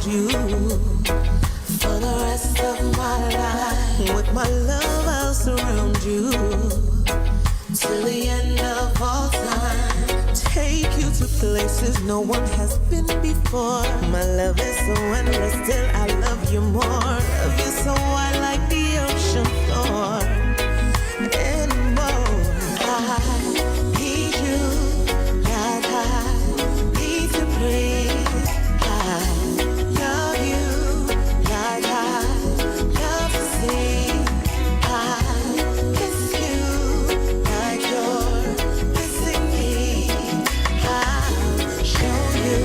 you for the rest of my life. With my love, I'll surround you till the end of all time. Take you to places no one has been before. My love is so endless, still I love you more. Love you so wide like the ocean floor. And more, I need you like I need to breathe. I love you like I love to see. I miss you like you're missing me. I'll show you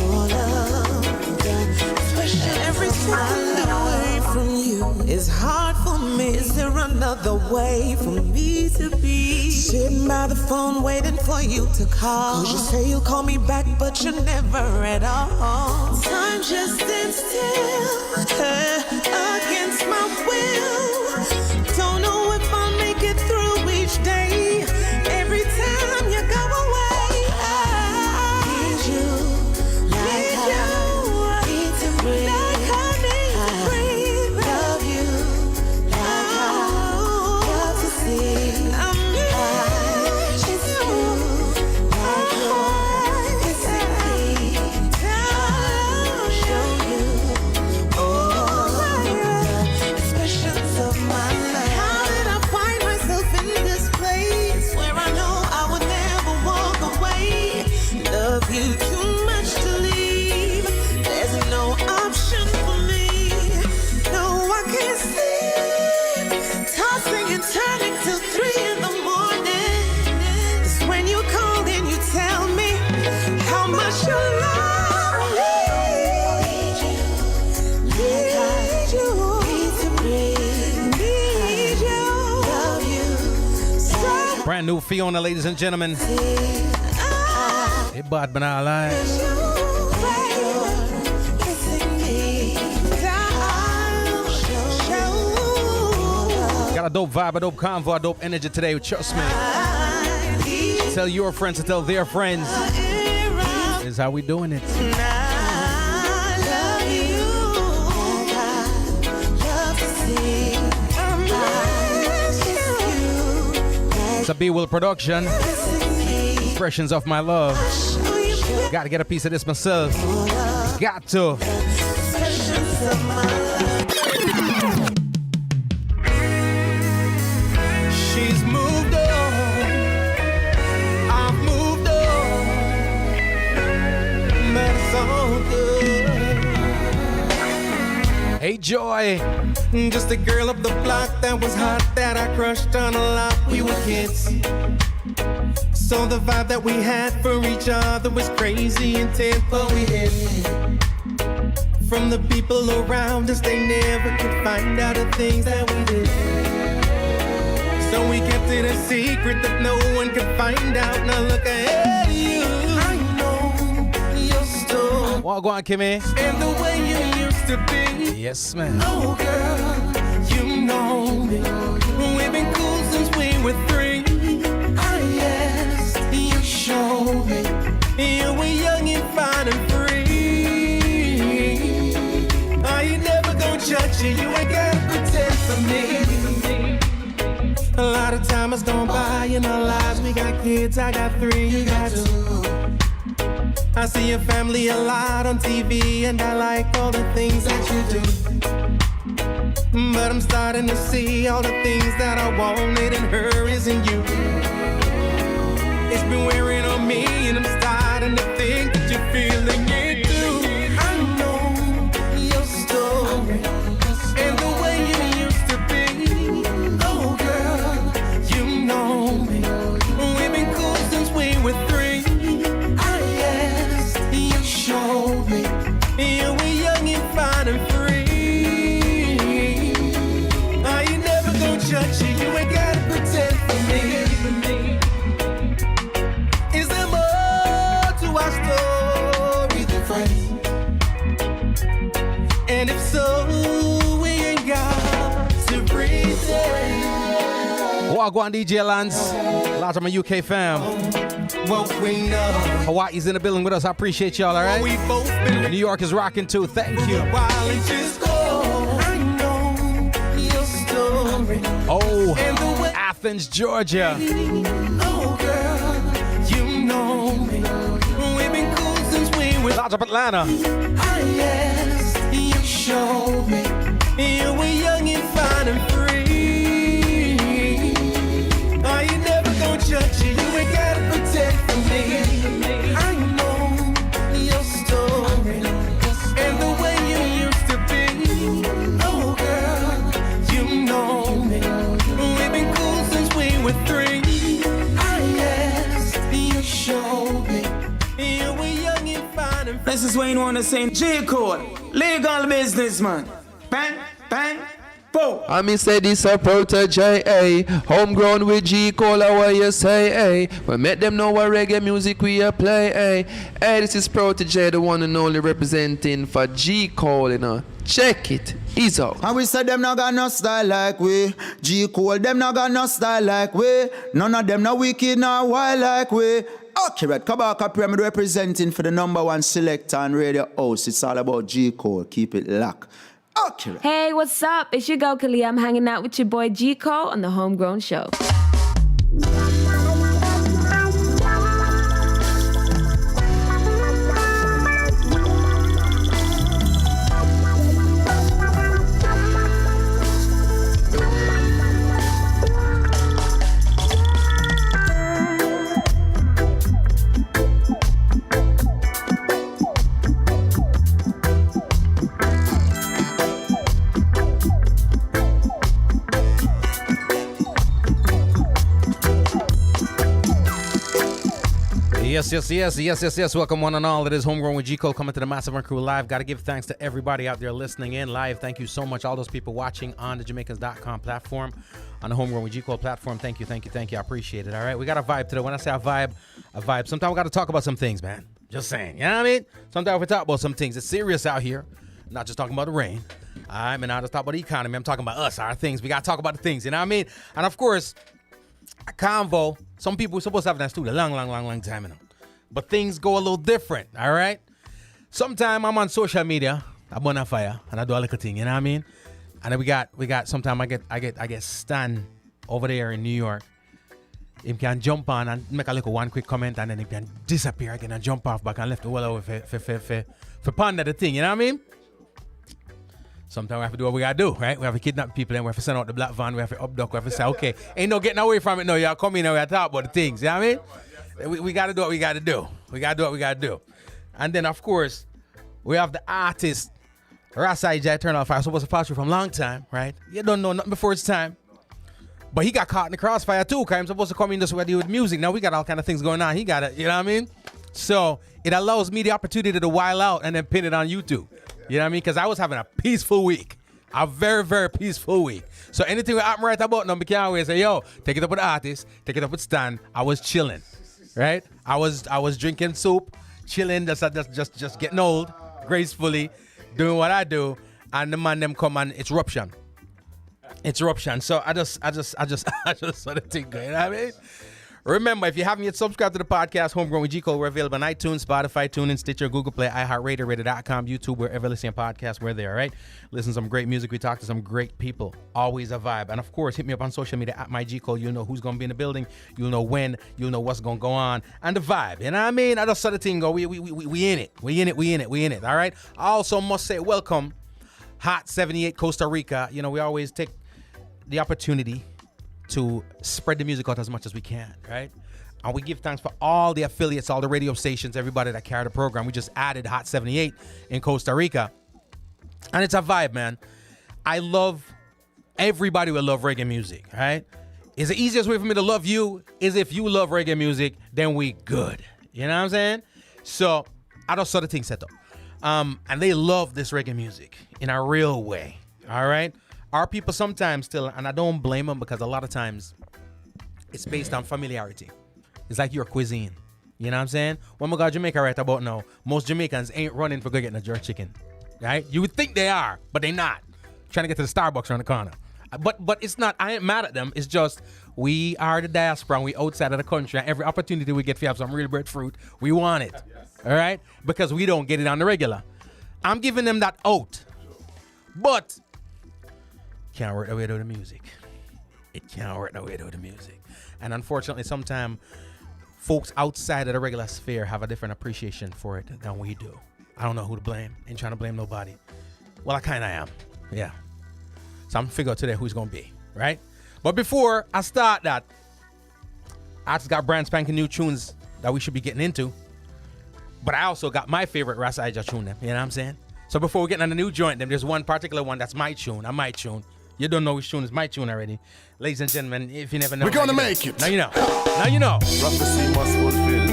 all of the expression. Every time away from you is hard for me. Is there another way for me to be? Sitting by the phone waiting for you to call. 'Cause you say you'll call me back, but you never at all. Time just stands still against my will. Don't know if I'll make it through each day. Every time you go away, I need you like I need to breathe. Like I need to breathe. Love you like I love to see. I miss you like you're missing me. I'll show you all the expressions of my life. How did I find myself in this place where I know I would never walk away? Love you too much to leave. There's no option for me. No, I can't sleep. Tossing and turning till 3 in the morning. 'Cause when you call and you tell me how much you love me. Need you, need to breathe. Need you, love you so. Brand new Fiona, ladies and gentlemen. Hey, bad man, I lie. Got a dope vibe, a dope convo, a dope energy today. Trust me. Tell your friends to tell their friends. This is how we doing it. It's a B-Will production. Expressions of my love. Gotta get a piece of this myself. Got to. She's moved on, I've moved on, but it's all good. Hey, Joy. Just a girl up the block that was hot, that I crushed on a lot. We were kids, so the vibe that we had for each other was crazy intense, but we hid from the people around us. They never could find out the things that we did. So we kept it a secret that no one could find out. Now look at you. I know your story. What go on, Kimmy? And the way you used to be. Yes, man. Oh, girl, you know me. We've been cool since we were 3. Ah, yes, you showed me. You were young and fine and free. I ain't never gonna judge you. You ain't gotta pretend for me. A lot of time has gone by in our lives. We got kids, I got 3, you got 2. I see your family a lot on TV, and I like all the things that you do. But I'm starting to see all the things that I wanted in her isn't you. It's been wearing on me, and I'm starting to think that you're feeling it too. I know your story and the way you used to be. Oh, girl, you know me. We've been cool since we were 3. Ah, yes, you showed me. You were young and fine and free. I ain't never gonna judge you. You ain't gotta pretend for me. Wagwan DJ Lance. Lots of my UK fam. Hawaii's in the building with us. I appreciate y'all, all right? New York is rocking too. Thank you. Oh, Athens, Georgia. Oh, girl, you know me. We've been cool since we were. Lots of Atlanta. Yes, you showed me. You were young and fine and free. I ain't never gonna judge you. You ain't gotta protect from me. I know your story and the way you used to be. Oh, girl, you know me. We've been cool since we were 3. Yes, you showed me. You were young and fine and free. This is Wayne Warner saying J. Cole, legal businessman. Bang, bang, boom. I mean say this a protege, eh? Homegrown with G Cole, what you say, eh? We make them know what reggae music we a play, eh? Hey, this is Protege, the one and only representing for G Cole, you know. Check it, he's out. And we said them not got no style like we. G Cole, them not got no style like we. None of them no wicked, no wild like we. Accurate, Kabaka Pyramid representing for the #1 selector and radio host. It's all about G Cole, keep it locked. Accurate. Hey, what's up? It's your girl Kalia. I'm hanging out with your boy G Cole on the Homegrown Show. Yes. Welcome one and all. It is Homegrown with G Cole coming to the Massive and Crew live. Got to give thanks to everybody out there listening in live. Thank you so much. All those people watching on the Jamaicans.com platform, on the Homegrown with G Cole platform. Thank you. I appreciate it. All right, we got a vibe today. When I say a vibe. Sometimes we got to talk about some things, man. Just saying. You know what I mean? Sometimes we talk about some things. It's serious out here. I'm not just talking about the rain. I'm not just talking about the economy. I'm talking about us, our things. We got to talk about the things. You know what I mean? And of course, a convo. Some people are supposed to have that studio a long time, you know. But things go a little different, all right? Sometimes I'm on social media, I'm on fire, and I do a little thing, you know what I mean? And then we got. Sometimes I get Stan over there in New York. He can jump on and make a little one quick comment, and then he can disappear again and jump off back and left the wall over for ponder the thing, you know what I mean? Sometimes we have to do what we gotta do, right? We have to kidnap people and we have to send out the black van, we have to abduct, we have to say, okay, ain't no getting away from it, no, y'all come in and we have to talk about the things, you know what I mean? We got to do what we got to do. And then, of course, we have the artist, Ras Ijah Eternalfyah, supposed to pass through from a long time, right? You don't know nothing before it's time. But he got caught in the crossfire, too, because he's supposed to come in this way with music. Now, we got all kind of things going on. He got it, you know what I mean? So, it allows me the opportunity to while out and then pin it on YouTube. You know what I mean? Because I was having a peaceful week. A very, very peaceful week. So, anything we happen right about now, we can't always say, yo, take it up with the artist, take it up with Stan. I was chilling. Right? I was drinking soup, chilling, just getting old, gracefully, doing what I do, and the man them come and it's eruption. So I just sort of think, you know what I mean? Remember, if you haven't yet subscribed to the podcast, Homegrown with G Cole, we're available on iTunes, Spotify, TuneIn, Stitcher, Google Play, iHeartRadio, Radio.com, YouTube, wherever listening to podcasts, we're there, all right? Listen to some great music. We talk to some great people. Always a vibe. And, of course, hit me up on social media, at my G Cole. You'll know who's going to be in the building. You'll know when. You'll know what's going to go on. And the vibe. You know what I mean? I just saw the thing go. We in it. We in it. All right? I also must say welcome, Hot 78 Costa Rica. You know, we always take the opportunity to spread the music out as much as we can, right? And we give thanks for all the affiliates, all the radio stations, everybody that carry the program. We just added Hot 78 in Costa Rica. And it's a vibe, man. I love, everybody will love reggae music, right? Is the easiest way for me to love you is if you love reggae music, then we good. You know what I'm saying? So I just saw the thing set up. And they love this reggae music in a real way, all right? Our people sometimes still, and I don't blame them because a lot of times it's based on familiarity. It's like your cuisine. You know what I'm saying? When we got Jamaica right about now, most Jamaicans ain't running for go getting a jerk chicken. Right? You would think they are, but they not. Trying to get to the Starbucks around the corner. But it's not, I ain't mad at them. It's just we are the diaspora and we outside of the country, and every opportunity we get to have some real breadfruit, we want it. All right? Because we don't get it on the regular. I'm giving them that out. But can't work the way to the music. It can't work the way to the music. And unfortunately, sometimes folks outside of the regular sphere have a different appreciation for it than we do. I don't know who to blame. Ain't trying to blame nobody. Well, I kind of am. Yeah. So I'm figure out today who's going to be, right? But before I start that, I just got brand spanking new tunes that we should be getting into. But I also got my favorite Ras Ijah tune, you know what I'm saying? So before we get on the new joint, there's one particular one that's my tune. You don't know which tune is my tune already. Ladies and gentlemen, if you never know. We're gonna make it. Now you know. Now you know. Prophecy must fulfill.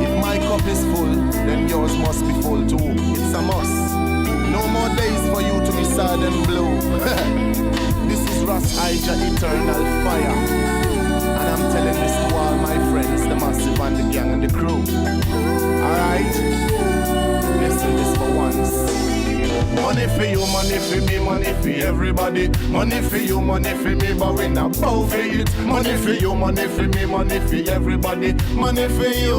If my cup is full, then yours must be full too. It's a must. No more days for you to be sad and blue. This is Ras Ijah Eternalfyah. And I'm telling this to all my friends, the massive and the gang and the crew. Alright? Listen this for once. Money for you, money for me, money for everybody. Money for you, money for me, but we not bow for it. Money for you, money for me, money for everybody. Money for you.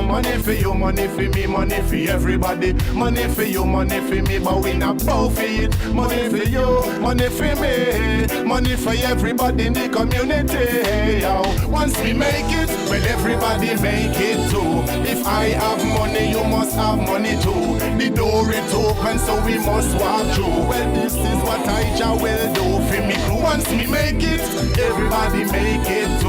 Money for you, money for me, money for everybody. Money for you, money for me, but we not bow for it. Money for you, money for me, money for everybody in the community. Yo. Once we make it, well everybody make it too. If I have money, you must have money too. The door is open, so we must walk through. Well, this is what Ijah will do for me crew. Once we make it, everybody make it too.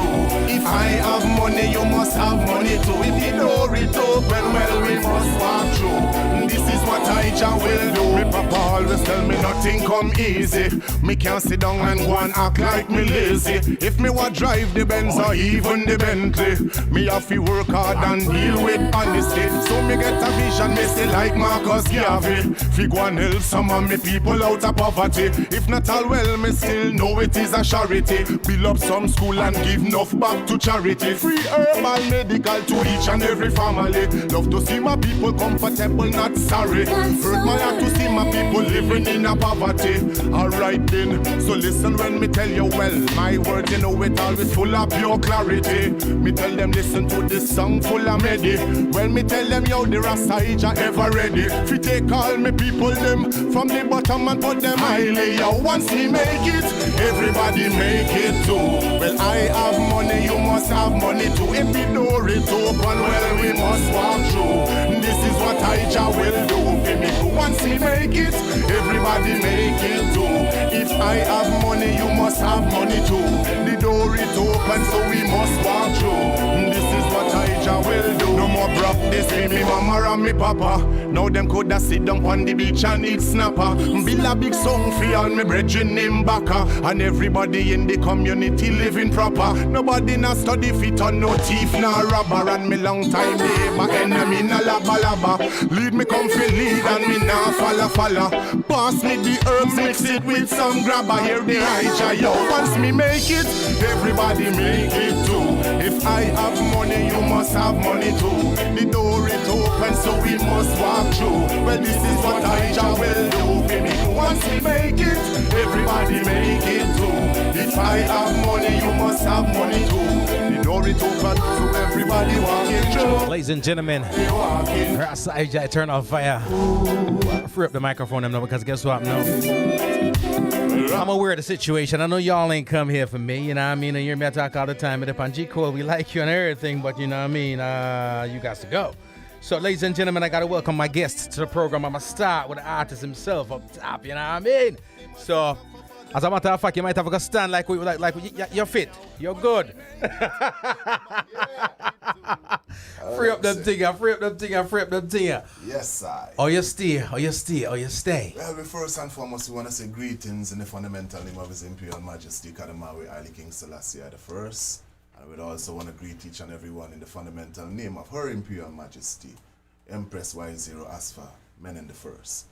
If I have money, you must have money too. If the door is open, well, we must walk through. This is what Ijah will do. Me papa always tell me nothing come easy. Me can't sit down and go and act like me lazy. If me want drive the Benz or even the Bentley, me have to work hard and deal with honesty. So me get a vision, me say like Marcus Garvey. Fi go and help some of me people out of poverty. If not all well, me still know it is a charity. Build up some school and give enough back to charity. Free herbal medical to each and every family. Love to see my people comfortable, not sorry. Hurt my heart to see my people living in a poverty. Alright then, so listen when me tell you well. My words, you know it always full of pure clarity. Me tell them listen to this song full of medi. When me tell them yo, the Ras Ijah ever ready. Fi take all me people them from the bottom and put them highly. Yo, once me make it, everybody make it too. Well, I have money, you must have money too. If the door is open, well, we must walk through. This is what Ijah will do for me. Once we make it, everybody make it too. If I have money, you must have money too. The door is open, so we must walk through. This is what Ijah will do. No more broke this with me mama and me papa. Now them coulda sit down on the beach and eat snapper. Build a big song for all me brethren in Baka. And everybody in the community living proper. Nobody na study fit on no thief na robber. And me long time neighbor enemy na laba. Lead me come fi lead and me na follow. Pass me the herbs, mix it with some grabber. Here the Ijah yo. Once me make it, everybody make it too. If I have money, you must have money too. The door is open, so we must walk through. Well, this is what Ijah will do for me. Once we make it, everybody make it too. If I have money, you must have money too. The door is open, so everybody walking through. Ladies and gentlemen, Ras Ijah Eternalfyah. Free up the microphone now, because guess what? I'm aware of the situation. I know y'all ain't come here for me, you know what I mean? And you're me talk all the time. And upon G Cole, we like you and everything, but you know what I mean? You got to go. So, ladies and gentlemen, I got to welcome my guests to the program. I'm going to start with the artist himself up top, you know what I mean? So, as a matter of fact, you might have to stand like you're fit. You're good. Free up them thing. Yes, I. Or you stay. Well, first and foremost, we want to say greetings in the fundamental name of His Imperial Majesty, Kadamawi Ali King Selassie I the First. And we'd also want to greet each and everyone in the fundamental name of Her Imperial Majesty, Empress Y0 Asfa, Menon the First.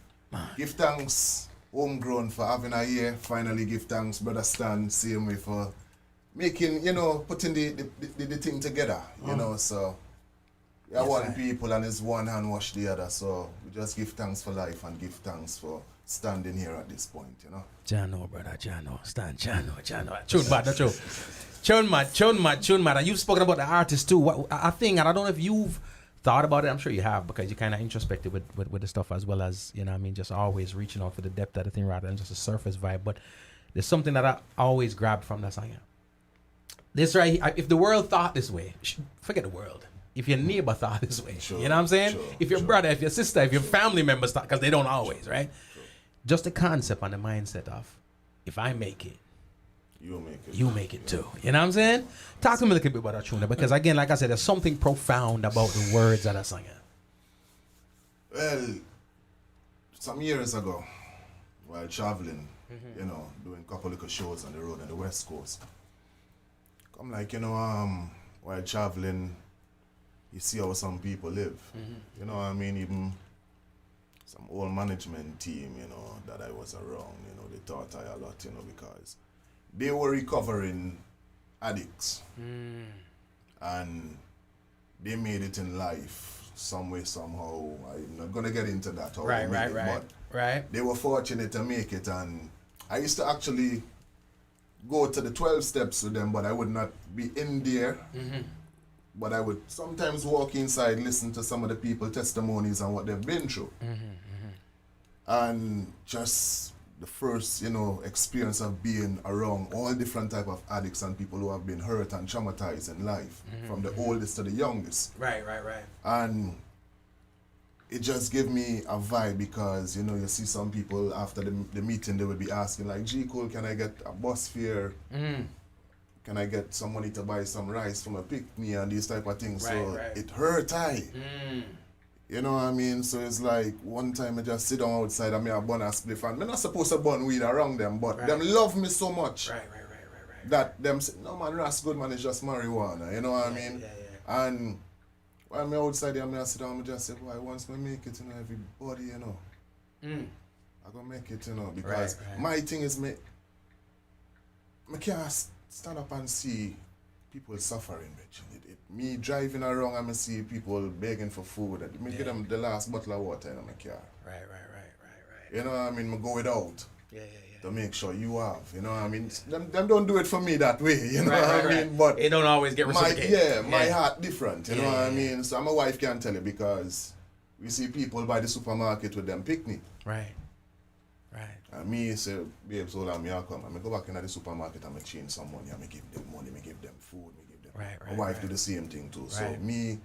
Give thanks, Homegrown, for having a year. Finally, give thanks, Brother Stan, same way for making, putting the thing together, so. Yeah, yes, one people and it's one hand wash the other, so we just give thanks for life and give thanks for standing here at this point, you know. Jano, brother, Jano. Stand, Jano. Tune mad, that's true. Tune mad. And you've spoken about the artist too. What I think, and I don't know if you've thought about it, I'm sure you have, because you're kind of introspective with the stuff, as well as, you know what I mean, just always reaching out for the depth of the thing rather than just a surface vibe. But there's something that I always grabbed from that song. This right, if the world thought this way, forget the world. If your neighbor thought this way, you know what I'm saying? If your brother, if your sister, if your family members thought, because they don't always, right? Just the concept and the mindset of, if I make it, you make it too. You know what I'm saying? Talk to me a little bit about that tune, because again, like I said, there's something profound about the words that I sing. Well, some years ago, while traveling, you know, doing a couple of shows on the road on the West Coast, I'm like, you know, while traveling, you see how some people live. You know what I mean? Even some old management team, you know, that I was around, you know, they taught I a lot, you know, because they were recovering addicts. And they made it in life some way, somehow. I'm not going to get into that. But they were fortunate to make it. And I used to actually go to the 12 steps with them, but I would not be in there. But I would sometimes walk inside, listen to some of the people's testimonies and what they've been through. And just the first, you know, experience of being around all different type of addicts and people who have been hurt and traumatized in life, from the oldest to the youngest. Right. And it just gave me a vibe, because, you know, you see some people after the meeting, they would be asking like, G. Cole, can I get a bus fare? Can I get some money to buy some rice from a picnic and these type of things? It hurt You know what I mean? So it's like one time I just sit down outside and I burn a spliff, and I'm not supposed to burn weed around them, but them love me so much that them say, no man, Ras good man, it's just marijuana, you know what I mean? And when I'm outside there, I sit down and just say, boy, once I make it, you know, everybody, you know, I'm going to make it, you know, because my thing is, I can't stand up and see people suffering, me driving around and I see people begging for food. I give them the last bottle of water in my car. Right. You know what I mean? I go without. To make sure you have. You know what I mean? Them don't do it for me that way. You know what I mean? But it don't always get reciprocated. My heart different. You know what I mean? So my wife can tell you, because we see people by the supermarket with them picnic. Right. And me say, babes, hold on, I come. I go back into the supermarket and I change some money and I give them money, I give them food, I give them. My wife do the same thing too. So me,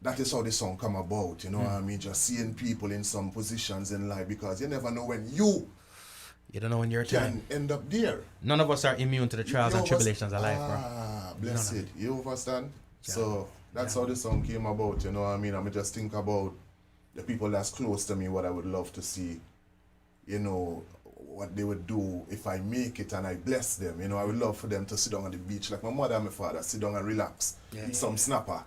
that is how the song come about, you know what I mean? Just seeing people in some positions in life, because you never know when you don't know when you're can end up there. None of us are immune to the trials and tribulations of life, bro. Bless it. You understand? So that's how the song came about, you know what I mean? I just think about the people that's close to me, what I would love to see, you know, what they would do if I make it and I bless them. You know, I would love for them to sit down on the beach like my mother and my father, sit down and relax, eat some snapper.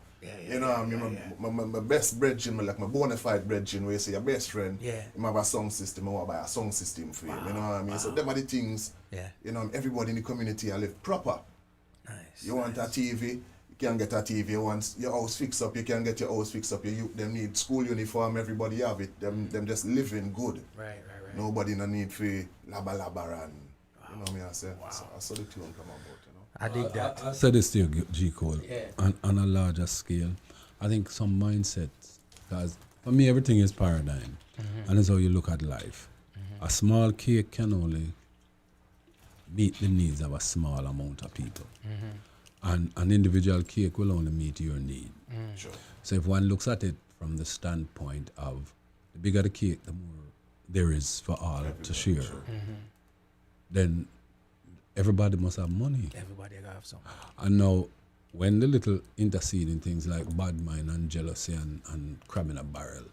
You know, I mean, my best brethren, like my bona fide brethren, where you say your best friend, you have a sound system, I want to buy a sound system for him. You know what I mean? So them are the things, you know, everybody in the community I live proper. You want a TV, you can get a TV. You want your house fixed up, you can get your house fixed up. Them need school uniform, everybody have it. Them just living good. Right. Nobody no need for labba and you know what I mean? I say, so I saw the tune come about, you know. I dig that. I said this to you, G. Cole, on a larger scale. I think some mindsets, because for me everything is paradigm, and it's how you look at life. A small cake can only meet the needs of a small amount of people. And an individual cake will only meet your need. Sure. So if one looks at it from the standpoint of the bigger the cake, the more there is for all to share, then everybody must have money. Everybody gotta have some. And now, when the little interceding things like bad mind and jealousy and crab in a barrel,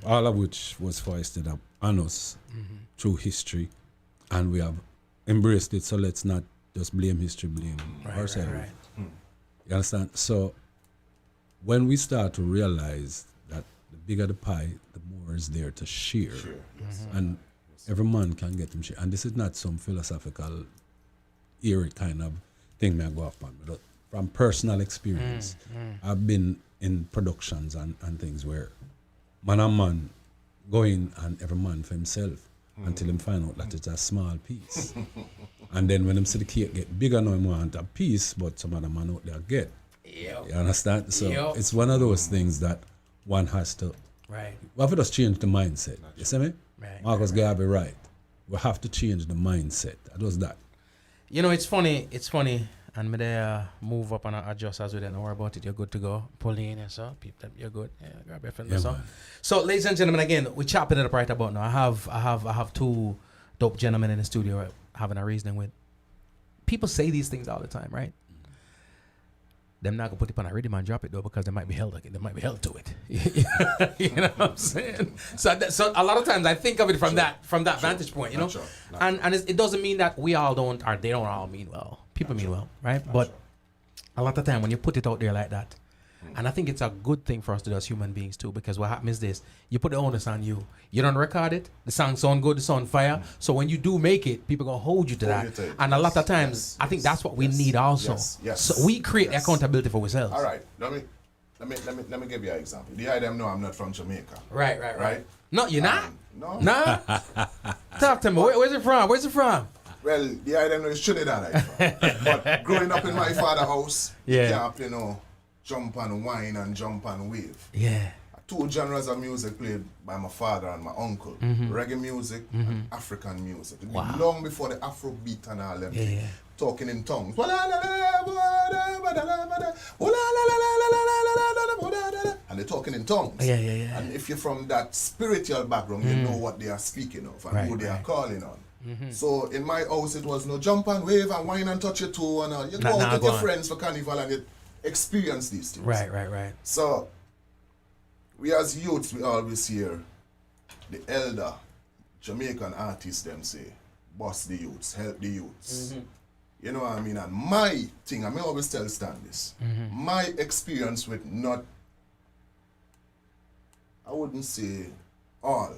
all of which was foisted up on us through history, and we have embraced it, so let's not just blame history, blame ourselves. You understand? So, when we start to realize that the bigger the pie, the more is there to share. And every man can get him share. And this is not some philosophical, eerie kind of thing I go up on. But from personal experience, I've been in productions and things where man and man go in and every man for himself. until them find out that it's a small piece. And then when them see the cake get bigger, now them want a piece, but some of them man out there get. Yep. You understand? So Yep. it's one of those things that one has to. Right. We have to just change the mindset. You see me? Right. Marcus Garvey right. We have to change the mindset. That was that. You know, it's funny, and me there move up and adjust as we don't worry about it. You're good to go. Pull in and so, people, you're good. Yeah, grab your friend. Yeah, so. man. So, ladies and gentlemen, again, we're chopping it up right about now. I have two dope gentlemen in the studio having a reasoning with. People say these things all the time, right? Them not gonna put it on a rhythm and drop it though because they might be held to it. You know what I'm saying? So a lot of times I think of it from that vantage point, you know. And it doesn't mean that we all don't or they don't all mean well. People mean well, right? But a lot of time when you put it out there like that, and I think it's a good thing for us to do as human beings too, because what happens is this: you put the onus on you. You don't record it. The song sound good. The sound fire. So when you do make it, people gonna hold you to that. And a lot of times, I think that's what we need also. Yes. So we create accountability for ourselves. All right. Let me give you an example. The idea know I'm not from Jamaica. Right. No, you're not. No. Nah. Talk to me. Where's it from? Well, the idea know is Trinidad. But growing up in my father's house, you can't, jump and whine and jump and wave. Yeah. Two genres of music played by my father and my uncle. Reggae music and African music. Wow. Long before the Afrobeat and all them things. Yeah. Talking in tongues. And they're talking in tongues. Yeah. And if you're from that spiritual background, you know what they are speaking of and who they are calling on. So in my house, it was no jump and wave and whine and touch your toe and all. You go out with your friends for carnival and you experience these things. Right. So we as youths, we always hear the elder Jamaican artists them say, boss the youths, help the youths. You know what I mean? And my thing, I may always tell Stan this, my experience with not, I wouldn't say all,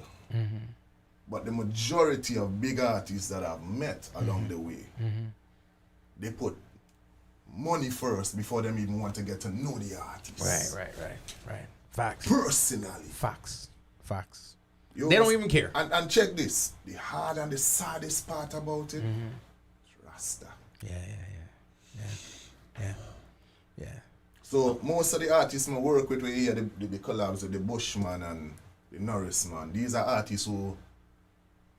but the majority of big artists that I've met along the way, they put money first before them even want to get to know the artist. Right. Facts. Personally. Facts. You They don't even care. And check this. The hard and the saddest part about it, it's Rasta. Yeah. So most of the artists I work with, we hear the collabs with the Bushman and the Norris man. These are artists who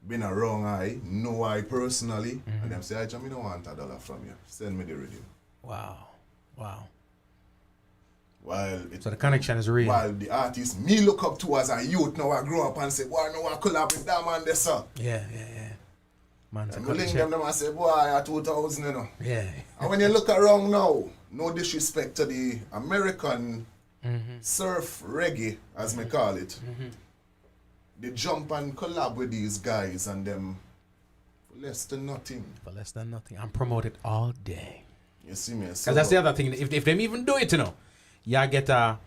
been a wrong eye, know I personally, and them say, I don't want $1 from you. Send me the rhythm. Wow. So the connection is real. While the artist me look up to as a youth now I grow up and say, boy, no, I collab with that man this up. Yeah. Man, and we link them and say, boy, at 2000, you know. Yeah. And when you look around now, no disrespect to the American surf reggae, as me call it, they jump and collab with these guys and them for less than nothing. I'm promoted all day. You see me? Because that's the other thing. If them even do it, y'all get a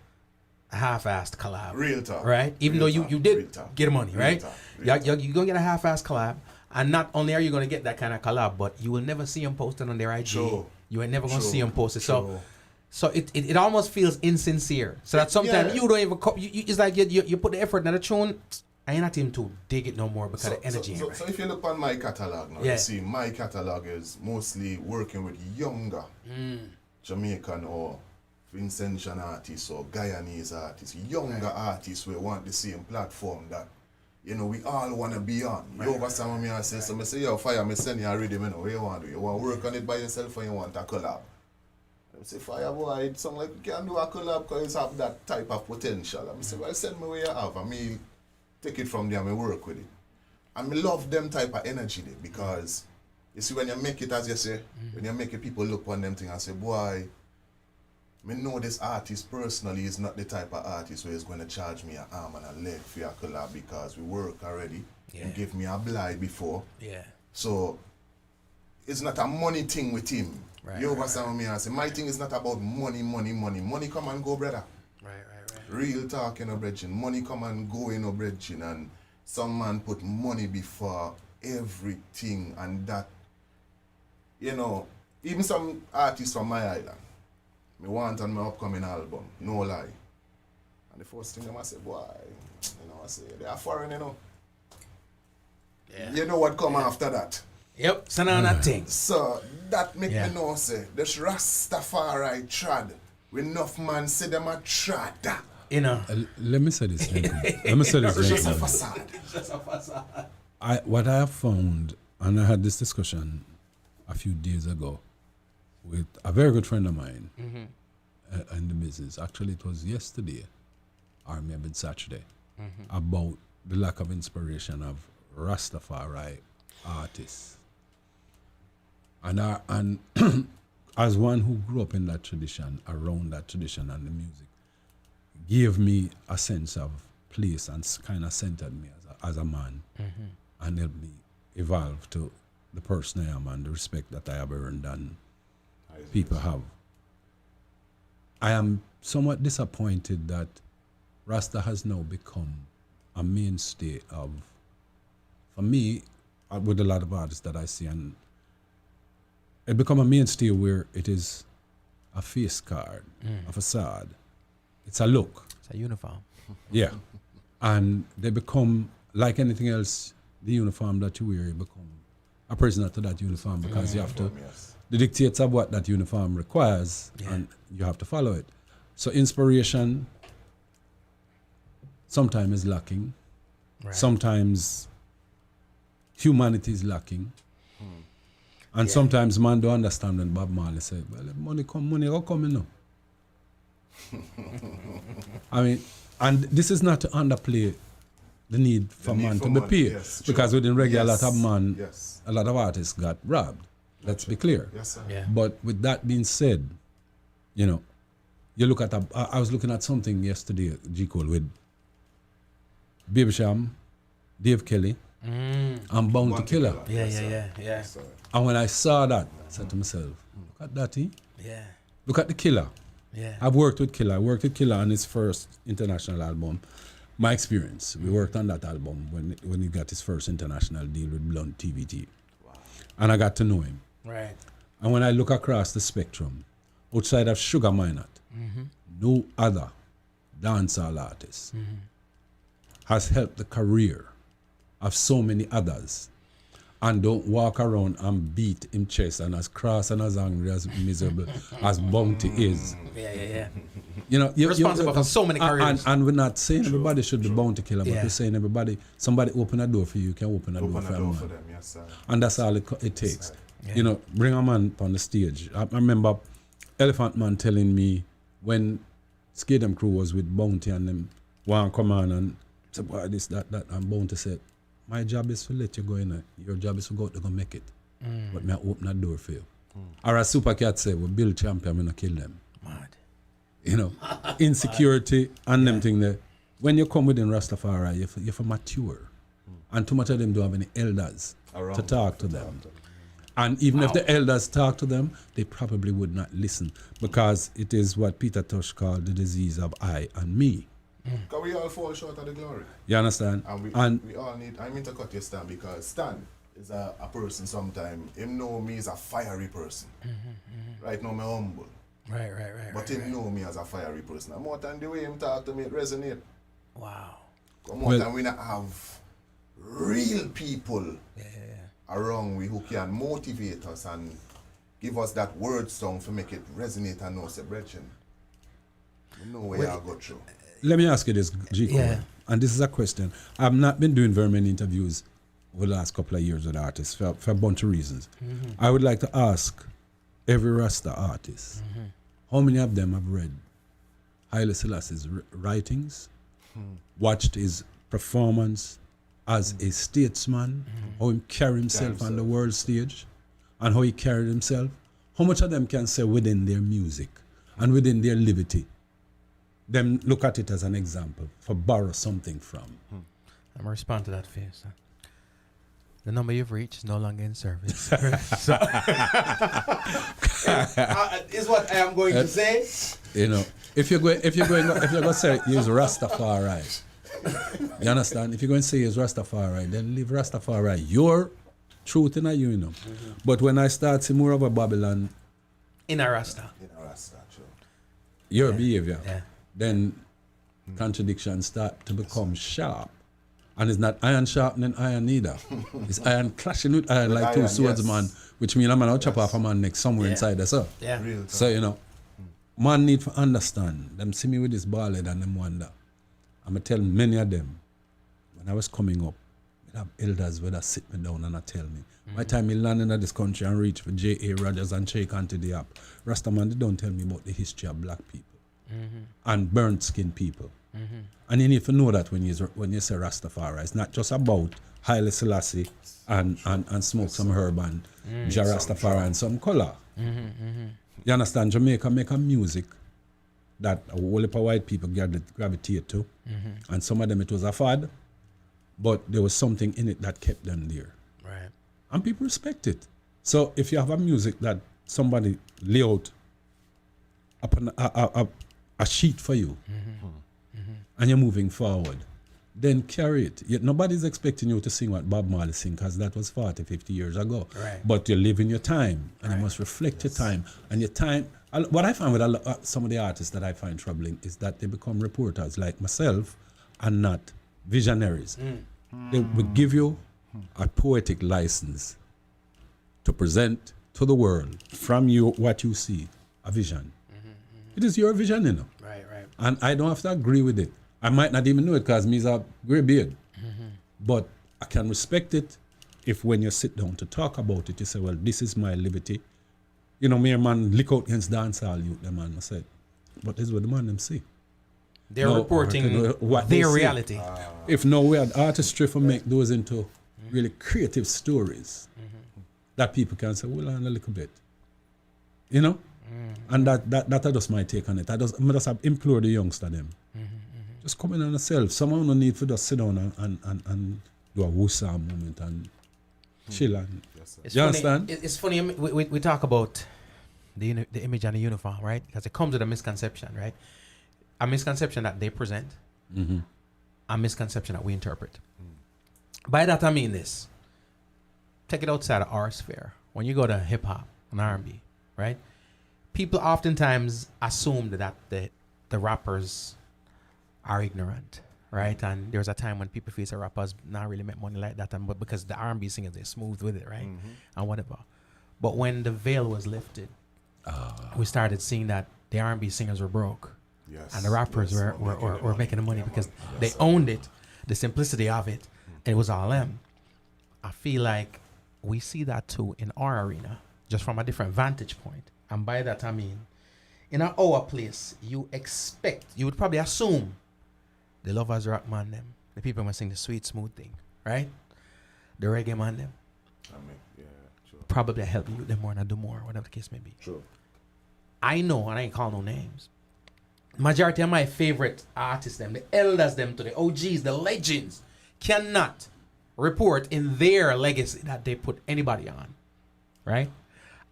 half-assed collab. Real talk. Right? Even though you did get money, right? You're going to get a half-assed collab. And not only are you going to get that kind of collab, but you will never see them posted on their IG. True. You ain't never going to see them posted. True. So it almost feels insincere. So that sometimes you don't even... it's like you put the effort in the tune. I ain't not even to dig it no more because the energy ain't right. So if you look on my catalog now, you see my catalog is mostly working with younger Jamaican or Vincentian artists or Guyanese artists, younger artists we want the same platform that we all want to be on. You understand what I say? So I say, yo, Fire, I send you a rhythm, what you want to do? You want to work on it by yourself or you want a collab? I say, Fire, boy, it sounds like you can do a collab because you have that type of potential. I say, well, send me where you have. I mean, take it from there and work with it. And I love them type of energy there because you see when you make it, as you say, when you make it, people look on them things and say, boy, I know this artist personally is not the type of artist where he's going to charge me an arm and a leg for a collab because we work already. Yeah. He gave me a blind before. Yeah. So it's not a money thing with him. Right, you understand what I say? My thing is not about money. Money come and go, brother. Right. Real talk, brethren. Money come and go, brethren. And some man put money before everything and that, even some artists from my island, me want on my upcoming album, no lie. And the first thing I say, boy, I say, they are foreign, You know what come after that? Yep, send on that thing. So that make me know say this Rastafari trad. When enough man say them a trad. You know. Let me say this. Gentlemen. Let me say this. It's just a Gentlemen. facade. What I have found, and I had this discussion a few days ago with a very good friend of mine in the business. Actually, it was yesterday, or maybe Saturday, about the lack of inspiration of Rastafari artists. And as one who grew up in that tradition, around that tradition and the music, gave me a sense of place and kind of centered me as a man and helped me evolve to the person I am and the respect that I have earned and people have. I am somewhat disappointed that Rasta has now become a mainstay of, for me, with a lot of artists that I see, and it become a mainstay where it is a face card, a facade. It's a look. It's a uniform. Yeah. And they become, like anything else, the uniform that you wear, you become a prisoner to that uniform because you have to, the dictates of what that uniform requires, and you have to follow it. So inspiration sometimes is lacking. Right. Sometimes humanity is lacking. And sometimes man don't understand when Bob Marley said, well, if money will come, you know. I mean, and this is not to underplay the need for man to be paid. Yes, because within reggae, a lot of man, Yes. a lot of artists got robbed. Let's be clear. Yes, sir. Yeah. But with that being said, you know, you look at, I was looking at something yesterday, G. Cole, with Baby Sham, Dave Kelly, and Bounty Killer. Yeah. And when I saw that, I said to myself, look at that, eh? Yeah. Look at the Killer. Yeah. I've worked with Killer. I worked with Killer on his first international album. My experience, we worked on that album when he got his first international deal with Blunt TVT. Wow. And I got to know him. Right. And when I look across the spectrum, outside of Sugar Minot, no other dancehall artist has helped the career of so many others and don't walk around and beat him chest and as cross and as angry, as miserable as Bounty is. Yeah. You know, Responsible for so many careers. And we're not saying everybody should be Bounty Killer, but we're saying somebody open a door for you can open a door for a man. them, yes, sir. And that's all it takes. You know, bring a man on the stage. I remember Elephant Man telling me when Skadem Crew was with Bounty and them one come on and said, boy, this, that, and Bounty said, my job is to let you go in there. Your job is to go out to go make it. But me I open that door for you. Or as Super Cat said, we build champion, we not kill them. Mad. You know, insecurity and them thing there. When you come within Rastafari, you have to mature. And too much of them don't have any elders to talk to them. And even if the elders talk to them, they probably would not listen because it is what Peter Tosh called the disease of I and me. Because we all fall short of the glory. You understand? And we all need, I mean to cut you, Stan, because Stan is a person sometimes, him know me as a fiery person. Right now, I'm humble. Right. But him know me as a fiery person. And more than the way him talk to me, it resonate. Wow. More than we not have real people around we who can motivate us and give us that word song to make it resonate and know say, brethren, you know where I'll go through. Let me ask you this, G. And this is a question. I've not been doing very many interviews over the last couple of years with artists for a bunch of reasons. I would like to ask every Rasta artist, how many of them have read Haile Selassie's writings, watched his performance as a statesman, how he carried himself on the world stage, and how he carried himself? How much of them can say within their music and within their liberty, them look at it as an example for borrow something from? I'm going to respond to that for you, sir. The number you've reached is no longer in service. Is what I am going to say. You know, if you're going to say use Rastafari, you understand? If you're going to say use Rastafari, then leave Rastafari. Your truth in you, you know. But when I start seeing more of a Babylon In a Rasta. True. your behavior, then contradictions start to become sharp. And it's not iron sharpening iron neither. It's iron clashing with iron like two iron, swords, yes. man. Which means I'm going to chop off a man neck somewhere inside there, sir. Yeah. Real So, you know, man need to understand. Them see me with this ball head and them wonder. I'm going to tell many of them, when I was coming up, I have elders where they sit me down and they tell me. By the time I land in this country and reach for J.A. Rogers and shake onto the app, Rastaman, they don't tell me about the history of black people and burnt skin people. And you need to know that when you say Rastafari, it's not just about Haile Selassie and smoke some herb and Ja Rastafari and some color. You understand? Jamaica make a music that a whole heap of white people gravitate to. And some of them it was a fad, but there was something in it that kept them there. Right. And people respect it. So if you have a music that somebody lay out upon a sheet for you, and you're moving forward, then carry it. Yet nobody's expecting you to sing what Bob Marley sing, because that was 40, 50 years ago. Right. But you're living your time, and you must reflect your time. And your time, what I find with some of the artists that I find troubling is that they become reporters like myself and not visionaries. They will give you a poetic license to present to the world from you what you see, a vision. It is your vision, you know. Right. And I don't have to agree with it. I might not even know it because me's a grey beard. But I can respect it if when you sit down to talk about it, you say, well, this is my liberty. You know, me and man lick out against dancehall youth, the man I said. But this is what the man them see. They're No, reporting what they their see. reality. If no, we had artistry for make those into really creative stories that people can say, well, on a little bit. You know? And that I just my take on it. I just implore the youngster them. Just come in on yourself. Someone no need for just sit down and do a woosa moment and chill. And, It's you funny, understand? It's funny. We talk about the image and the uniform, right? Because it comes with a misconception, right? A misconception that they present, a misconception that we interpret. By that I mean this. Take it outside of our sphere. When you go to hip hop and R&B, right? People oftentimes assume that the rappers are ignorant, right? And there's a time when people feel that rappers not really make money like that, but because the R&B singers, they're smooth with it, right? And whatever. But when the veil was lifted, we started seeing that the R&B singers were broke. Yes. And the rappers were making the money because they owned it, the simplicity of it, and it was all them. I feel like we see that too in our arena, just from a different vantage point. And by that I mean, in our place, you would probably assume the lovers rock man them, the people who sing the sweet smooth thing, right? The reggae man them, Sure. probably help you them more and do more, whatever the case may be. True. I know, and I ain't call no names. Majority of my favorite artists, them, the elders, them to the OGs, the legends, cannot report in their legacy that they put anybody on, right?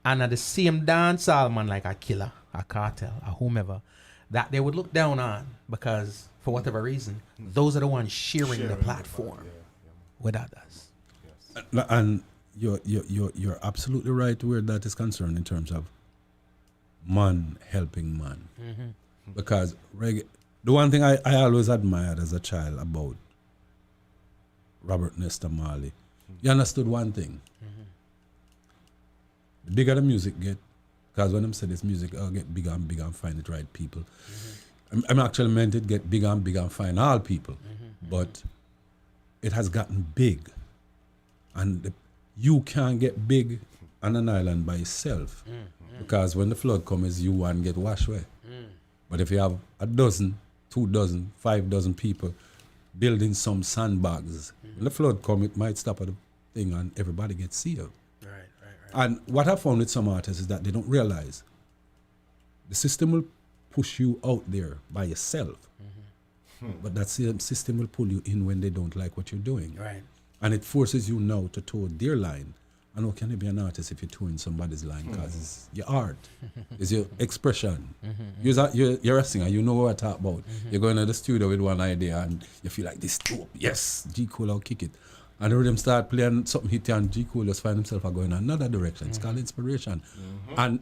And at the same dancehall man like a Killer, a Cartel, a whomever, that they would look down on because for whatever reason, those are the ones sharing the platform with others. And you're absolutely right where that is concerned in terms of man helping man. Because reggae, the one thing I always admired as a child about Robert Nesta Marley, you understood one thing. The bigger the music get, because when I'm saying this music, I'll get bigger and bigger and find the right people. I'm actually meant it get bigger and bigger and find all people. But it has gotten big. And you can't get big on an island by yourself. Because when the flood comes, you one get washed away. But if you have a dozen, 2 dozen, 5 dozen people building some sandbags, when the flood comes, it might stop at the thing and everybody gets sealed. And what I found with some artists is that they don't realize the system will push you out there by yourself. But that same system will pull you in when they don't like what you're doing. Right. And it forces you now to toe their line. And how can you be an artist if you're towing somebody's line? Because it's your art, it's your expression. You're a singer, you know what I talk about. You're going to the studio with one idea and you feel like this dope. Yes, G. Cole, I'll kick it. And the rhythm start playing something hit and G. Cole just find himself going another direction. It's called inspiration. And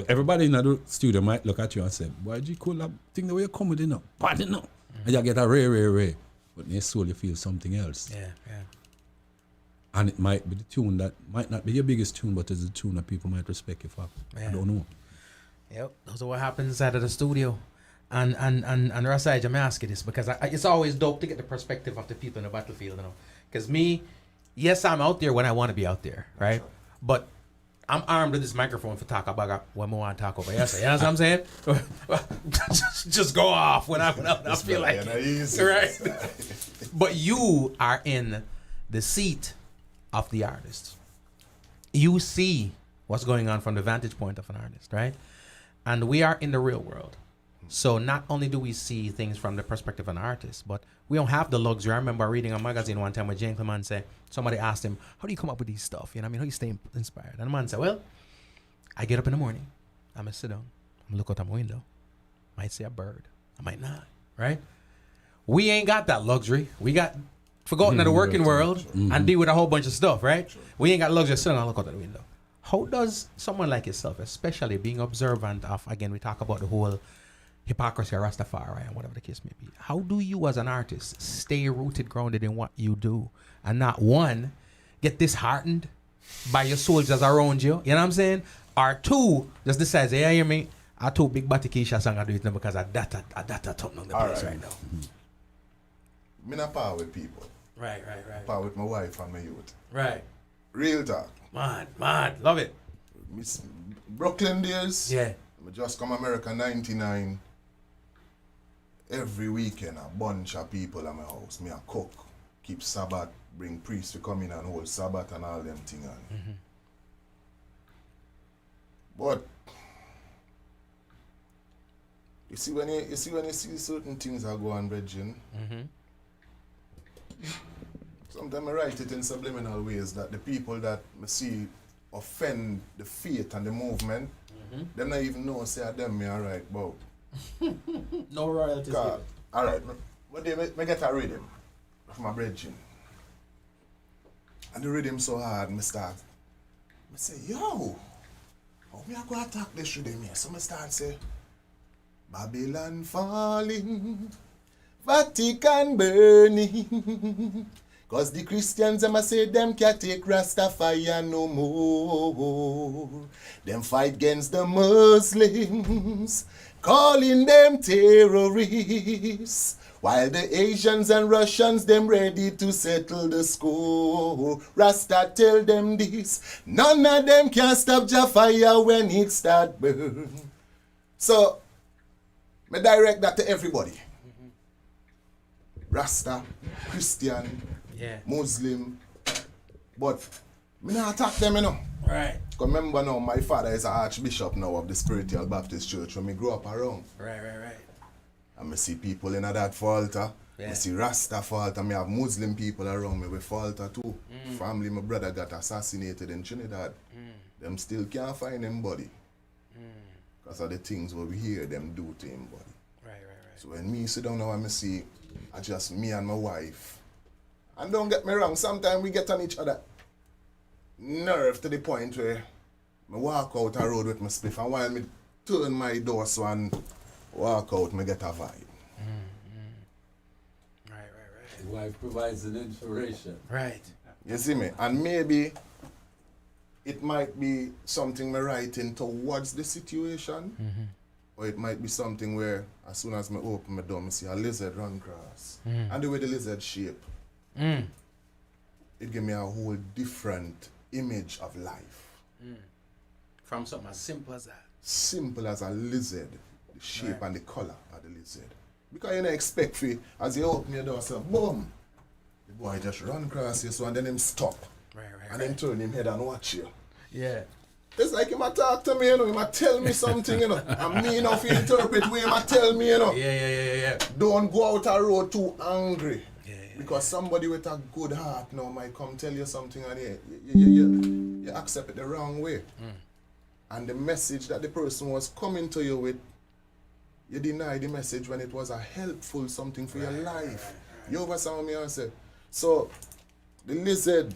everybody in the studio might look at you and say, why G. Cole, I think the way you come with it now, bad enough. And you get a ray. but in your soul you feel something else. Yeah, yeah. And it might be the tune that might not be your biggest tune, but it's a tune that people might respect you for. Yeah. I don't know. Yep, those are what happens inside of the studio. And Ras Ijah, may I ask you this, because it's always dope to get the perspective of the people in the battlefield, you know. Because me, yes, I'm out there when I want to be out there, right? But I'm armed with this microphone for talk about what I want to talk about. Yes, you know what I'm saying? just go off when I feel like it, right? But you are in the seat of the artist. You see what's going on from the vantage point of an artist, right? And we are in the real world. So not only do we see things from the perspective of an artist, but we don't have the luxury. I remember reading a magazine one time where Jane Clement said, somebody asked him, how do you come up with these stuff? You know what I mean? How do you stay inspired? And the man said, well, I get up in the morning, I'm going to sit down, I'm going to look out of my window. I might see a bird, I might not, right? We ain't got that luxury. We got forgotten of the working world and deal with a whole bunch of stuff, right? We ain't got luxury of sitting and look out the window. How does someone like yourself, especially being observant of, again, we talk about the whole hypocrisy or Rastafari and whatever the case may be, how do you as an artist stay rooted, grounded in what you do and not, one, get disheartened by your soldiers around you, you know what I'm saying? Or two, just decide, hey, you hear me? I told Big Batty Keisha song I do it now because I data top on the place right now. Me not power with people. Right. Power with my wife and my youth. Right. Real talk. Man, love it. Miss Brooklyn days. Yeah. I just come America 99. Every weekend a bunch of people at my house. Me a cook, keep Sabbath, bring priests to come in and hold Sabbath and all them things. But you see when you see certain things that go on, Bridging. Sometimes I write it in subliminal ways that the people that I see offend the faith and the movement, them not even know say them me alright about. No royalties. Alright, but they me get a rhythm of my bridging. And the rhythm so hard, I say, yo, how me I go attack this rhythm here? So I start say, Babylon falling, Vatican burning. Cause the Christians, them a say them can't take Rastafari no more. Them fight against the Muslims, calling them terrorists. While the Asians and Russians, them ready to settle the score. Rasta tell them this, none of them can stop Jah fire when it start burn. So, me direct that to everybody. Rasta, Christian, Muslim, but me not attack them, you know. Right. Because remember now, my father is an archbishop now of the Spiritual Baptist Church when me grew up around. Right. And me see people in that falter. Me see Rasta falter. Me have Muslim people around me with falter too. Family, my brother got assassinated in Trinidad. Them still can't find him body. Because of the things what we hear them do to him body. Right. So when me sit down now and me see, I just me and my wife. And don't get me wrong, sometimes we get on each other nerve to the point where I walk out a road with my spliff and while me turn my door so and walk out, me get a vibe. Right. The wife provides an inspiration. Right. You see me? And maybe it might be something me writing towards the situation, or it might be something where as soon as me open my door, me see a lizard run across. And the way the lizard shape, it give me a whole different image of life. From something as simple as that. Simple as a lizard, the shape and the color of the lizard. Because you don't expect for, as you open your door, say, boom, the boy just run across you, so and then him stop. Right. And then turn him head and watch you. Yeah. It's like he might talk to me, you know, he might tell me something, you know. And me enough to interpret what he might tell me, you know. Yeah. Don't go out a road too angry. Because somebody with a good heart now might come tell you something and you accept it the wrong way. And the message that the person was coming to you with, you deny the message when it was a helpful something for your life. You understand me? I say. So, the lizard,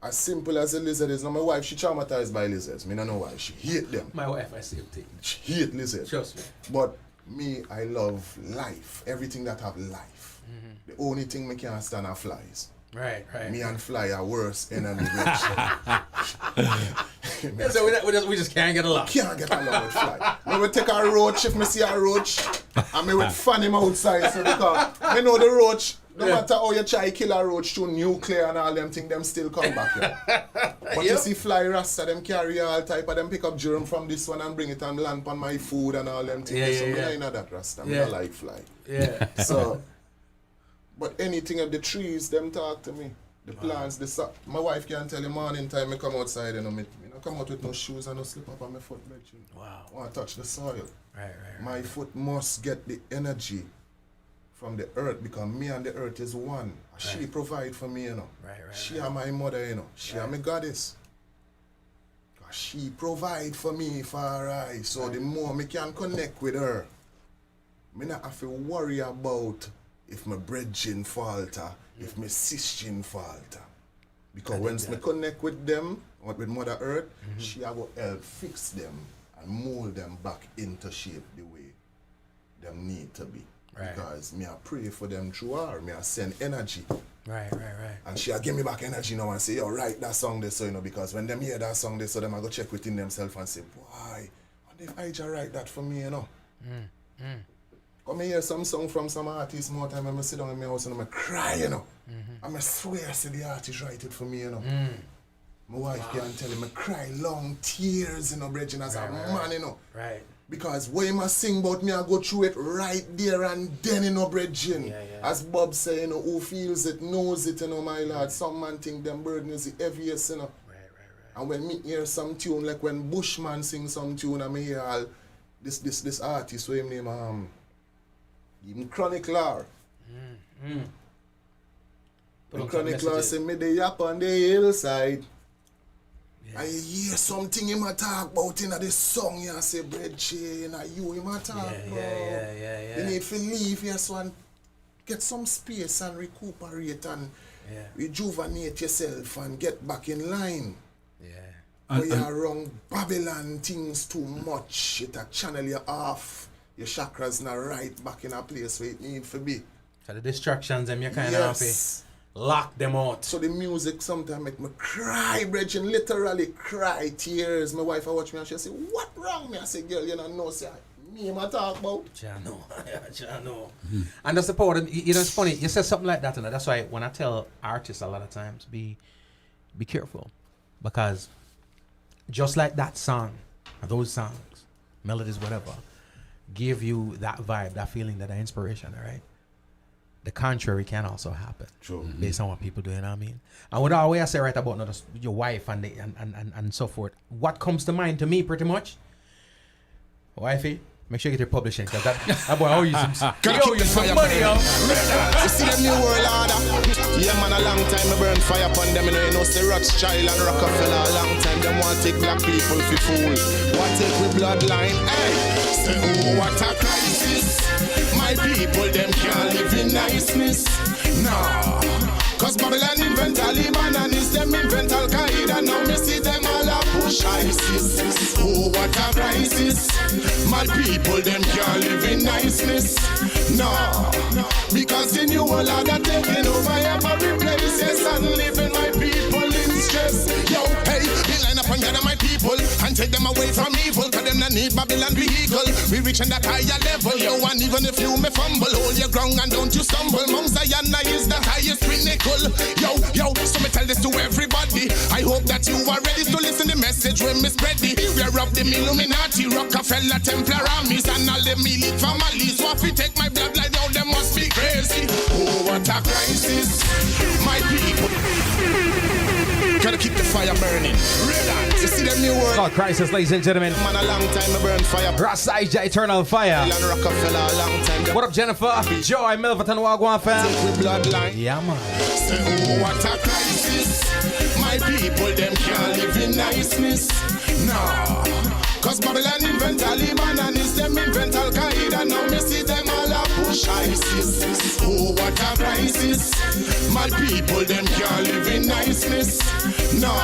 as simple as a lizard is, now my wife, she traumatized by lizards. I don't know why. She hate them. My wife, I same thing. She hate lizards. Trust me. But me, I love life. Everything that have life. The only thing me can't stand are flies. Right. Me and fly are worse enemy. So we just can't get along. Can't get along with fly. Me will take a roach if me see a roach, and me would fan him outside. So because me know the roach, no matter how you try kill a roach through nuclear and all them things, them still come back here. But you see fly rasta, them carry all type of them pick up germ from this one and bring it and land on my food and all them things. So me I know that rasta. Me I like fly. Yeah. So, but anything of the trees, them talk to me. The plants, my wife can't tell you morning time I come outside and me come out with no shoes and no slip up on my foot. Wow. I want to touch the soil. Right. My foot must get the energy from the earth because me and the earth is one. She provide for me, you know. Right. She are my mother, you know. She are my goddess. She provide for me for her eye. So the more me can connect with her, me not have to worry about if my bridging falter, if my system falter. Because once me connect with them, with Mother Earth, she will help fix them and mold them back into shape the way them need to be. Right. Because me I pray for them through her, me I send energy. Right. And she give me back energy now and say, yo, write that song there, so you know, because when them hear that song there, so them I go check within themselves and say, why? What if Ijah write that for me, you know? Come hear some song from some artist more time and I sit down in my house and I cry, you know. And I swear I say the artist write it for me, you know. My wife can tell him I cry long tears, you know, Bridging as a man, you know. Right. Because when you sing about me, I go through it right there and then, you know, Bridging. As Bob say, you know, who feels it, knows it, you know, my lord. Some man think them burden is the heaviest, you know. Right. And when me hear some tune, like when Bushman sing some tune, I me hear all this artist, what his name, even Chronicler. When Chronicler say, me the yap on the hillside. I hear something him a talk about in the song, you say, Bridging, you him a talk about. Yeah. You need to leave here so and get some space and recuperate and rejuvenate yourself and get back in line. When you're around Babylon, things too much, it a channel you off. Your chakras not right back in a place where it need to be. So the distractions, them you kind of have to lock them out. So the music sometimes make me cry, Bridging, literally cry, tears. My wife watch me and she say, what wrong? Me I say, girl, you know, say, me I talk about. I know. And that's the part, you know, it's funny, you said something like that, and that's why when I tell artists a lot of times, be careful. Because just like that song, or those songs, melodies, whatever, give you that vibe, that feeling, that inspiration, all right? The contrary can also happen. True. Based on what people do, you know what I mean? And with all way I say right about your wife and so forth, what comes to mind to me pretty much, wifey, make sure you get your publishing, because that boy owe you some money, yo. You see them new world order? Yeah, man, a long time I burn fire upon them. You know, say Ras Ijah and Rockefeller a long time. Them want to take black people for fool. What take with bloodline? Hey, say, oh, what a crisis. My people, them can't live in niceness. Nah. Cause Babylon invent Taliban and is them invent Al-Qaeda. Now me see them all a push ISIS. Oh, what a crisis. My people, them can't live in niceness. No, because the new world order taking over every place. Yes, and leaving my people in stress. Yo, hey, we line up and gather my people and take them away from evil. Cause them not need Babylon vehicle. We reaching that higher level. Yo, and even if you may fumble, hold your ground and don't you stumble. Mount Zion is the highest pinnacle. Yo, so me tell this to everybody. I hope that you are ready to listen the message when me spread it. We are of the Illuminati, Rockefeller, Templar armies, and all the elite families. What we take my bloodline out, them must be crazy. Oh, what a crisis, my people. Gotta keep the fire burning. You see them new world. Called Crisis, ladies and gentlemen. Man, a long time I burn fire. Ras Ijah Eternalfyah. And Rockefeller a long time. What up, Jennifer? Joy, Milverton, Wagwan fam. Take with bloodline. Yeah, man. Say, oh, what a crisis. My people, them can't live in niceness. Nah. Cause Babylon invent Taliban and is them invent Al-Qaeda. Now me see them all a push ISIS. Oh, what a crisis. My people, them can't live in niceness. No,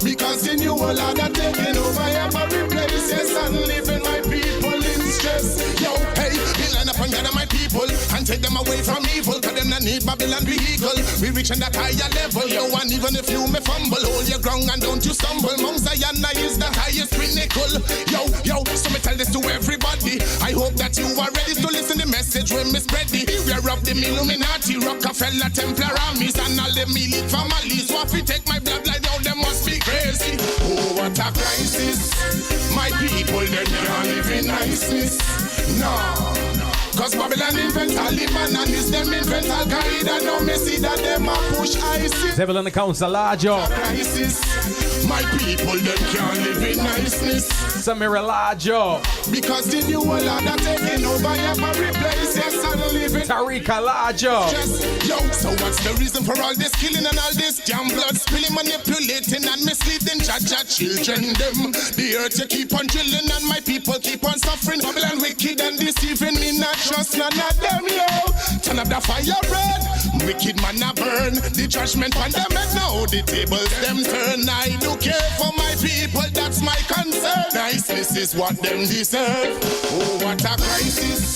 because the new world order taking over every place. Yes, and leaving my people in stress. Yo, and gather my people and take them away from evil. Cause them not need Babylon vehicle. We reaching that higher level, yo. And even if you may fumble, hold your ground and don't you stumble. Mount Zion is the highest pinnacle. Yo, so me tell this to everybody. I hope that you are ready to listen the message when me spread it. We are of the Illuminati, Rockefeller, Templar armies, and all the elite families. So if we take my bloodline out, them must be crazy. Oh, what a crisis. My people, them can't live in niceness. No. Cause Babylon invent Taliban and is them invent Al-Qaeda. Now me see that them a push ISIS. Devil on the council, larger. Crisis. My people, them can't live in niceness. Samira larger. Because the new world are taking over every place. Yes, and living. Tarika larger. Yo, so what's the reason for all this killing and all this damn blood spilling, manipulating and misleading Jaja children them? The earth you keep on drilling and my people keep on suffering. Babylon wicked and deceiving me, not trust none of them, yo. Turn up the fire red, wicked man a burn. The judgment on them and now the tables them turn. I do care for my people, that's my concern. Niceness is what them deserve. Oh, what a crisis.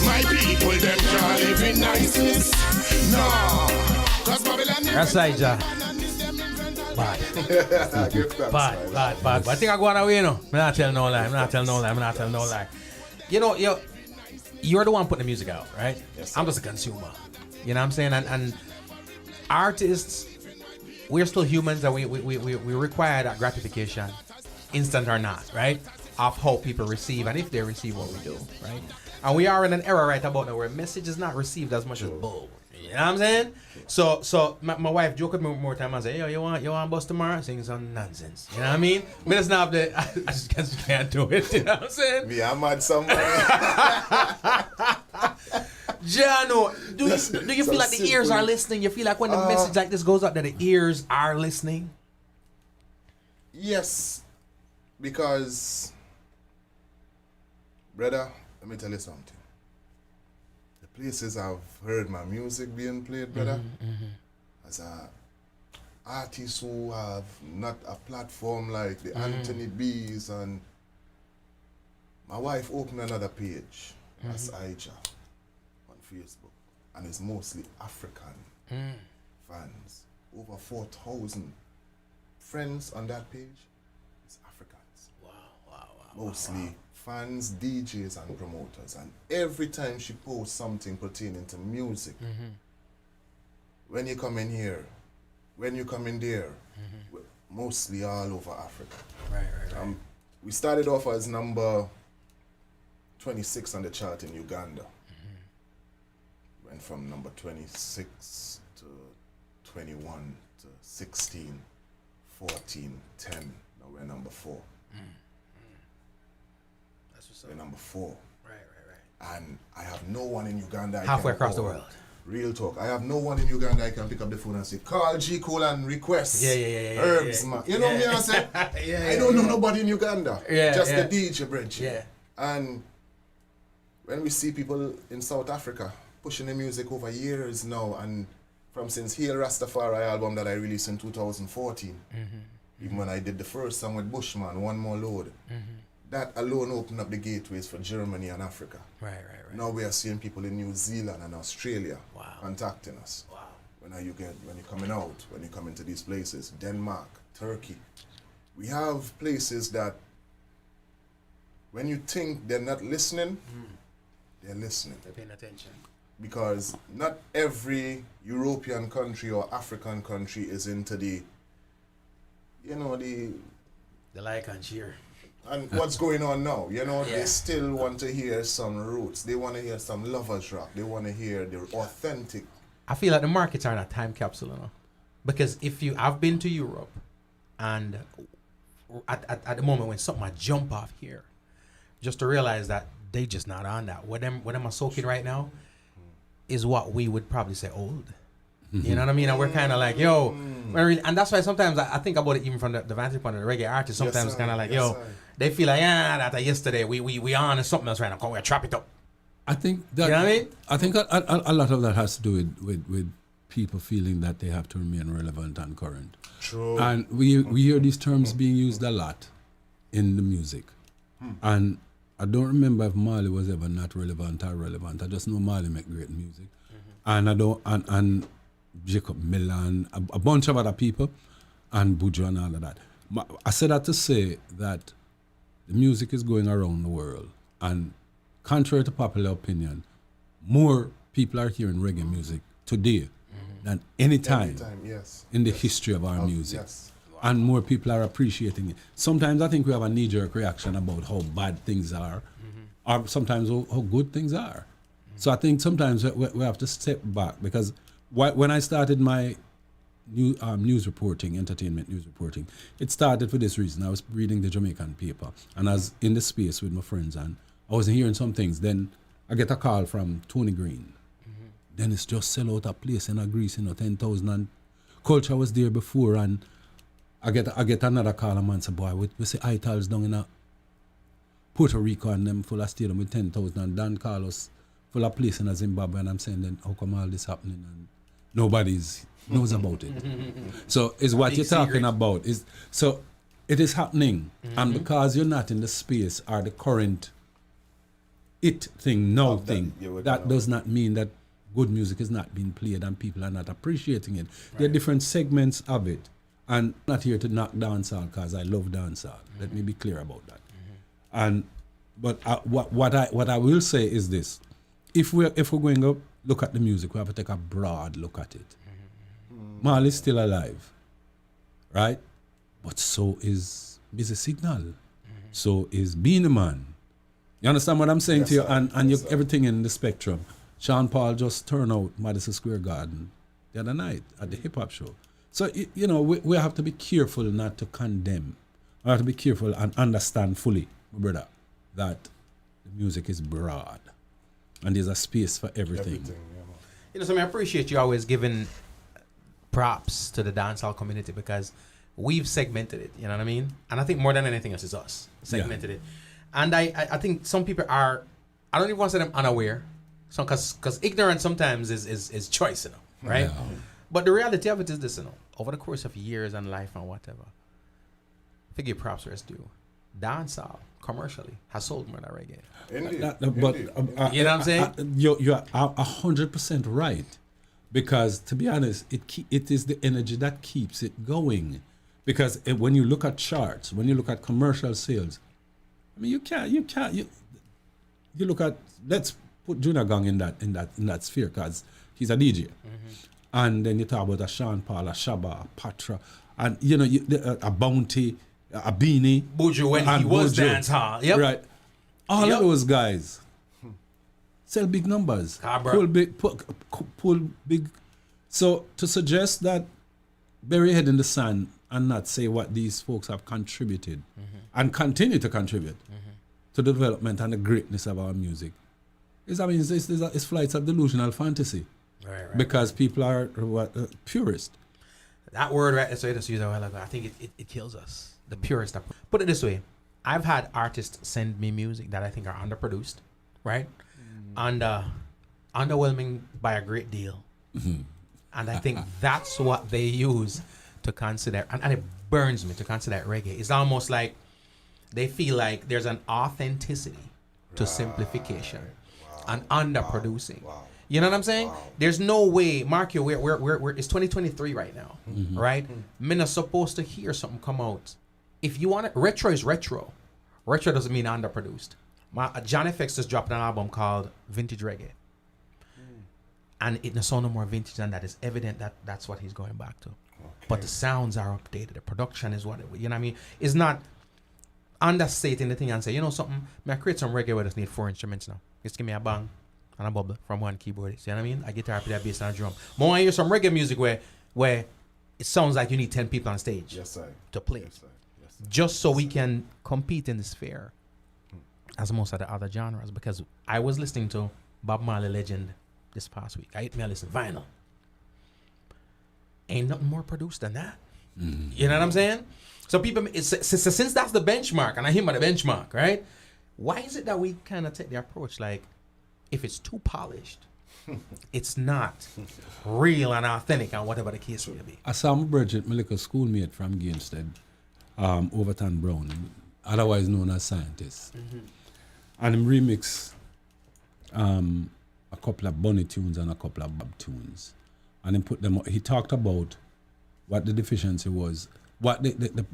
My people, them can't live in niceness. No, cause Babylon Ras Ijah. Bad. I think I go on away, you know. I'm not telling no lie. You know, you're the one putting the music out, right? Yes, I'm just a consumer. You know what I'm saying? And artists, we're still humans and we require that gratification, instant or not, right? Of how people receive and if they receive what we do, right? And we are in an era right about now where message is not received as much as bull. You know what I'm saying? So my wife joked with me more time and say, yo, you want bus tomorrow? Sing some nonsense. You know what I mean? But it's not that I just can't do it. You know what I'm saying? Me, I'm mad somewhere. Jano, do you feel like the ears are listening? You feel like when the message like this goes up that the ears are listening? Yes, because, brother, let me tell you something. The places I've heard my music being played, brother, as a artist who have not a platform like the Anthony B's, and my wife opened another page, Ras Ijah, on Facebook, and it's mostly African fans. Over 4,000 friends on that page is Africans. Wow. Mostly fans, DJs, and promoters. And every time she posts something pertaining to music, when you come in here, when you come in there, mostly all over Africa. Right. We started off as number 26 on the chart in Uganda. Went from number 26 to 21 to 16, 14, 10. Now we're number 4. That's what's up. We're number 4. Right. And I have no one in Uganda. Halfway across the world. Real talk. I have no one in Uganda I can pick up the phone and say, call G. Cole and request herbs, man. You know me, I say? I don't know nobody in Uganda. Just the DJ bridge. And when we see people in South Africa pushing the music over years now, and from since Hail Rastafari album that I released in 2014, even when I did the first song with Bushman, One More Load, that alone opened up the gateways for Germany and Africa. Right. Now we are seeing people in New Zealand and Australia contacting us. Wow. When you're coming out, when you come into these places, Denmark, Turkey, we have places that when you think they're not listening, they're listening. They're paying attention. Because not every European country or African country is into the like and cheer. And what's going on now? They still want to hear some roots. They want to hear some lovers rock. They want to hear the authentic. I feel like the markets are in a time capsule, because I've been to Europe, and at the moment when something might jump off here, just to realize that they just not on that. What them are soaking right now is what we would probably say old. You know what I mean? And we're kind of like, and that's why sometimes I think about it even from the vantage point of the reggae artists. Sometimes kind of like, they feel like, that yesterday we on something else right now. Come we trap it up. I think that. You know what I mean? I think a lot of that has to do with people feeling that they have to remain relevant and current. True. And we hear these terms being used a lot in the music, and I don't remember if Marley was ever not relevant or relevant. I just know Marley make great music. And I don't, and Jacob Miller and a bunch of other people and Buju and all of that. I said that to say that the music is going around the world, and contrary to popular opinion, more people are hearing reggae music today than any time yes. in the history of our music. Yes. And more people are appreciating it. Sometimes I think we have a knee-jerk reaction about how bad things are, or sometimes how good things are. So I think sometimes we have to step back, because when I started my news reporting, entertainment news reporting, it started for this reason. I was reading the Jamaican paper, and I was in the space with my friends, and I was hearing some things. Then I get a call from Tony Green. Then it's just sell out a place in a Greece, 10,000, and Culture was there before, and I get another call, a man say, boy, we see Itals down in Puerto Rico, and them full of stadium with 10,000, and Dan Carlos full of place in Zimbabwe, and I'm saying, then how come all this happening and nobody's knows about it? So it's what you're talking about. So it is happening, and because you're not in the space or the current thing, that does not mean that good music is not being played and people are not appreciating it. There are different segments of it, and I'm not here to knock dancehall because I love dancehall. Let me be clear about that. But what I will say is this: if we're going to look at the music, we have to take a broad look at it. Marley's still alive, right? But so is Busy Signal. So is Beenie Man. You understand what I'm saying to you? And everything in the spectrum. Sean Paul just turned out Madison Square Garden the other night at the hip hop show. So, we have to be careful not to condemn. We have to be careful and understand fully, my brother, that the music is broad and there's a space for everything. I appreciate you always giving props to the dancehall community, because we've segmented it, you know what I mean? And I think more than anything else is us segmented it. And I think some people are, I don't even want to say them unaware, so because ignorance sometimes is choice, right? Yeah. But the reality of it is this, over the course of years and life and whatever, figure props where it's due. Dancehall commercially has sold more than reggae. But you know what I'm saying? You're 100% right, because to be honest, it is the energy that keeps it going. Because when you look at charts, when you look at commercial sales, I mean, you look at, let's put Junior Gang in that sphere, because he's a DJ, and then you talk about a Sean Paul, a Shabba, a Patra, and a Bounty, a Beanie, Buju when he was dancehall, right? All of those guys sell big numbers, pull big. So to suggest that bury your head in the sand and not say what these folks have contributed and continue to contribute to the development and the greatness of our music it's flights of delusional fantasy, right. Because people are purist. That word, right? That's what I just used a while ago. I think it kills us. The purist. Put it this way: I've had artists send me music that I think are underproduced, right? Underwhelming by a great deal, and I think that's what they use to consider, and it burns me to consider that reggae. It's almost like they feel like there's an authenticity to simplification and underproducing. You know what I'm saying? There's no way, Mark, we're it's 2023 right now, right? Men are supposed to hear something come out. If you want it, retro is retro. Retro doesn't mean underproduced. John FX just dropped an album called Vintage Reggae. And it doesn't sound no more vintage than that. It's evident that that's what he's going back to. Okay. But the sounds are updated. The production is what you know what I mean? It's not understating the thing and say, you know something, I create some reggae where I just need 4 instruments now. Just give me a bang and a bubble from one keyboard. See what I mean? A guitar, play a bass and a drum. But when I hear some reggae music where it sounds like you need 10 people on stage to play. Yes, sir. Just so we can compete in the sphere as most of the other genres. Because I was listening to Bob Marley Legend this past week. I hit me a listen vinyl. Ain't nothing more produced than that. You know what I'm saying? So people, since that's the benchmark, and I hear about the benchmark, right? Why is it that we kind of take the approach like, if it's too polished, it's not real and authentic and whatever the case may be? I saw my Bridget, my little schoolmate from Gainstead, Overton Brown, otherwise known as Scientist. And him remix a couple of Bunny tunes and a couple of Bob tunes. And then put them, he talked about what the deficiency was, what the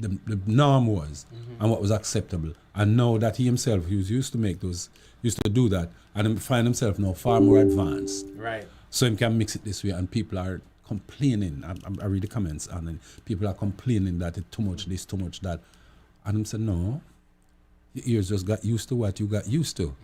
norm was, and what was acceptable. And now that he himself, he was used to do that, and he find himself now far more advanced. Right. So he can mix it this way, and people are complaining. I read the comments, and then people are complaining that it's too much this, too much that. And he said, no, your ears just got used to what you got used to.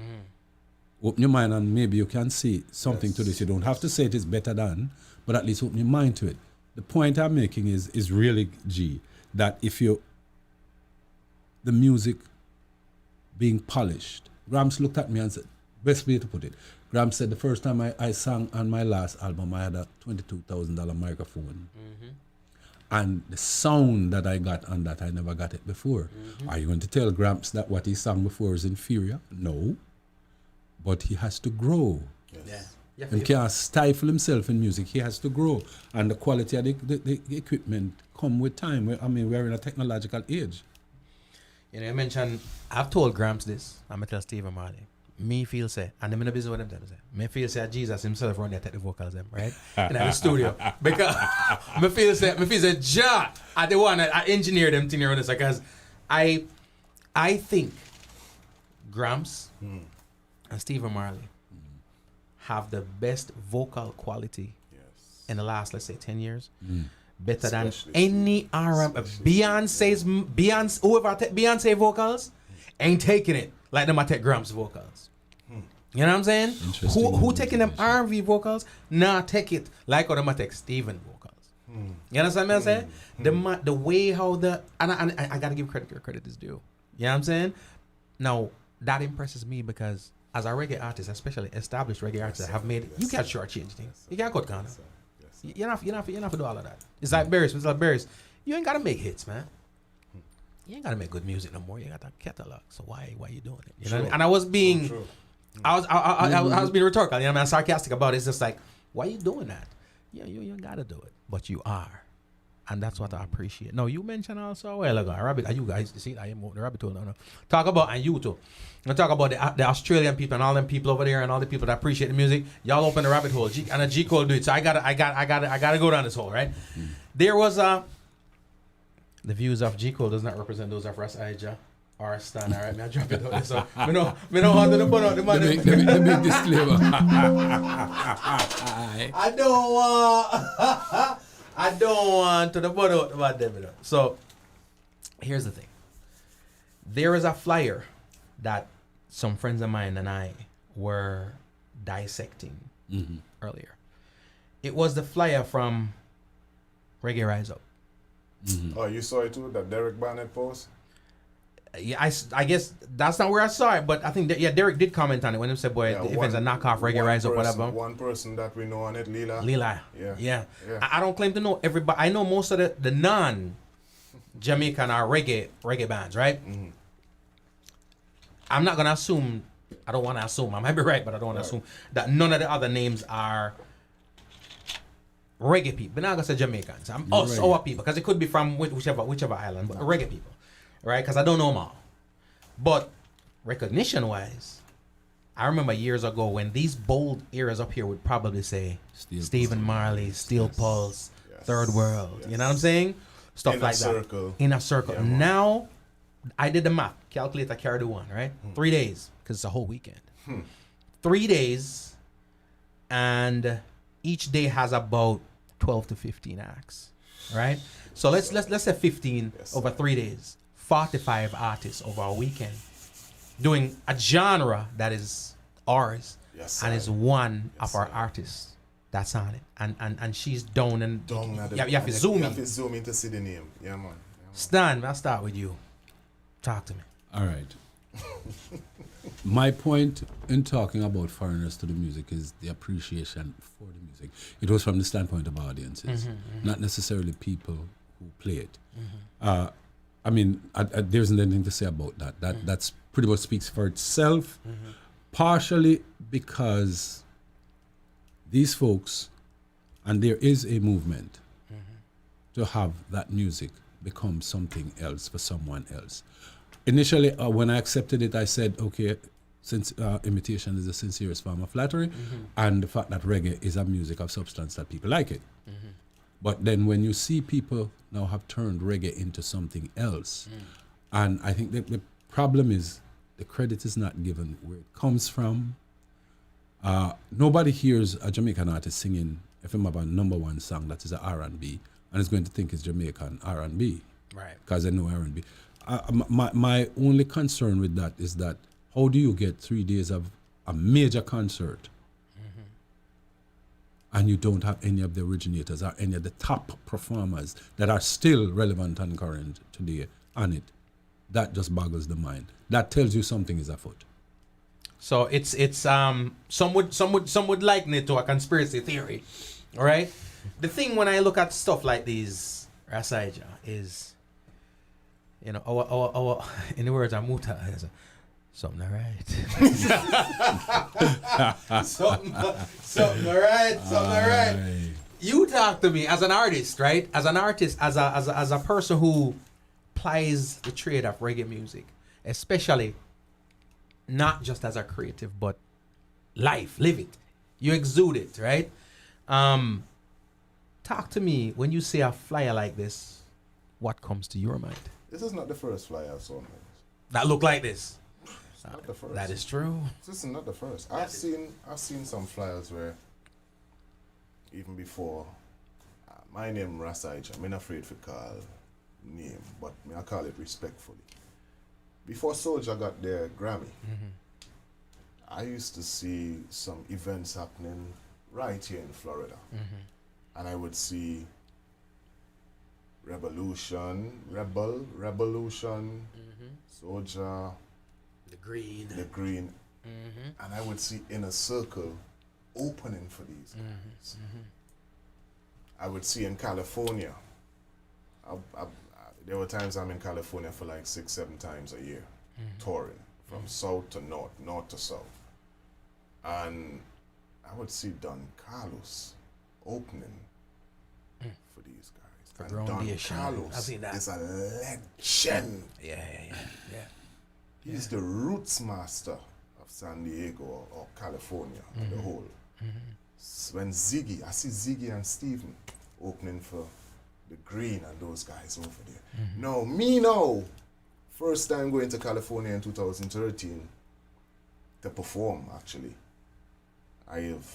Open your mind, and maybe you can see something to this. You don't have to say it is better than, but at least open your mind to it. The point I'm making is really, G, that if the music being polished, Grams looked at me and said, best way to put it, Grams said the first time I sang on my last album, I had a $22,000 microphone. And the sound that I got on that, I never got it before. Are you going to tell Gramps that what he sang before is inferior? No. But he has to grow. Yeah. He can't stifle himself in music. He has to grow. And the quality of the equipment come with time. We're in a technological age. You know, you mentioned, I've told Gramps this, I'm going to tell Stephen Marley. Me feel say, and I'm in the business with them tell say, me feel say Jesus himself run there take the vocals them, right? In the studio. Because me feel say Ja I the one I engineer them thing around this because I think Gramps and Stephen Marley have the best vocal quality in the last, let's say, 10 years. Better than any R&B. Whoever take Beyonce vocals ain't taking it like them I take Gramps vocals. You know what I'm saying? Who taking them R&B vocals? Nah, take it like how them I take Stephen vocals. You understand what I'm saying? The way how and I gotta give credit where credit is due. You know what I'm saying? Now that impresses me because as a reggae artist, especially established reggae artists that have made it, you can't shortchange things. You can't cut corner. You're not to do all of that. It's like Barris. You ain't gotta make hits, man. You ain't gotta make good music no more. You got a catalog. So why you doing it? You know what I mean? And I was being, I was being rhetorical. You know what I mean? Sarcastic about it. It's just like, why you doing that? You ain't gotta do it, but you are, and that's what I appreciate. No, you mentioned also a while ago, rabbit. You guys see, I am the rabbit hole. No. Talk about and you too. I talk about the Australian people and all them people over there and all the people that appreciate the music. Y'all open the rabbit hole, and a G Cole do it. So I gotta go down this hole, right? There was the views of G Cole does not represent those of Ras Ijah or Stan. All right, me I drop it out there. So me no want to put out the money. Let me disclaimer. I don't want to put out about them. So here's the thing. There is a flyer that some friends of mine and I were dissecting earlier. It was the flyer from Reggae Rise Up. Oh, you saw it too? That Derek Barnett post? Yeah, I guess that's not where I saw it, but I think Derek did comment on it when he said, "Boy, if it's a knockoff Reggae Rise Up, whatever." One person that we know on it, Lila. Yeah. I don't claim to know everybody. I know most of the non-Jamaican or reggae bands, right? I'm not gonna assume. I don't want to assume. I might be right, but I don't want to assume that none of the other names are reggae people. But now I'm gonna say Jamaicans. Us, our people, because it could be from whichever island, but reggae people. Right, because I don't know them all. But recognition-wise, I remember years ago when these bold eras up here would probably say Stephen Marley, Steel Pulse, Third World. You know what I'm saying? Stuff like that. In a circle. Yeah, now, I did the math. Calculator carry the one, right? 3 days, because it's a whole weekend. 3 days, and each day has about 12 to 15 acts, right? So let's say 15 over 3 days. 45 artists over a weekend doing a genre that is ours and is one of our artists that's on it. And she's down and you have to zoom in. You have to zoom in to see the name. Yeah, man. Stan, I'll start with you. Talk to me. All right. My point in talking about foreigners to the music is the appreciation for the music. It was from the standpoint of audiences, not necessarily people who play it. I mean, there isn't anything to say about that. That's pretty much speaks for itself, partially because these folks, and there is a movement to have that music become something else for someone else. Initially, when I accepted it, I said, okay, since imitation is the sincerest form of flattery, and the fact that reggae is a music of substance that people like it. But then when you see people now have turned reggae into something else, and I think that the problem is the credit is not given where it comes from. Nobody hears a Jamaican artist singing FM about #1 song that is an R&B and is going to think it's Jamaican R&B. Right. Because they know R&B. My only concern with that is that how do you get 3 days of a major concert and you don't have any of the originators or any of the top performers that are still relevant and current today on it? That just boggles the mind. That tells you something is afoot. So it's some would liken it to a conspiracy theory, all right? The thing when I look at stuff like these, Ras Ijah, is, you know, our in the words of Muta, is something all right. something all right. You talk to me as an artist, right? As an artist, as a person who plies the trade of reggae music, especially not just as a creative, but live it. You exude it, right? Talk to me when you see a flyer like this. What comes to your mind? This is not the first flyer I saw. That look like this. It's not the first. That is true. This is not the first. I've seen some flyers where even before my name Ras Ijah, I'm not afraid to call name, but I call it respectfully. Before Soulja got their Grammy, I used to see some events happening right here in Florida. And I would see Revolution, Soulja, the Green, and I would see Inner Circle opening for these guys. I would see in California, there were times I'm in California for like 6-7 times a year, touring from south to north to south. And I would see Don Carlos opening for these guys. And Don Carlos is a legend. Yeah. He's the roots master of San Diego or California on the whole. When Ziggy, I see Ziggy and Steven opening for the Green and those guys over there. No, first time going to California in 2013 to perform, actually. I have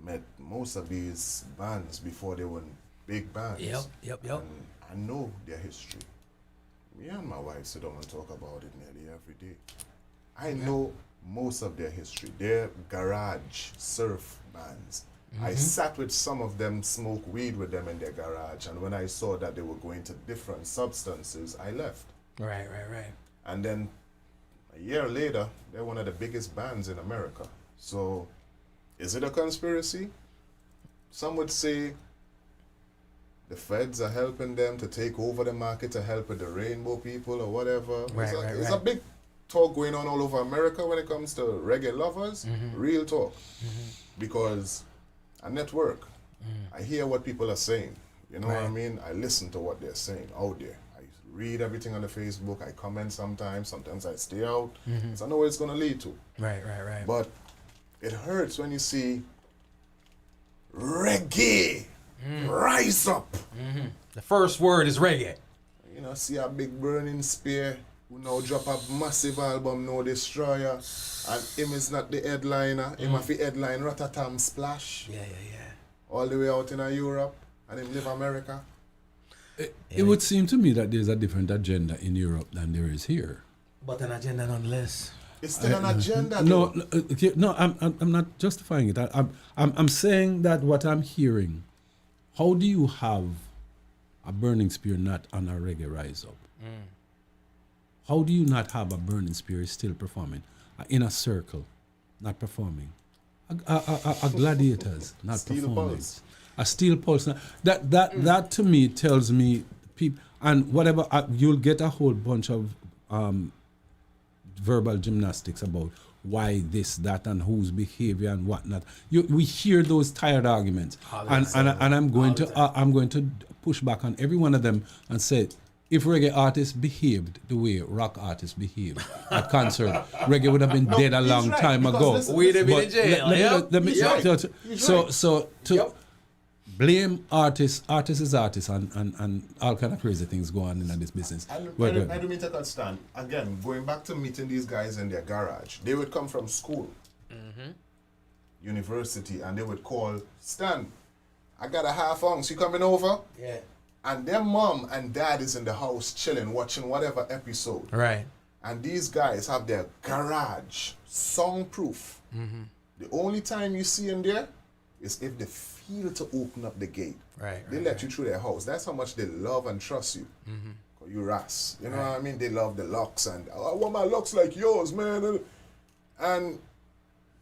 met most of these bands before they were big bands. Yep. And I know their history. Me and my wife sit down and talk about it nearly every day. I know most of their history. They're garage surf bands. I sat with some of them, smoked weed with them in their garage, and when I saw that they were going to different substances, I left. Right. And then a year later, they're one of the biggest bands in America. So, is it a conspiracy? Some would say the feds are helping them to take over the market to help with the rainbow people or whatever. There's a big talk going on all over America when it comes to reggae lovers. Real talk. Because I network. I hear what people are saying. You know what I mean? I listen to what they're saying out there. I read everything on the Facebook. I comment sometimes. Sometimes I stay out. So I know where it's going to lead to. Right. But it hurts when you see reggae rise up. The first word is reggae. You know, see a big burning spear who now drop a massive album, No Destroyer, and him is not the headliner. Him have the headline Ratatam Splash. Yeah. All the way out in Europe, and him live America. It would seem to me that there's a different agenda in Europe than there is here. But an agenda nonetheless. It's still an agenda. No, I'm not justifying it. I'm saying that what I'm hearing. How do you have a burning spear not on a reggae rise up? How do you not have a burning spear still performing? In a circle, not performing. A gladiators, not Steel performing. pulse. A steel pulse. That to me tells me people, and whatever, you'll get a whole bunch of verbal gymnastics about why this, that, and whose behavior and whatnot. We hear those tired arguments, and I'm going to push back on every one of them and say, if reggae artists behaved the way rock artists behave at concert, reggae would have been dead a long time ago. We'd have been in jail. So to blame artists is artists, and all kind of crazy things go on in this business. I don't mean to cut stand. Again, going back to meeting these guys in their garage, they would come from school, university, and they would call, Stan, I got a half ounce, you coming over? Yeah. And their mom and dad is in the house chilling, watching whatever episode. Right. And these guys have their garage soundproof. The only time you see them there is if they feel to open up the gate. Right. They let you through their house. That's how much they love and trust you. You Ras. You know what I mean? They love the locks and I want my locks like yours, man. And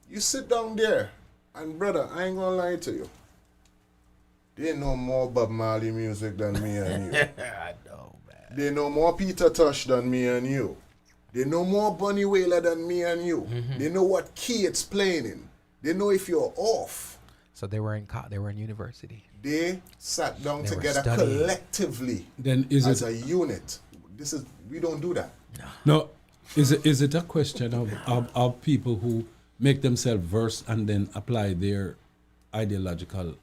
you sit down there and brother, I ain't gonna lie to you. They know more Bob Marley music than me and you. I know, man. They know more Peter Tosh than me and you. They know more Bunny Wailer than me and you. They know what key it's playing in. They know if you're off. So they were in university. They sat down They were together studying. collectively Then is as it a unit. We don't do that. no? Is it a question of people who make themselves versed and then apply their ideological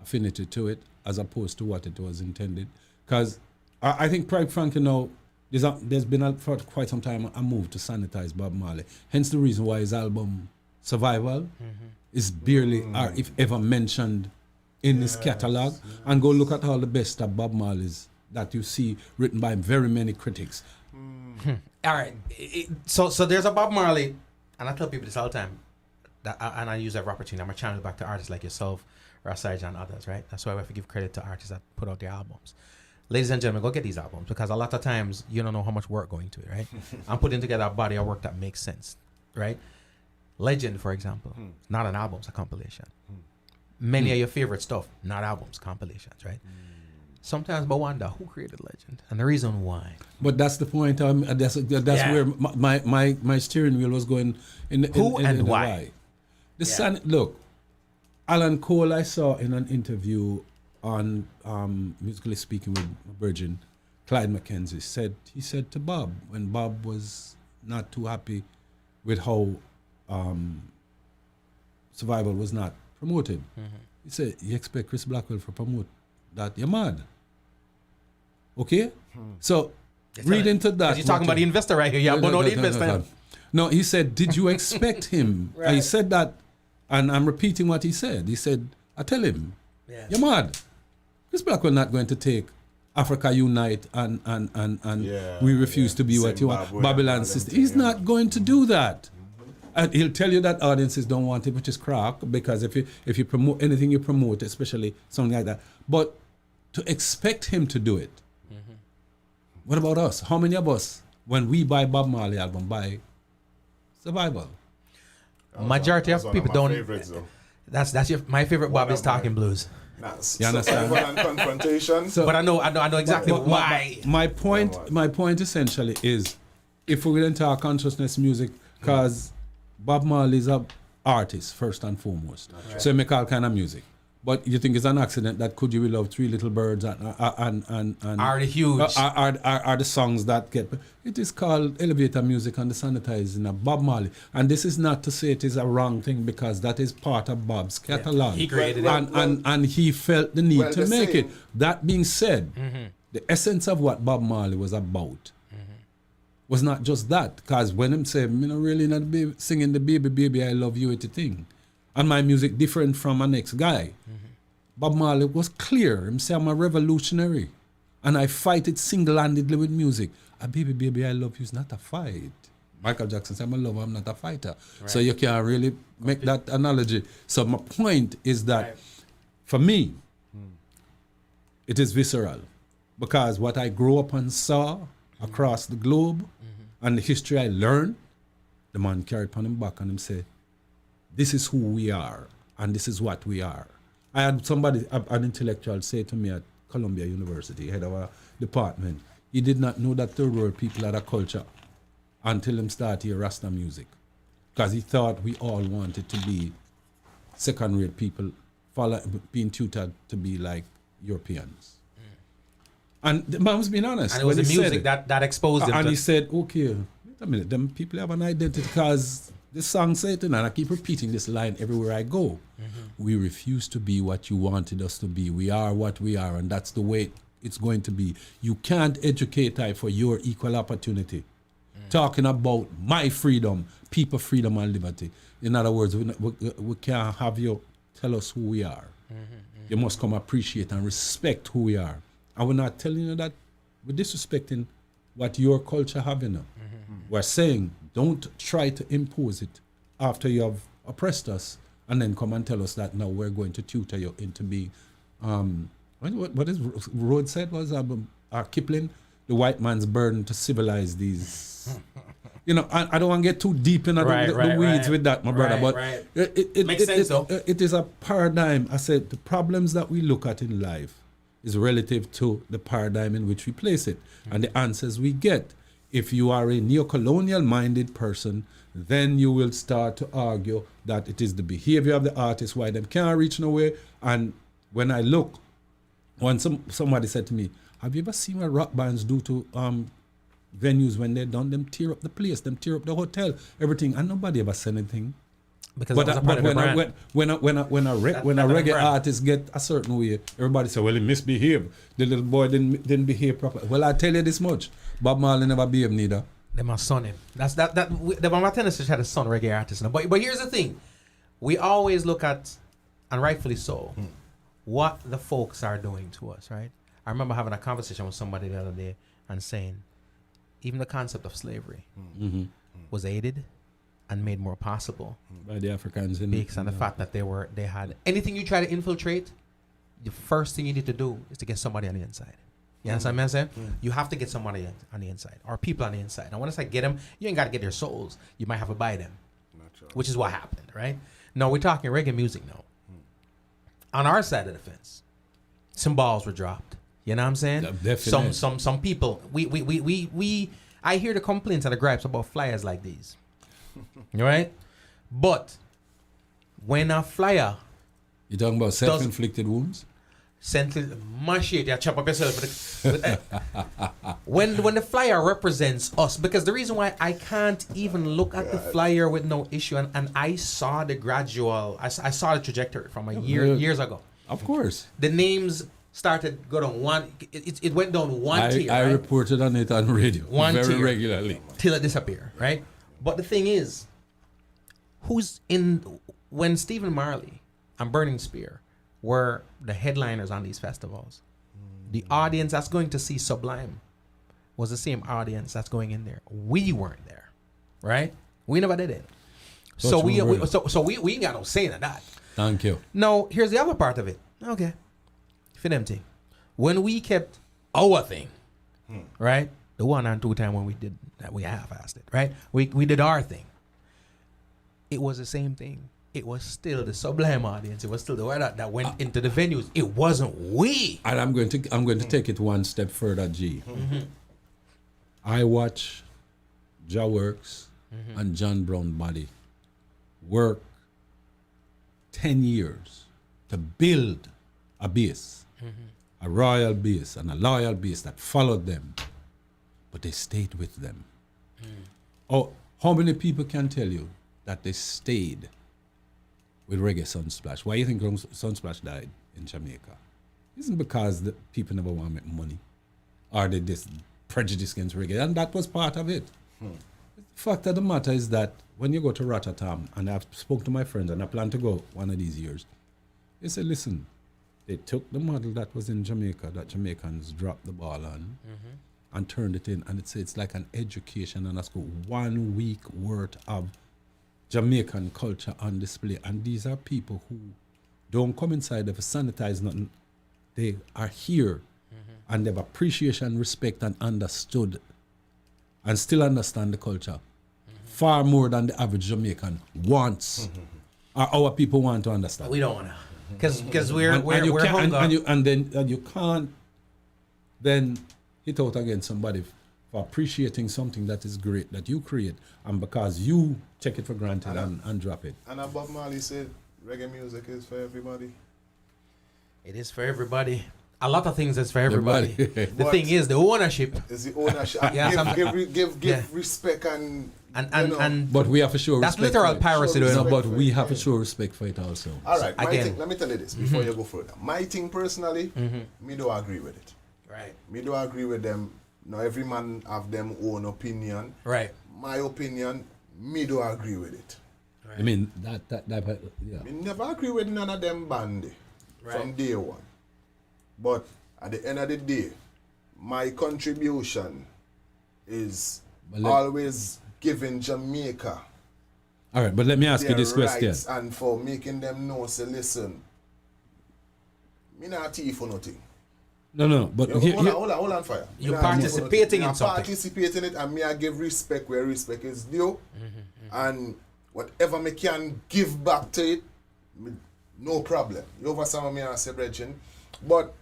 affinity to it as opposed to what it was intended? Because I think quite frankly now, there's been for quite some time a move to sanitize Bob Marley. Hence the reason why his album Survival is barely or if ever mentioned in his catalog. And go look at all the best of Bob Marley's that you see written by very many critics. All right. So there's a Bob Marley, and I tell people this all the time, and I use every opportunity. I'm going to channel it back to artists like yourself, Ras Ijah, and others, right? That's why we have to give credit to artists that put out their albums. Ladies and gentlemen, go get these albums because a lot of times you don't know how much work going into it, right? I'm putting together a body of work that makes sense, right? Legend, for example, not an album, it's a compilation. Many of your favorite stuff, not albums, compilations, right? Sometimes I wonder who created Legend and the reason why. But that's the point. That's where my steering wheel was going. In Why? Look, Alan Cole, I saw in an interview on Musically Speaking with Virgin, Clyde McKenzie he said to Bob when Bob was not too happy with how Survival was not promoted. He said, "You expect Chris Blackwell to promote that? You're mad." Okay, so read into that. You're talking about the investor right here. Yeah, but no, the investor. No, he said, "Did you expect him?" Right. He said that, and I'm repeating what he said. He said, "I tell him, you're mad. Chris Blackwell not going to take Africa Unite and we refuse to be what you want, Babylon system. He's not going to do that." And he'll tell you that audiences don't want it, which is crack, because if you promote anything you promote, especially something like that. But to expect him to do it, what about us? How many of us, when we buy Bob Marley album, buy Survival? Majority of people don't. That's my favorite Bob is Talking Blues. You understand? And confrontation. But I know exactly why. My point essentially is, if we're going to talk consciousness music, because Bob Marley is an artist first and foremost, so he make all kind of music. But you think it's an accident that Could You Will Love, Three Little Birds, and are the huge are the songs that get? It is called elevator music and the sanitizing of Bob Marley, and this is not to say it is a wrong thing because that is part of Bob's catalog. He created it, and he felt the need to make it. That being said, the essence of what Bob Marley was about was not just that, because when him say, "Me no really not singing the baby, baby, I love you," it's a thing. And my music different from my next guy. Bob Marley was clear. Him say, "I'm a revolutionary. And I fight it single-handedly with music." A baby, baby, I love you is not a fight. Michael Jackson said, "I'm a lover, I'm not a fighter." Right. So you can't really make that analogy. So my point is that for me, it is visceral. Because what I grew up and saw across the globe and the history I learned, the man carried upon him back and him say, "This is who we are, and this is what we are." I had somebody, an intellectual, say to me at Columbia University, head of a department, he did not know that third world people had a culture until him started hear Rasta music. Because he thought we all wanted to be second-rate people, being tutored to be like Europeans. And the man's being honest. And it was when the he music said that exposed him. And to, he said, okay, wait a minute, them people have an identity because this song said it, and I keep repeating this line everywhere I go. We refuse to be what you wanted us to be. We are what we are, and that's the way it's going to be. You can't educate I for your equal opportunity. Talking about my freedom, people freedom and liberty. In other words, we can't have you tell us who we are. You must come appreciate and respect who we are. And we're not telling you that we're disrespecting what your culture have, you know. We're saying, don't try to impose it after you have oppressed us and then come and tell us that now we're going to tutor you into being, what is Rhodes said was Kipling, the white man's burden to civilize these. You know, I don't want to get too deep into the weeds with that, my brother, but it makes sense though. It is a paradigm. I said the problems that we look at in life is relative to the paradigm in which we place it and the answers we get. If you are a neo-colonial minded person, then you will start to argue that it is the behavior of the artist why them can't reach nowhere. And when I look, when somebody said to me, have you ever seen what rock bands do to venues when they're done? Them tear up the place, them tear up the hotel, everything, and nobody ever said anything. Because but that was a part of the brand. When a reggae artist get a certain way, everybody say, well, he misbehaved. The little boy didn't behave properly. Well, I tell you this much, Bob Marley never behaved neither. They must son him. That's the Martinez had a son reggae artist. But here's the thing. We always look at, and rightfully so, what the folks are doing to us, right? I remember having a conversation with somebody the other day and saying, even the concept of slavery was aided and made more possible by the Africans based on the fact that they had anything you try to infiltrate, the first thing you need to do is to get somebody on the inside. You understand what I'm saying? You have to get somebody on the inside or people on the inside. And when I say get them, you ain't got to get their souls. You might have to buy them, which is what happened, right? No, we're talking reggae music now. On our side of the fence, some balls were dropped. You know what I'm saying? Definitely. Some people, I hear the complaints and the gripes about flyers like these. Right? But when a flyer, you're talking about self-inflicted wounds? Mash it, yeah, chop up yourself. When the flyer represents us, because the reason why I can't even look at the flyer with no issue, and I saw the gradual, I saw the trajectory from years ago. Of course. The names started go down one. It went down one tier. I reported on it on radio very regularly till it disappeared. Right, but the thing is, when Stephen Marley and Burning Spear were the headliners on these festivals, the audience that's going to see Sublime was the same audience that's going in there. We weren't there, right? We never did it. So we ain't got no say in that. Thank you. Now, here's the other part of it. Okay. For them thing. When we kept our thing, right? The 1 and 2 time when we did that, we half-assed it, right? We did our thing. It was the same thing. It was still the Sublime audience. It was still the word that went into the venues. It wasn't we. And I'm going to take it one step further, G. I watch Ja Works and John Brown Body work 10 years to build a base, a royal base and a loyal base that followed them, but they stayed with them. Oh, how many people can tell you that they stayed with Reggae Sunsplash? Why do you think Sunsplash died in Jamaica? It isn't because the people never want to make money or they this prejudice against reggae, and that was part of it. The fact of the matter is that when you go to Rotterdam, and I've spoke to my friends and I plan to go one of these years, they said, listen, they took the model that was in Jamaica, that Jamaicans dropped the ball on, and turned it in, and it's like an education and a school. 1 week worth of Jamaican culture on display, and these are people who don't come inside to sanitize nothing. They are here, and they have appreciation, respect, and understood, and still understand the culture far more than the average Jamaican wants, or our people want to understand. We don't want to, because we're hungry. And then you can't then hit out against somebody for appreciating something that is great that you create, and because you take it for granted and drop it. And Bob Marley said reggae music is for everybody. It is for everybody. A lot of things is for everybody. The But thing is the ownership. Is the ownership. Yeah, give yeah. respect and And But we have to show that's respect. literal for it. piracy. Show No, respect but for we it, have to yeah. show respect for it also. all right. My Again. thing, let me tell you this before you go further. My thing personally, me don't agree with it. Right. Me don't agree with them. Now every man have them own opinion. Right. My opinion, me don't agree with it. I mean that yeah. Me never agree with none of them bandy from day one. But at the end of the day, my contribution is always giving Jamaica All right, but let me ask you their this question. rights and for making them know, say, listen, me not thief for nothing. No, but Hold on, fire. You're Me not thief for participating nothing. in something. Participating in it, and me I give respect where respect is due, and whatever me can give back to it, no problem. You understand what me I say, Brethren? But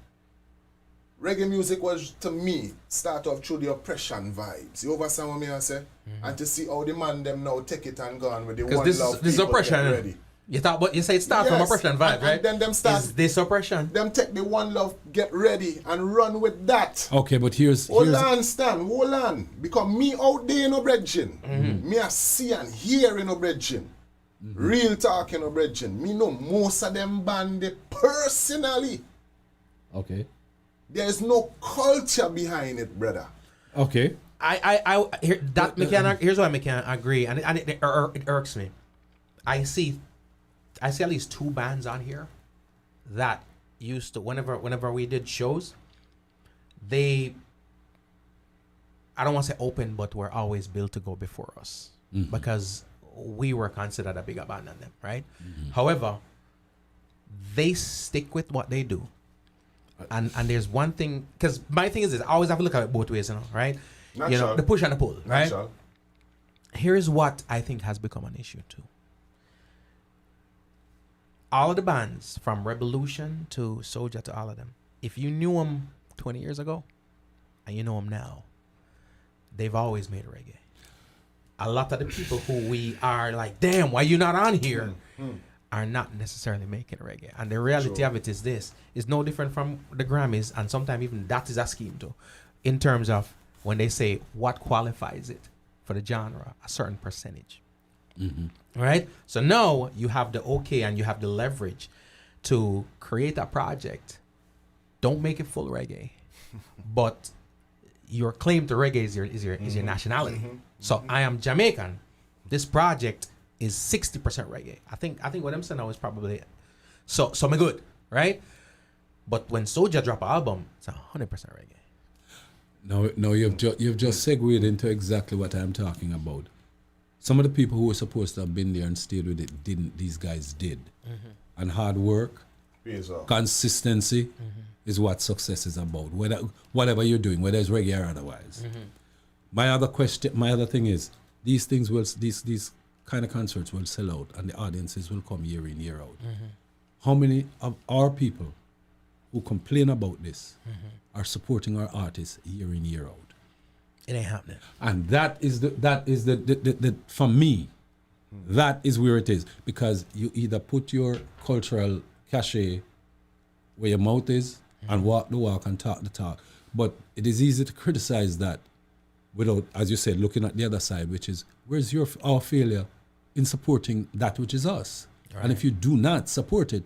reggae music was, to me, start off through the oppression vibes. You understand what me I say? And to see how the man them now take it and go on with the one Because love this people oppression. get ready. You say it starts from Yes, oppression vibe, and right? then them start- Is this oppression? Them take the one love, get ready, and run with that. Okay, but here's Hold on, Stan, hold on. Because me out there in a brethren, me a see and hear in a brethren. Real talk in a brethren. Me know most of them band personally. okay. There is no culture behind it, brother. Okay. Here's why I can't agree, and it irks me. I see at least two bands on here that used to whenever we did shows, I don't want to say open, but were always built to go before us because we were considered a bigger band than them, right? However, they stick with what they do. And there's one thing, because my thing is this, I always have to look at it both ways, right? Natural. The push and the pull, right? Natural. Here's what I think has become an issue too. All of the bands, from Revolution to Soulja to all of them, if you knew them 20 years ago and you know them now, they've always made reggae. A lot of the people who we are like, damn, why you not on here, are not necessarily making reggae. And the reality of it is this, is no different from the Grammys, and sometimes even that is a scheme too, in terms of when they say what qualifies it for the genre, a certain percentage. Right? So now you have the okay and you have the leverage to create a project. Don't make it full reggae, but your claim to reggae is your nationality. So I am Jamaican. This project is 60% reggae. I think what I'm saying now is probably so me good, right? But when Soulja drop an album, it's 100% reggae. No, you've just segued into exactly what I'm talking about. Some of the people who were supposed to have been there and stayed with it didn't. These guys did. And hard work, consistency is what success is about. Whatever you're doing, whether it's reggae or otherwise. My other thing is, these kind of concerts will sell out and the audiences will come year in, year out. How many of our people who complain about this are supporting our artists year in, year out? It ain't happening. And that is the for me, that is where it is. Because you either put your cultural cachet where your mouth is and walk the walk and talk the talk. But it is easy to criticize that without, as you said, looking at the other side, which is, where's our failure in supporting that which is us? Right. And if you do not support it,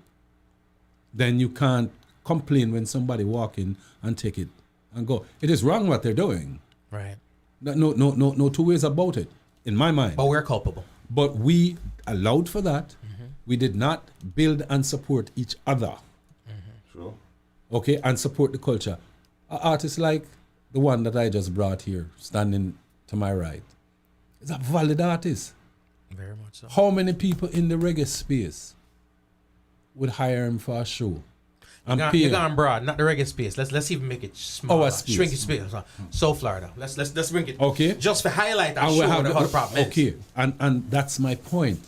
then you can't complain when somebody walk in and take it and go. It is wrong what they're doing. Right. No two ways about it, in my mind. But we're culpable. But we allowed for that. We did not build and support each other. Sure. Okay, and support the culture. An artist like the one that I just brought here, standing to my right, is a valid artist. Very much so. How many people in the reggae space would hire him for a show? You're gone broad, not the reggae space. Let's even make it smaller. Our space. Shrink it space. So Florida. Let's bring it. Okay. Just for highlight and show how the problem is. Okay, and that's my point.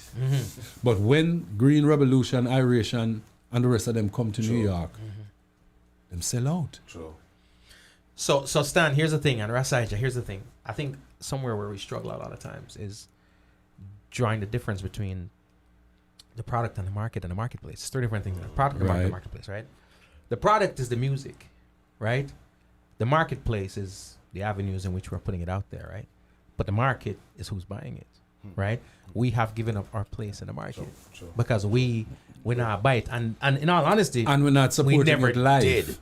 But when Green Revolution, Iration, and the rest of them come to New York, them sell out. True. So Stan, here's the thing, and Ras Ijah, here's the thing. I think somewhere where we struggle a lot of times is drawing the difference between the product and the market and the marketplace. It's three different things. The product, the market, the marketplace, right? The product is the music, right? The marketplace is the avenues in which we're putting it out there, right? But the market is who's buying it, right? We have given up our place in the market because we not buy it, and in all honesty, And we're not supporting we never it live. did,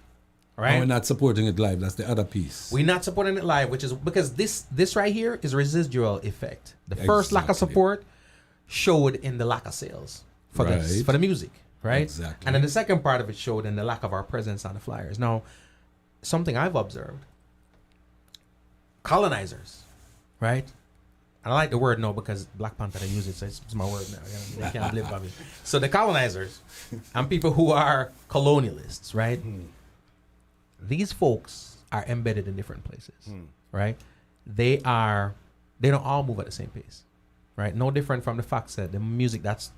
right? And we're not supporting it live. That's the other piece. We're not supporting it live, which is because this right here is residual effect. The first lack of Exactly. support showed in the lack of sales for Right. the music, right? Exactly. And then the second part of it showed in the lack of our presence on the flyers. Now, something I've observed, colonizers, right? And I like the word no because Black Panther, they use it, so it's my word now. They can't live by me. So the colonizers and people who are colonialists, right? These folks are embedded in different places, right? They don't all move at the same pace, right? No different from the fact that the music that's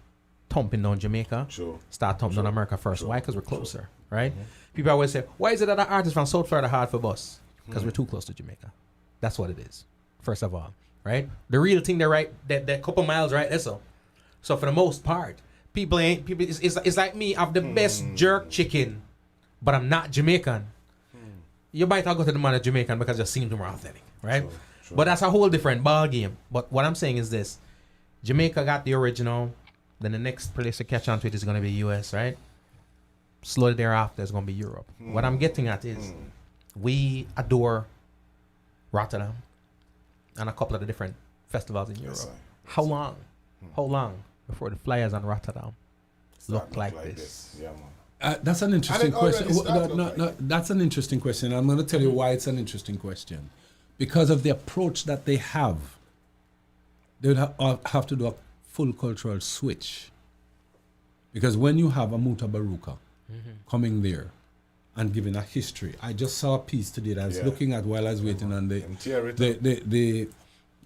thumping down Jamaica start thumping down America first. Why? Because we're closer, right? People always say, why is it that an artist from South Florida hard for bus? Because we're too close to Jamaica. That's what it is, first of all, right? The real thing they're right, that couple miles right there. So for the most part, people it's like me, I have the best jerk chicken, but I'm not Jamaican. You might not go to the man of Jamaican because you seem more authentic, right? But that's a whole different ball game. But what I'm saying is this: Jamaica got the original. Then the next place to catch on to it is going to be US, right? Slowly thereafter, it's going to be Europe. What I'm getting at is we adore Rotterdam and a couple of the different festivals in Europe. How long before the flyers on Rotterdam look like this? Yeah, man. That's an interesting question. No, That's an interesting question. I'm going to tell you why it's an interesting question. Because of the approach that they have, they would have to do a full cultural switch. Because when you have a Muta Baruka coming there and giving a history, I just saw a piece today that I was looking at while I was waiting on the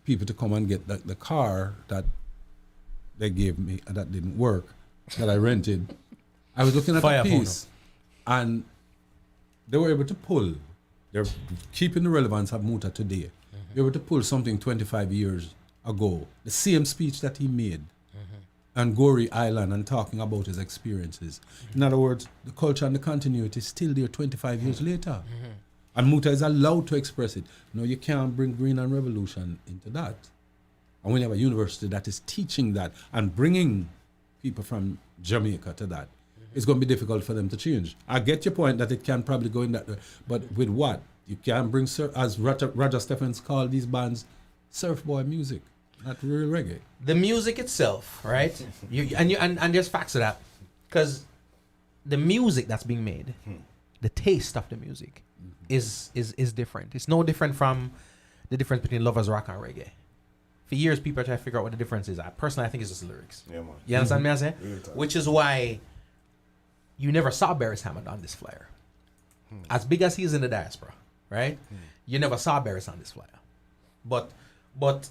people to come and get the car that they gave me that didn't work, that I rented. I was looking at the piece, and they were able to pull. They're keeping the relevance of Muta today. They were able to pull something 25 years ago, the same speech that he made on Goree Island and talking about his experiences. In other words, the culture and the continuity is still there 25 years later. And Muta is allowed to express it. No, you can't bring Green and Revolution into that. And when you have a university that is teaching that and bringing people from Jamaica to that, it's going to be difficult for them to change. I get your point that it can probably go in that way, but with what? You can't bring, as Roger Stephens called these bands, surfboy music, not real reggae. The music itself, right? And there's facts of that, because the music that's being made, the taste of the music, is different. It's no different from the difference between lovers rock and reggae. For years, people try to figure out what the difference is. I personally think it's just the lyrics. Yeah, man. You understand me? I say, which is why you never saw Barris Hammond on this flyer. As big as he is in the diaspora, right? You never saw Barris on this flyer. But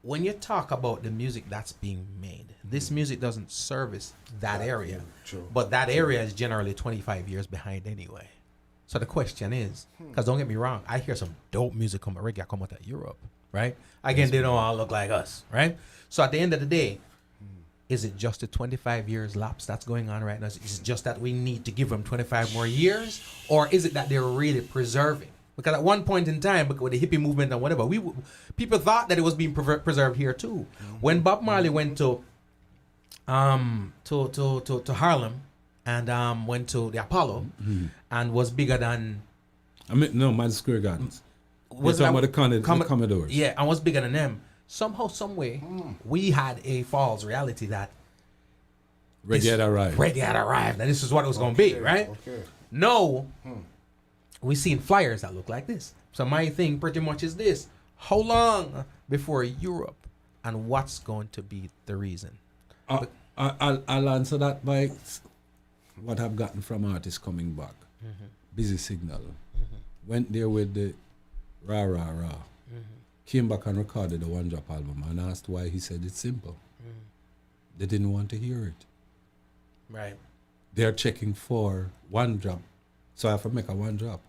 when you talk about the music that's being made, this music doesn't service that area. But that area is generally 25 years behind anyway. So the question is, because don't get me wrong, I hear some dope music come reggae come out of Europe, right? Again, they don't all look like us, right? So at the end of the day, is it just the 25 years lapse that's going on right now? Is it just that we need to give them 25 more years? Or is it that they're really preserving? Because at one point in time, with the hippie movement and whatever, people thought that it was being preserved here too. When Bob Marley went to Harlem and went to the Apollo and was bigger than... Madison Square Gardens. Was talking about the Commodores. Yeah, and was bigger than them. Somehow, some way, we had a false reality that Reggae had arrived, and this is what it was going to be, right? No, we seen flyers that look like this. So my thing pretty much is this: how long before Europe, and what's going to be the reason? I'll answer that by what I've gotten from artists coming back. Busy Signal went there with the rah rah rah. Came back and recorded the One Drop album and asked why. He said it's simple. They didn't want to hear it. Right. They're checking for One Drop, so I have to make a One Drop.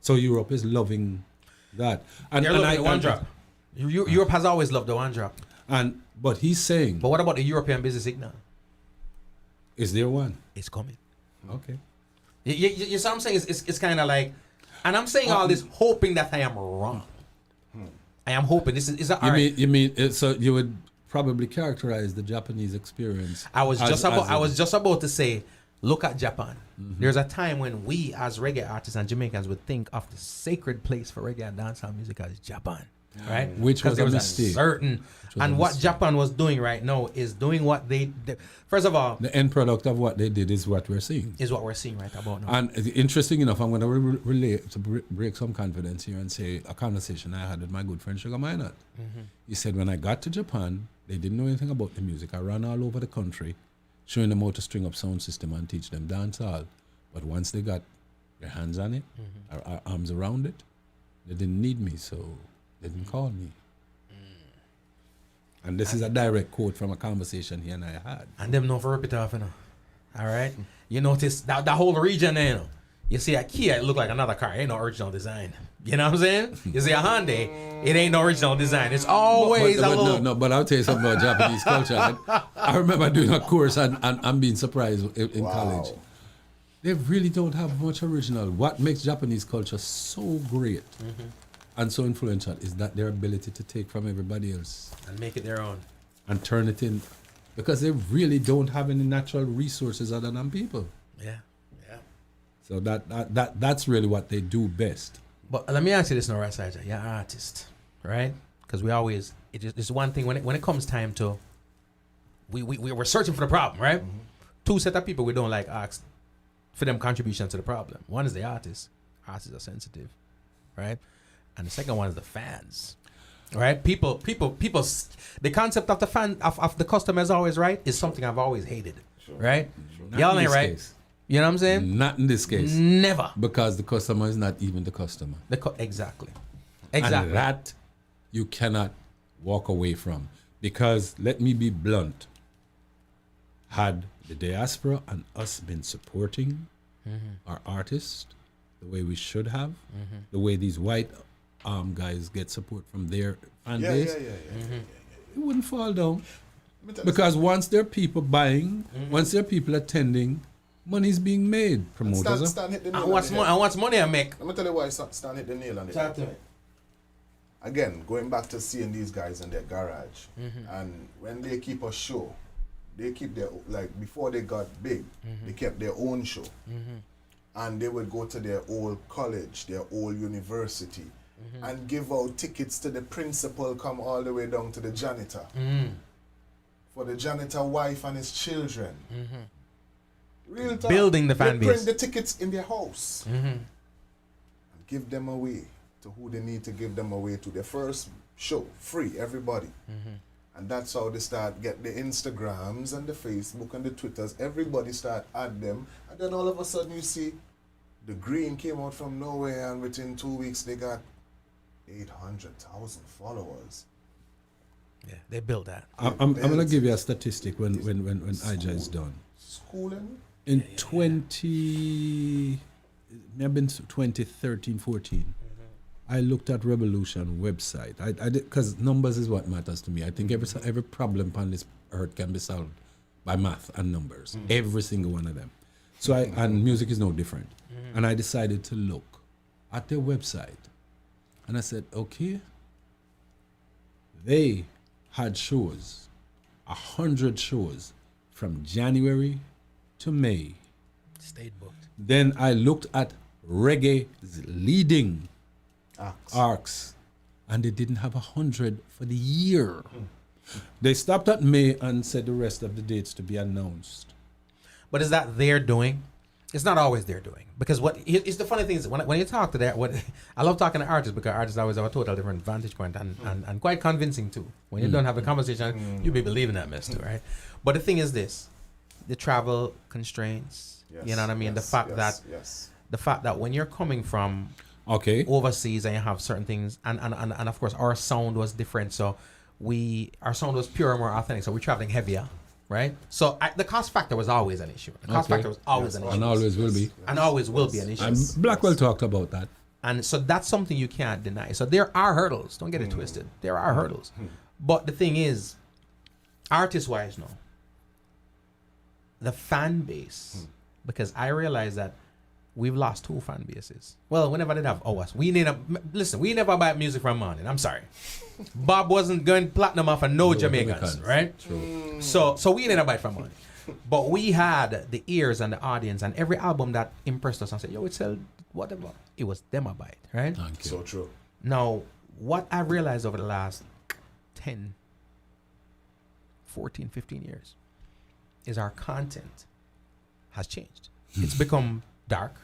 So Europe is loving that. And they're loving the One Drop. Europe has always loved the One Drop. But he's saying... But what about the European Busy Signal? Is there one? It's coming. Okay. You see what I'm saying? It's kind of like, and I'm saying all this hoping that I am wrong. I am hoping this is you mean so you would probably characterize the Japanese experience. I was just about to say, look at Japan. There's a time when we as reggae artists and Jamaicans would think of the sacred place for reggae and dancehall music as Japan, right? Which was a mistake. What Japan was doing right now is doing what they did. First of all, the end product of what they did is what we're seeing. Is what we're seeing right about now. And interesting enough, I'm going to relate to break some confidence here and say a conversation I had with my good friend Sugar Minot. He said when I got to Japan, they didn't know anything about the music. I ran all over the country, showing them how to string up sound system and teach them dancehall. But once they got their hands on it, our arms around it, they didn't need me, so they didn't call me. And this is a direct quote from a conversation he and I had. And them know for rip it off, you know. All right? You notice that whole region there, you know. You see a Kia, it look like another car. It ain't no original design. You know what I'm saying? You see a Hyundai, it ain't no original design. It's always a little... But I'll tell you something about Japanese culture. I remember doing a course and being surprised in college. They really don't have much original. What makes Japanese culture so great and so influential is that their ability to take from everybody else and make it their own and turn it in, because they really don't have any natural resources other than people. Yeah. So that's really what they do best. But let me ask you this now, Ras Ijah. You're an artist, right? Because we always, it's one thing when it comes time to, we're searching for the problem, right? Two set of people we don't like ask for them contribution to the problem. One is the artist. Artists are sensitive, right? And the second one is the fans, right? People. The concept of the fan of the customer is always right is something I've always hated, right? Y'all ain't right. Case. You know what I'm saying? Not in this case. Never. Because the customer is not even the customer. Exactly. And that you cannot walk away from. Because, let me be blunt, had the diaspora and us been supporting our artists the way we should have, the way these white guys get support from their fan base, it wouldn't fall down. Because once there are people buying, once there are people attending, money's being made. Promoters. Stan hit the nail and what's money I make? Let me tell you why Stan hit the nail on it. Talk to me. Again, going back to seeing these guys in their garage, and when they keep a show, they keep their, like before they got big, they kept their own show. And they would go to their old college, their old university, and give out tickets to the principal, come all the way down to the janitor. For the janitor wife and his children. Real talk. Building the fan they base. print the tickets in their house. And give them away to who they need to give them away to. Their first show, free, everybody. And that's how they start get the Instagrams and the Facebook and the Twitters. Everybody start add them. And then all of a sudden you see the Green came out from nowhere, and within 2 weeks they got 800,000 followers. Yeah, they built that. I'm going to give you a statistic when Ijah is done. Schooling? In 2013, 14, I looked at Revolution website. I did, because numbers is what matters to me. I think every problem on this earth can be solved by math and numbers. Every single one of them. So and music is no different. And I decided to look at their website. And I said, okay, they had shows, 100 shows from January to May. Stayed booked. Then I looked at Reggae's leading arcs, and they didn't have 100 for the year. They stopped at May and said the rest of the dates to be announced. But is that their doing? It's not always their doing. Because it's the funny thing is when you talk to that, I love talking to artists because artists always have a total different vantage point and quite convincing too. When you don't have a conversation, you be believing that mess too, right? But the thing is this, the travel constraints, you know what I mean? The fact that when you're coming from overseas and you have certain things, and of course our sound was different, so our sound was pure and more authentic, so we're traveling heavier. Right? So the cost factor was always an issue. The cost factor was always an issue. And always will be. And always will be an issue. And Blackwell talked about that. And so that's something you can't deny. So there are hurdles. Don't get it twisted. There are hurdles. But the thing is, artist-wise now, the fan base, because I realize that we've lost 2 fan bases. Well, we never did have ours. We never buy music from Morning. I'm sorry. Bob wasn't going platinum off of no Jamaicans, right? True. So we didn't buy it from Morning. But we had the ears and the audience, and every album that impressed us and said, yo, it sell whatever. It was them a buy it, right? Thank you. So true. Now, what I've realized over the last 10, 14, 15 years is our content has changed. It's become dark.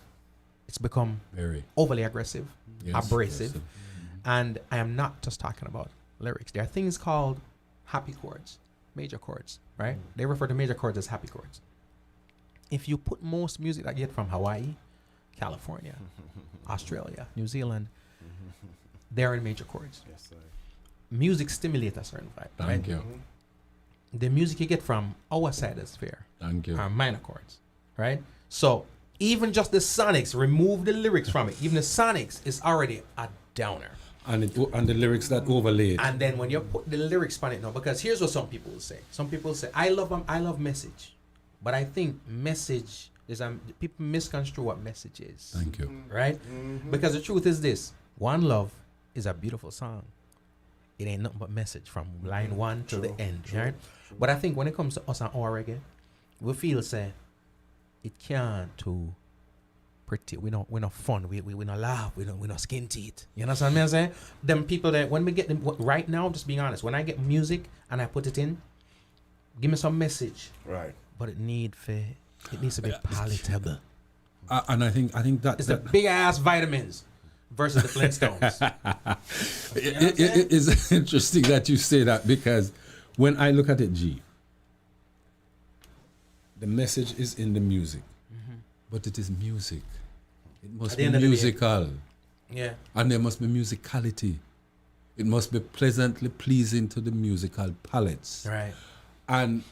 It's become Very overly aggressive, Yes, abrasive. yes. And I am not just talking about lyrics. There are things called happy chords, major chords, right? They refer to major chords as happy chords. If you put most music that you get from Hawaii, California, Australia, New Zealand, they're in major chords. Yes, sir. Music stimulates a certain vibe, right? Thank you. The music you get from our side of the sphere Thank you. are minor chords, right? So even just the sonics, remove the lyrics from it. Even the sonics is already a downer. And the lyrics that overlay it. And then when you put the lyrics on it now, because here's what some people will say. Some people say, I love message. But I think message is people misconstrue what message is. Thank you. Right? Because the truth is this. One Love is a beautiful song. It ain't nothing but message from line 1 to the end. Right? But I think when it comes to us and our reggae, we feel say it can't too pretty. We're not fun. We not laugh. We not skin teeth. You understand what I'm saying? Them people that when we get them right now, just being honest, when I get music and I put it in, give me some message. Right. But it needs to be palatable. And I think that It's the big ass vitamins versus the Flintstones. it is interesting that you say that, because when I look at it, G, the message is in the music, but it is music. It must be musical. Yeah. And there must be musicality. It must be pleasantly pleasing to the musical palates. Right. And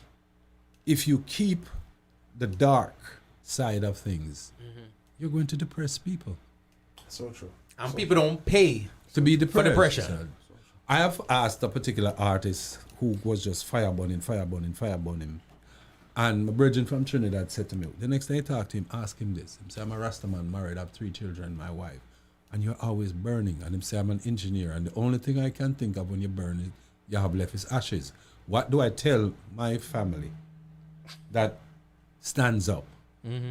if you keep the dark side of things, you're going to depress people. So true. And people don't pay to be depressed. For depression. I have asked a particular artist who was just fire burning. And my brethren from Trinidad said to me, the next day I talked to him, ask him this. He said, I'm a Rasta man, married, I have 3 children, my wife. And you're always burning. And he said, I'm an engineer. And the only thing I can think of when you burn it, you have left is ashes. What do I tell my family that stands up?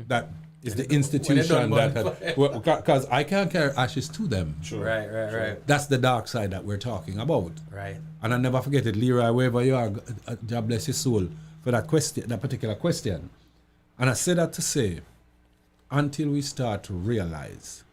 That is the institution that, because I can't carry ashes to them. True. Right. That's the dark side that we're talking about. Right. And I never forget it, Leroy, wherever you are, God bless your soul for that question, that particular question. And I say that to say, until we start to realize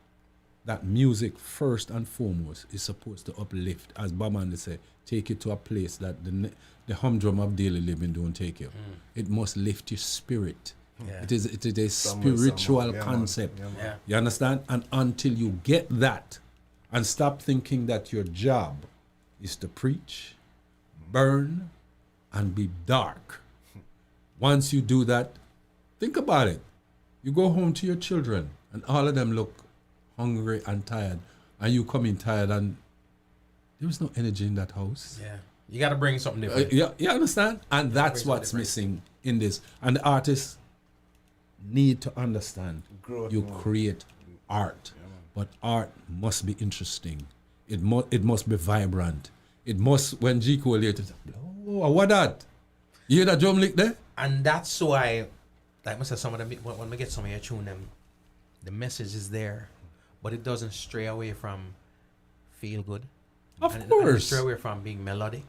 that music, first and foremost, is supposed to uplift, as Baman say, take you to a place that the humdrum of daily living don't take you. It must lift your spirit. Yeah. It is a spiritual concept. Yeah. You understand? And until you get that and stop thinking that your job is to preach, burn, and be dark. Once you do that, think about it. You go home to your children and all of them look hungry and tired, and you come in tired and there is no energy in that house. Yeah. You got to bring something different. You understand? And that's what's missing in this. And the artists need to understand you create art, but art must be interesting. It must be vibrant. It must, when G Cole later, oh, what that? You hear that drum lick there? And that's why, like I said, some of them, when we get some of your tune, the message is there, but it doesn't stray away from feel good. Of and course. It stray away from being melodic.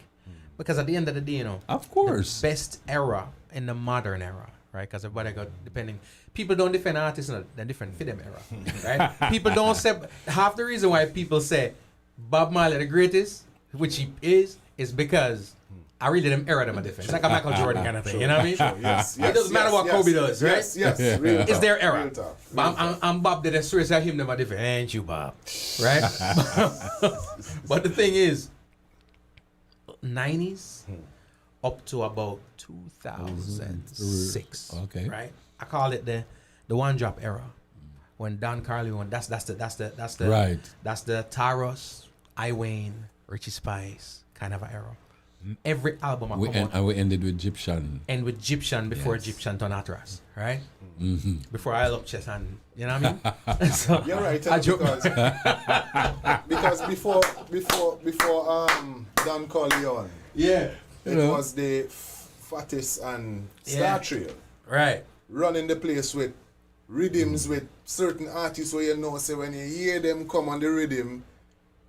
Because at the end of the day, you know, of course, the best era in the modern era, right? Because everybody got people don't defend artists in a different for them era, right? People don't say, half the reason why people say Bob Marley the greatest, which he is because I really them era them a defense. It's like a Michael Jordan kind of thing, you know what I mean? It doesn't matter what Kobe does, right? Yes. It's their era. But I'm Bob did a story say him never defend. Ain't you, Bob? Right? But the thing is, 90s up to about 2006. Okay. Right? I call it the one drop era. When Don Corleone, that's the right. That's the Taros, I Wayne, Richie Spice kind of an era. Every album I We come out. and we ended with Egyptian. End with Egyptian before Yes. Egyptian turned out Ras, right? Mm-hmm. Before I up chest and you know what I mean? So, You're right, I joke. because before Don Corleone, Yeah. it was the Fatis and Star Trio Right. running the place with rhythms with certain artists where you know, say when you hear them come on the rhythm,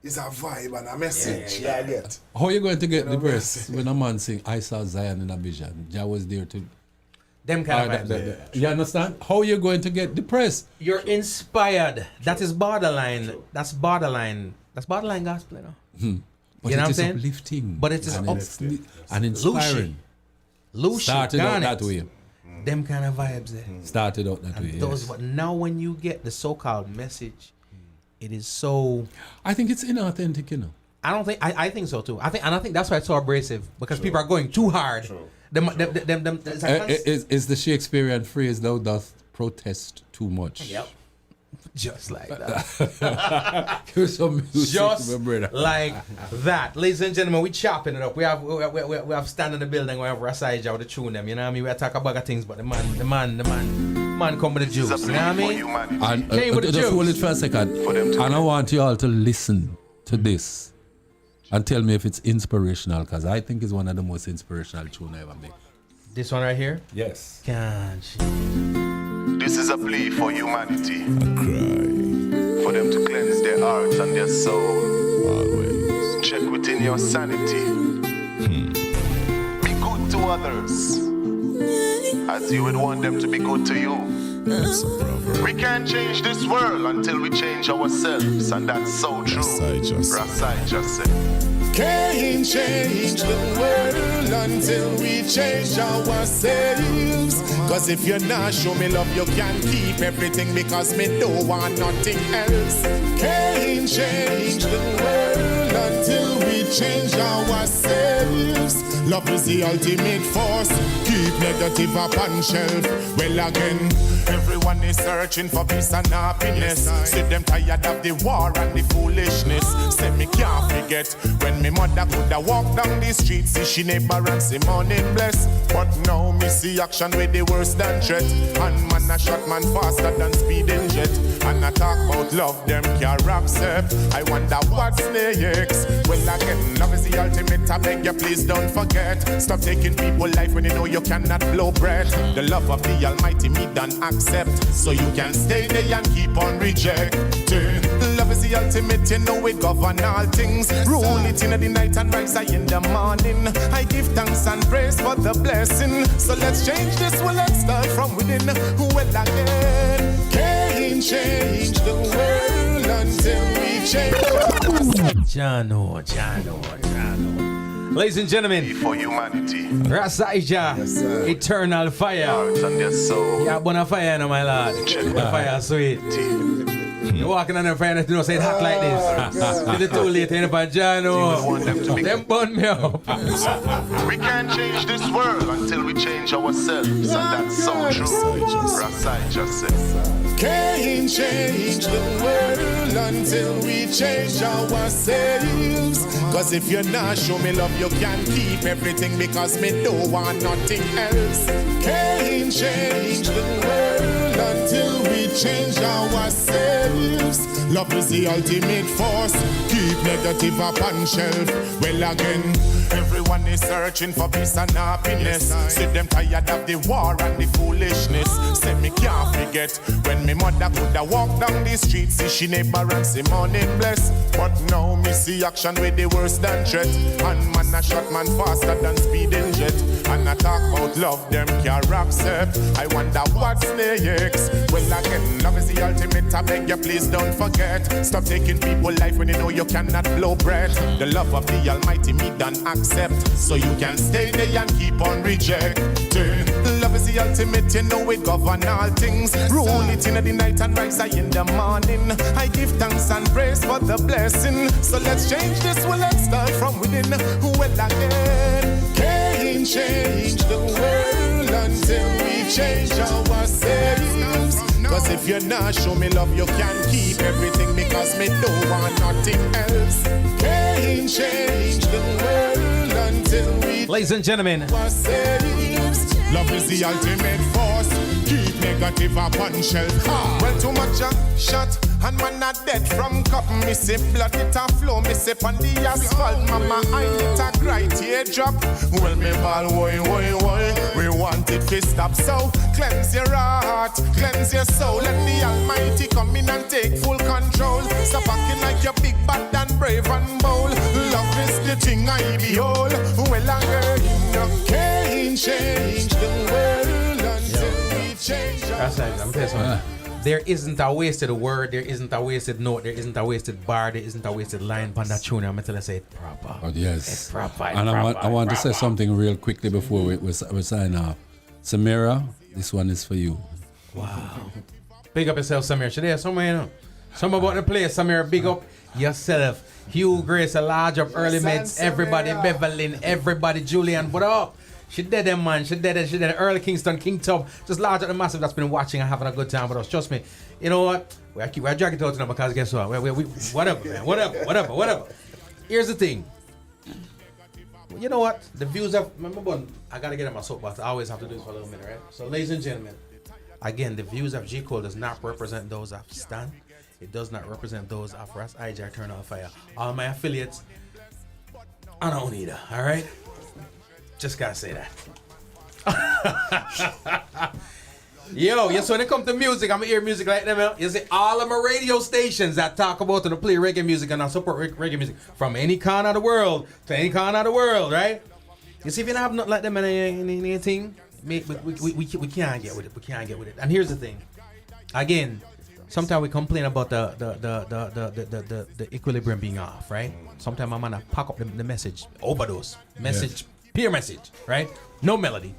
it's a vibe and a message. Yeah. You get. How you going to get You know the what I'm press saying? when a man sing I saw Zion in a vision? Jah was there to. Them kind of vibes. You understand? How you going to get the press? You're inspired. That is borderline. That's borderline. That's borderline gospel, you know. But You know it what I'm is saying? uplifting. But it is and up- and inspiring. Lucy, Started out Garnet. that way. Them kind of vibes there. Started out that way. And those, Yes. but now when you get the so-called message, it is so. I think it's inauthentic, you know. I think so too. I think that's why it's so abrasive because people are going too hard. Them, it's like Is the Shakespearean phrase "thou dost protest too much"? Yep. Just like that. Give some music, Just my brother. like that. Ladies and gentlemen, we chopping it up. We have stand in the building, we have Ras Ijah with the tune them, you know what I mean? We talk about other things, but the man come with the juice, you know what I mean? And Came with the just juice. hold it for a second. And I want you all to listen to this and tell me if it's inspirational, because I think it's one of the most inspirational tunes I ever made. This one right here? Yes. Can't you? This is a plea for humanity. A cry. For them to cleanse their hearts and their soul. Always. Check within your sanity. Be good to others, as you would want them to be good to you. We can't change this world until we change ourselves, and that's so true. Ras Ijah said. Can't change the world until we change ourselves. Cause if you're not show me love, you can keep everything because me don't want nothing else. Can't change the world until we change ourselves. Love is the ultimate force. Keep negative up on shelf. Well again, everyone is searching for peace and happiness. See them tired of the war and the foolishness. Say me can't forget when me mother coulda walk down the street, see she neighbor and say morning bless. But now me see action with the worse than threat. And man a shot man faster than speeding jet. And I talk about love them can't accept. I wonder what's next. Well again, love is the ultimate. I beg you please don't forget. Stop taking people's life when you know you cannot blow breath. The love of the Almighty me done accept. So you can stay there and keep on rejecting. Love is the ultimate, you know it govern all things. Rule it in the night and rise in the morning. I give thanks and praise for the blessing. So let's change this, well let's start from within. Well again, can't change the world until we change. Jano. Ladies and gentlemen, For humanity. Ras Ijah Eternalfyah. Hearts and their soul. Yeah, bona fire, no, my lord. Bona fire, sweet. You're walking on the fire and you know, say it hot like this. It's too late, ain't about Jano. Them burn me up. We can't change this world until we change ourselves, and that's so true. Ras Ijah said. Can't change the world until we change ourselves. Cause if you're not show me love, you can keep everything because me don't want nothing else. Can't change the world until we change ourselves. Love is the ultimate force. Keep negative up on shelf. Well again, everyone is searching for peace and happiness. See them tired of the war and the foolishness. Say me can't forget when me mother coulda walk down the street, see she neighbor and say morning bless. But now me see action with the worse than threat. And man a shot man faster than speeding jet. And I talk about love them can't accept. I wonder what's next. Well again, love is the ultimate. I beg you please don't forget. Stop taking people's life when you know you cannot blow breath. The love of the Almighty me done accept. So you can stay there and keep on rejecting. Love is the ultimate, you know it govern all things. Rule it in the night and rise in the morning. I give thanks and praise for the blessing. So let's change this, well let's start from within. Well again, can't change the world until we change ourselves. Cause if you're not show me love, you can keep everything because me don't want nothing else. Can't change the world until we Ladies and gentlemen, are saved. Love is the ultimate force. Keep negative up on shelf. Well, too much shot and man not dead from cup. Me say blood it a flow. Me say on the asphalt. Mama I let a cry teardrop. Well, me ball woy. We want it to stop. So cleanse your heart, cleanse your soul. Let the Almighty come in and take full control. Stop acting like you're big, bad and brave and bold. Love is the thing I behold. Well, I heard no can't change the world until we change. I'm telling you something. There isn't a wasted word, there isn't a wasted note, there isn't a wasted bar, there isn't a wasted line on that tune. I'm going to say it proper. Oh, yes. It's proper. And I want to say something real quickly before we sign off. Samira, this one is for you. Wow. Big up yourself, Samira. Should there somewhere, you know? Some about the place, Samira. Big up yourself. Hugh, Grace, a large up early mates, everybody, Beverlyn, everybody, Julian, what up? She did them, man. She did it. Early Kingston, King Tub. Just large up the massive that's been watching and having a good time with us. Trust me. You know what? We're dragging it out now because guess what? We whatever, man. Whatever. Here's the thing. You know what? The views of... I got to get in my soapbox. I always have to do this for a little minute, right? So, ladies and gentlemen, again, the views of G. Cole does not represent those of Stan. It does not represent those of Ras Ijah Eternalfyah. All my affiliates, I don't either, all right? Just gotta say that. Yo, yes, when it comes to music, I'm gonna hear music like them. You see, all of my radio stations that talk about and play reggae music and I support reggae music from any corner of the world to any corner of the world, right? You see, if you don't have nothing like them in anything, we can't get with it. We can't get with it. And here's the thing. Again, sometimes we complain about the equilibrium being off, right? Sometimes I'm gonna pack up the message, overdose, message, pure message, right? No melody.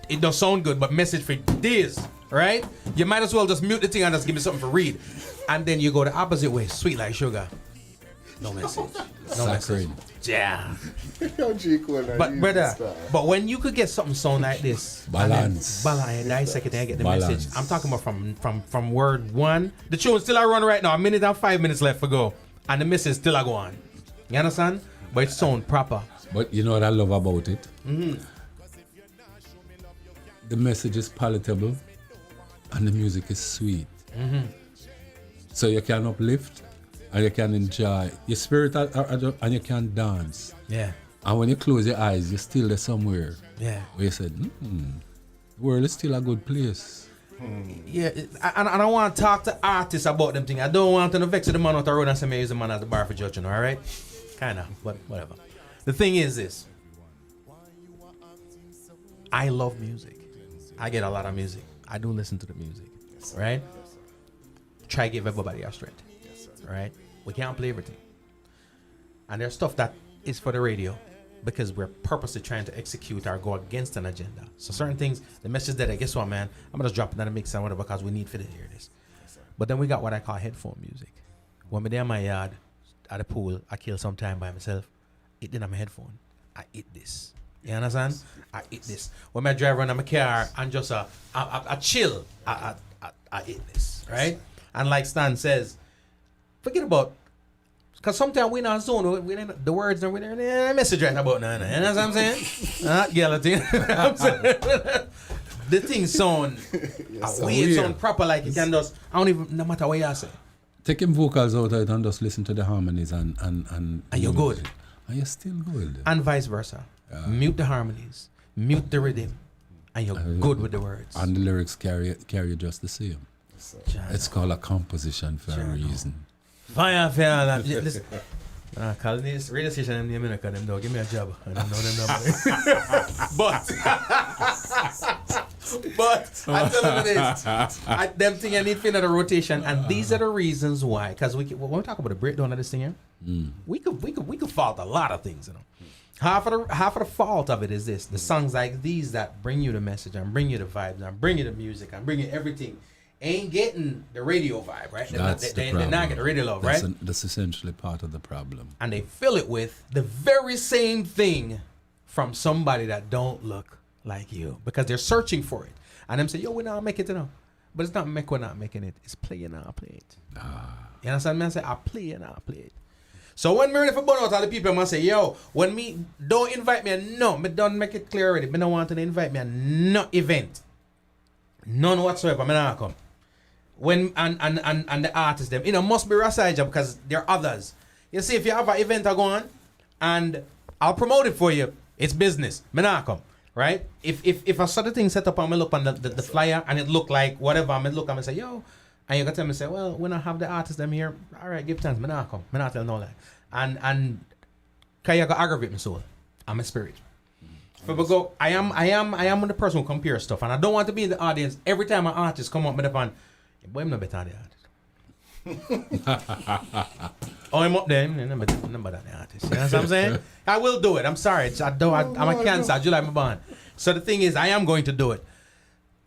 It does sound good, but message for this, right? You might as well just mute the thing and just give me something to read. And then you go the opposite way, sweet like sugar. No message. No message. Yeah. But brother, but when you could get something sound like this, balance, and dissect it and get the message. I'm talking about from word one. The tune still I run right now. 1 minute and 5 minutes left to go, and the message still I go on. You understand? But it sound proper. But you know what I love about it? Mm-hmm. The message is palatable, and the music is sweet. Mm-hmm. So you can uplift. And you can enjoy your spirit and you can dance. Yeah. And when you close your eyes, you're still there somewhere. Yeah. Where you said, the world is still a good place. Yeah, and I want to talk to artists about them things. I don't want to vex the man out the road and say me use the man as the bar for judging, all right? Kind of, but whatever. The thing is this. I love music. I get a lot of music. I do listen to the music, right? Try to give everybody our strength. Right? We can't play everything. And there's stuff that is for the radio because we're purposely trying to execute or go against an agenda. So certain things, the message that guess what, man, I'm gonna just drop it in the mix and whatever because we need for to hear this. But then we got what I call headphone music. When I'm there in my yard at the pool, I kill some time by myself. It didn't have my headphone. I eat this. You understand? I eat this. When I drive around in my car and just I chill, I eat this, right? And like Stan says, forget about, because sometimes we're not zone, the words are in the message right about now. You know what I'm saying? Guillotine. The thing sound, it sound proper like you can just, I don't even, no matter what you say. Take him vocals out of it and just listen to the harmonies and you're good. And you're still good. And vice versa. Mute the harmonies, mute the rhythm, and you're good with the words. And the lyrics carry just the same. It's called a composition for a reason. Fire. Listen. Call this radio station and name it, them don't give me a job. I don't know them but I tell you this. Them thing I need for another rotation, and these are the reasons why. Because when we talk about the breakdown of this thing here, we could fault a lot of things, you know. Half of the fault of it is this: the songs like these that bring you the message and bring you the vibes and bring you the music and bring you everything ain't getting the radio vibe, right? They're not getting the radio love, right? That's essentially part of the problem. And they fill it with the very same thing from somebody that don't look like you because they're searching for it. And them say, yo, we're not making it, you know. But it's not we're not making it. It's play and I play it. You understand me? I say, I play and I play it. So when me ready for burn out all the people, I'm gonna say, yo, when me don't invite me, no, me don't make it clear already. Me don't want to invite me a no event. None whatsoever, me not come. When and the artists them, must be Ras Ijah because there are others. You see, if you have an event I go on and I'll promote it for you, it's business. Me not come. Right? If I saw the thing set up and me look on the flyer and it look like whatever, I look and I say, yo, and you got to tell me say, well, when I have the artists them here, all right, give thanks, me not come. Me not tell no lie. And cause you got aggravate my soul. I'm a spirit. Go, I am the person who compares stuff, and I don't want to be in the audience every time an artist come up with a boy, I'm not better than the artist. Oh, I'm up there, I'm not better than the artist. You know what I'm saying? I will do it. I'm sorry. I'm a cancer. I July my bond. So the thing is, I am going to do it.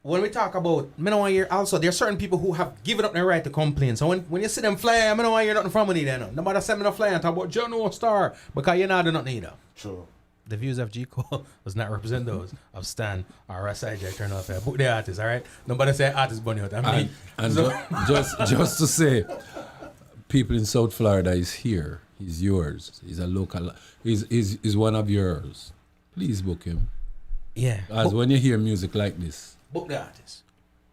When we talk about, I don't want to hear, also, there are certain people who have given up their right to complain. So when you see them fly, I don't want to hear nothing from me then. Nobody send me no fly and talk about John Star because you're not doing nothing either. True. The views of G. Cole does not represent those of Stan or Ras Ijah Eternalfyah. Book the artist, all right? Nobody say artist bunny out. I mean, and just to say, people in South Florida is here. He's yours. He's a local. He's one of yours. Please book him. Yeah. As when you hear music like this, book the artist.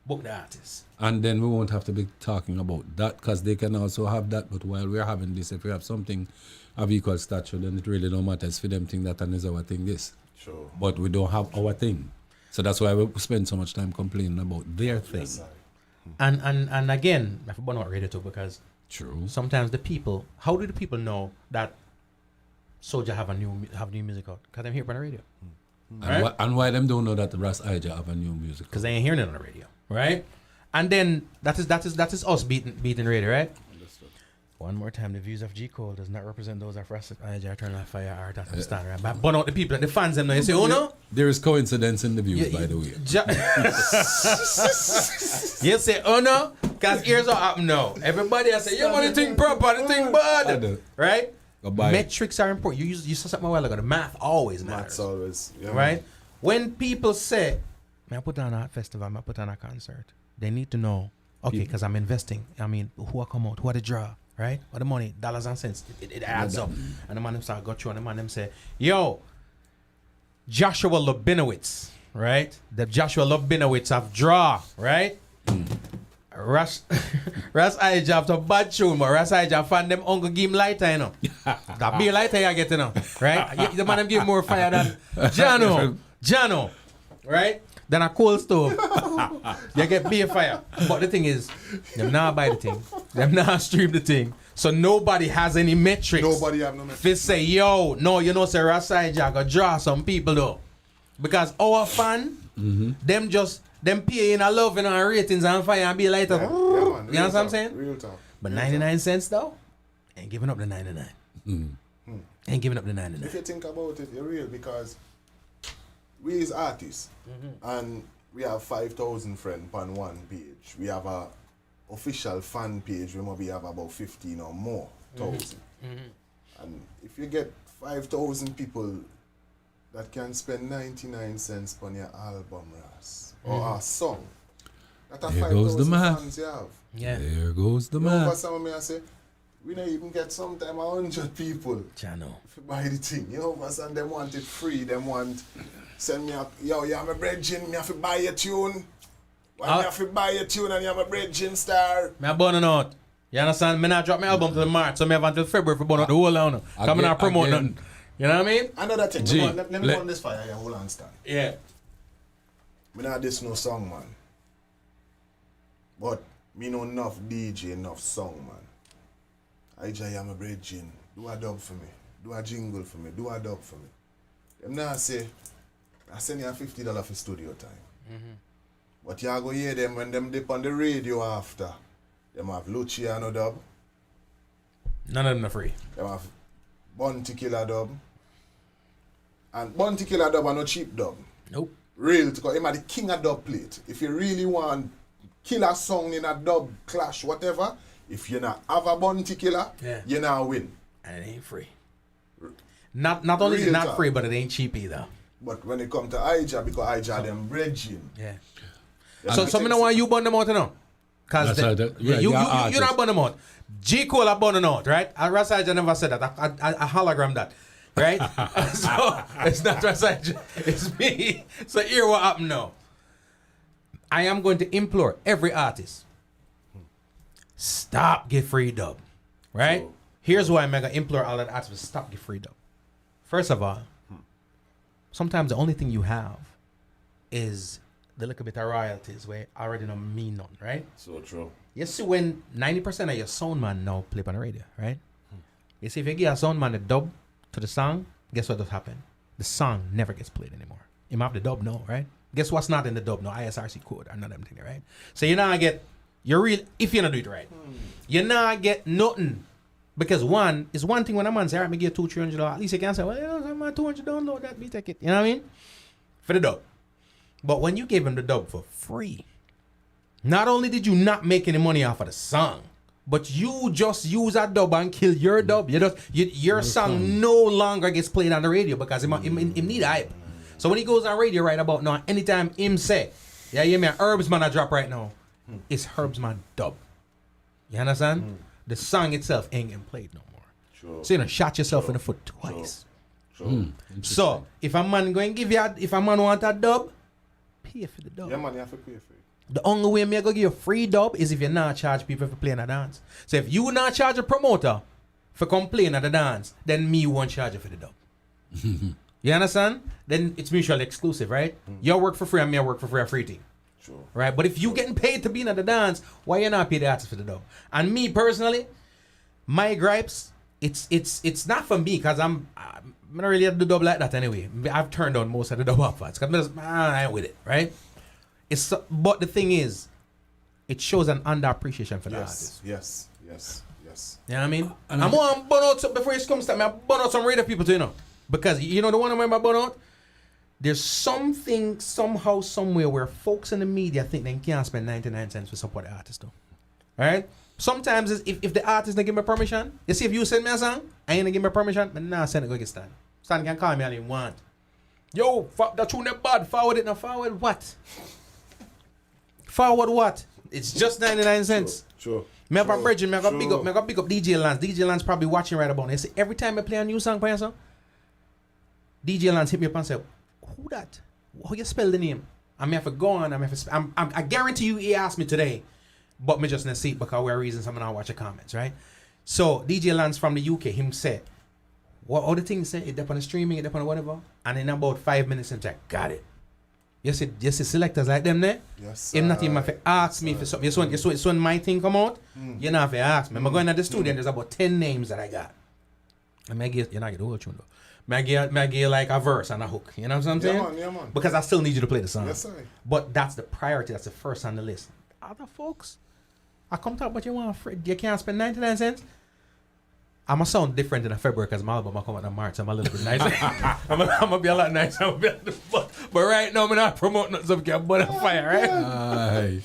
Book the artist. And then we won't have to be talking about that because they can also have that. But while we're having this, if we have something of equal stature, then it really don't matter. It's for them think that and is our thing this. Sure. But we don't have our thing. So that's why we spend so much time complaining about their thing. Yes, and again, I have to burn out radio too because true. Sometimes the people, how do the people know that Soulja have new music out? Because I'm here on the radio. Right? And why them don't know that Ras Ijah have a new music? Because they ain't hearing it on the radio, right? And then that is us beating radio, right? Understood. One more time, the views of G. Cole does not represent those of Ras Ijah Eternalfyah or that of Stan, right? But burn out the people, the fans them know. You say, oh no? There is coincidence in the views, by the way. You say, oh no? Because here's what happened now. Everybody I say, yeah, but the thing proper, the thing bad. Right? Metrics are important. You saw something a while ago. The math always matters. Math's always, yeah, right? Man. When people say, I put on a festival, I put on a concert, they need to know, okay, because I'm investing. I mean, who I come out, who I the draw, right? What the money, dollars and cents, it adds up. And the man them start go through and the man them say, yo, Joshua Lubinowitz, right? The Joshua Lubinowitz have draw, right? Ras Ijah have to bad tune, but Ras Ijah fan them uncle give him lighter, you know. That beer lighter you get, you know, right? The man them give more fire than Jano, right? Then a cold stove, you get beer fire. But the thing is, them not buy the thing, them not stream the thing. So nobody has any metrics. Nobody have no metrics. They say, yo, no, you know, say Ras Ijah go draw some people though. Because our fan, them pay in a love and a ratings and fire and be lighter. Yeah, man. You know what I'm saying? Real talk. But 99 cents though, ain't giving up the 99. Ain't giving up the 99. If you think about it, you're real because we as artists and we have 5,000 friends on one page. We have a official fan page. We maybe have about 15 or more thousand. And if you get 5,000 people that can spend 99 cents on your album, Ras, or a song, that are 5,000 fans you have. Yeah. There goes the math. math. Some of me I say, we don't even get sometime 100 people to buy the thing. You know, and them want it free. Them want send me a you have a bridging, me have to buy a tune. Why me have to buy a tune and you have a bridging star? Me a burning out. You understand? Me not drop my album till March, so me have until February for burn out the whole now. Come and promote nothing. You know what I mean? Another thing. Let me go on this fire here. Hold on, Stan. Yeah. Me not this no song, man. But me know enough DJ, enough song, man. Ijah, I'm a bridging. Do a dub for me. Do a jingle for me. Do a dub for me. Them now say, I send you $50 for studio time. But you go hear them when them dip on the radio after. Them have Luciano dub. None of them are free. Them have Bounty Killer dub. And Bounty Killer dub are no cheap dub. Nope. Real, because him are the king of dub plate. If you really want killer song in a dub clash, whatever, if you not have a Bounty Killer, you not win. And it ain't free. Not only is it not free, but it ain't cheap either. But when it come to Ijah, because Ijah them bridging. Yeah. So me know why you burn them out now. Because That's right. you artist. not burn them out. J. Cole are burning out, right? Ras Ijah never said that. I hologram that, right? So it's not Ras Ijah, it's me. So here what happened now. I am going to implore every artist, stop get free dub, right? Here's why I'm going to implore all the artists to stop get free dub. First of all, sometimes the only thing you have is the little bit of royalties where I already don't mean none, right? So true. You see when 90% of your sound man now play on the radio, right? You see if you give a sound man the dub to the song, guess what does happen? The song never gets played anymore. You might have the dub now, right? Guess what's not in the dub now? ISRC code or none of them things, right? So you not get your real if you not do it right. You not get nothing. Because one thing when a man say, all right, me give $200-$300, at least you can say, well, you know, my $200 download that, me take it. You know what I mean? For the dub. But when you gave him the dub for free, not only did you not make any money off of the song, but you just use that dub and kill your dub. Your song no longer gets played on the radio because it need hype. So when he goes on radio right about now, anytime him say, yeah, you mean Herbs Man a drop right now, it's Herbs Man dub. You understand? The song itself ain't getting played no more. Sure. So you know, shot yourself in the foot twice. Sure. So if a man going give you, if a man want a dub, pay for the dub. Yeah, man, you have to pay for it. The only way me I go give you a free dub is if you not charge people for playing a dance. So if you not charge a promoter for playing at the dance, then me won't charge you for the dub. You understand? Then it's mutually exclusive, right? You work for free and me I work for free, a free thing. Sure. Right? But if you getting paid to be in at the dance, why you not pay the artist for the dub? And me personally, my gripes, it's not for me because I'm not really have to do dub like that anyway. I've turned on most of the dub offers because I ain't with it, right? But the thing is, it shows an underappreciation for the artist. Yes. You know what I mean? I'm going to burn out before you come start. I'm burn out some radio people too, you know. Because you know the one I'm about burn out? There's something, somehow, somewhere where folks in the media think they can't spend 99 cents to support the artist though. Alright? Sometimes if the artist don't give me permission, you see if you send me a song, I ain't gonna give me permission, but nah, send it go get Stan. Stan can call me and he want. Yo, that tune that bad, forward it now. Forward what? Forward what? It's just 99 cents. Sure. Me have a bridging, me have a big up DJ Lance. DJ Lance probably watching right about now. You see, every time I play a new song, DJ Lance hit me up and say, who that? How you spell the name? I may have to go on. I guarantee you he asked me today, but me just not see it because we're reasons I'm not watch the comments, right? So DJ Lance from the UK, him said, what other things say? It depends on the streaming, it depends on whatever. And in about 5 minutes, him say, got it. You see selectors like them there? Yes. Him not even have to ask me for something. So when my thing come out, you not have to ask me. I'm going to the studio and there's about 10 names that I got. And you're not get the whole tune though. May I give like a verse and a hook. You know what I'm saying? Yeah, man. Because I still need you to play the song. Yes, sir. But that's the priority. That's the first on the list. Other folks, I come talk about you want you can't spend 99 cents. I'm going to sound different in February because my album will come out in March. I'm a little bit nicer. I'm going to be a lot nicer. But right now, I'm not promoting nothing so we can burn a fire, right? Aye.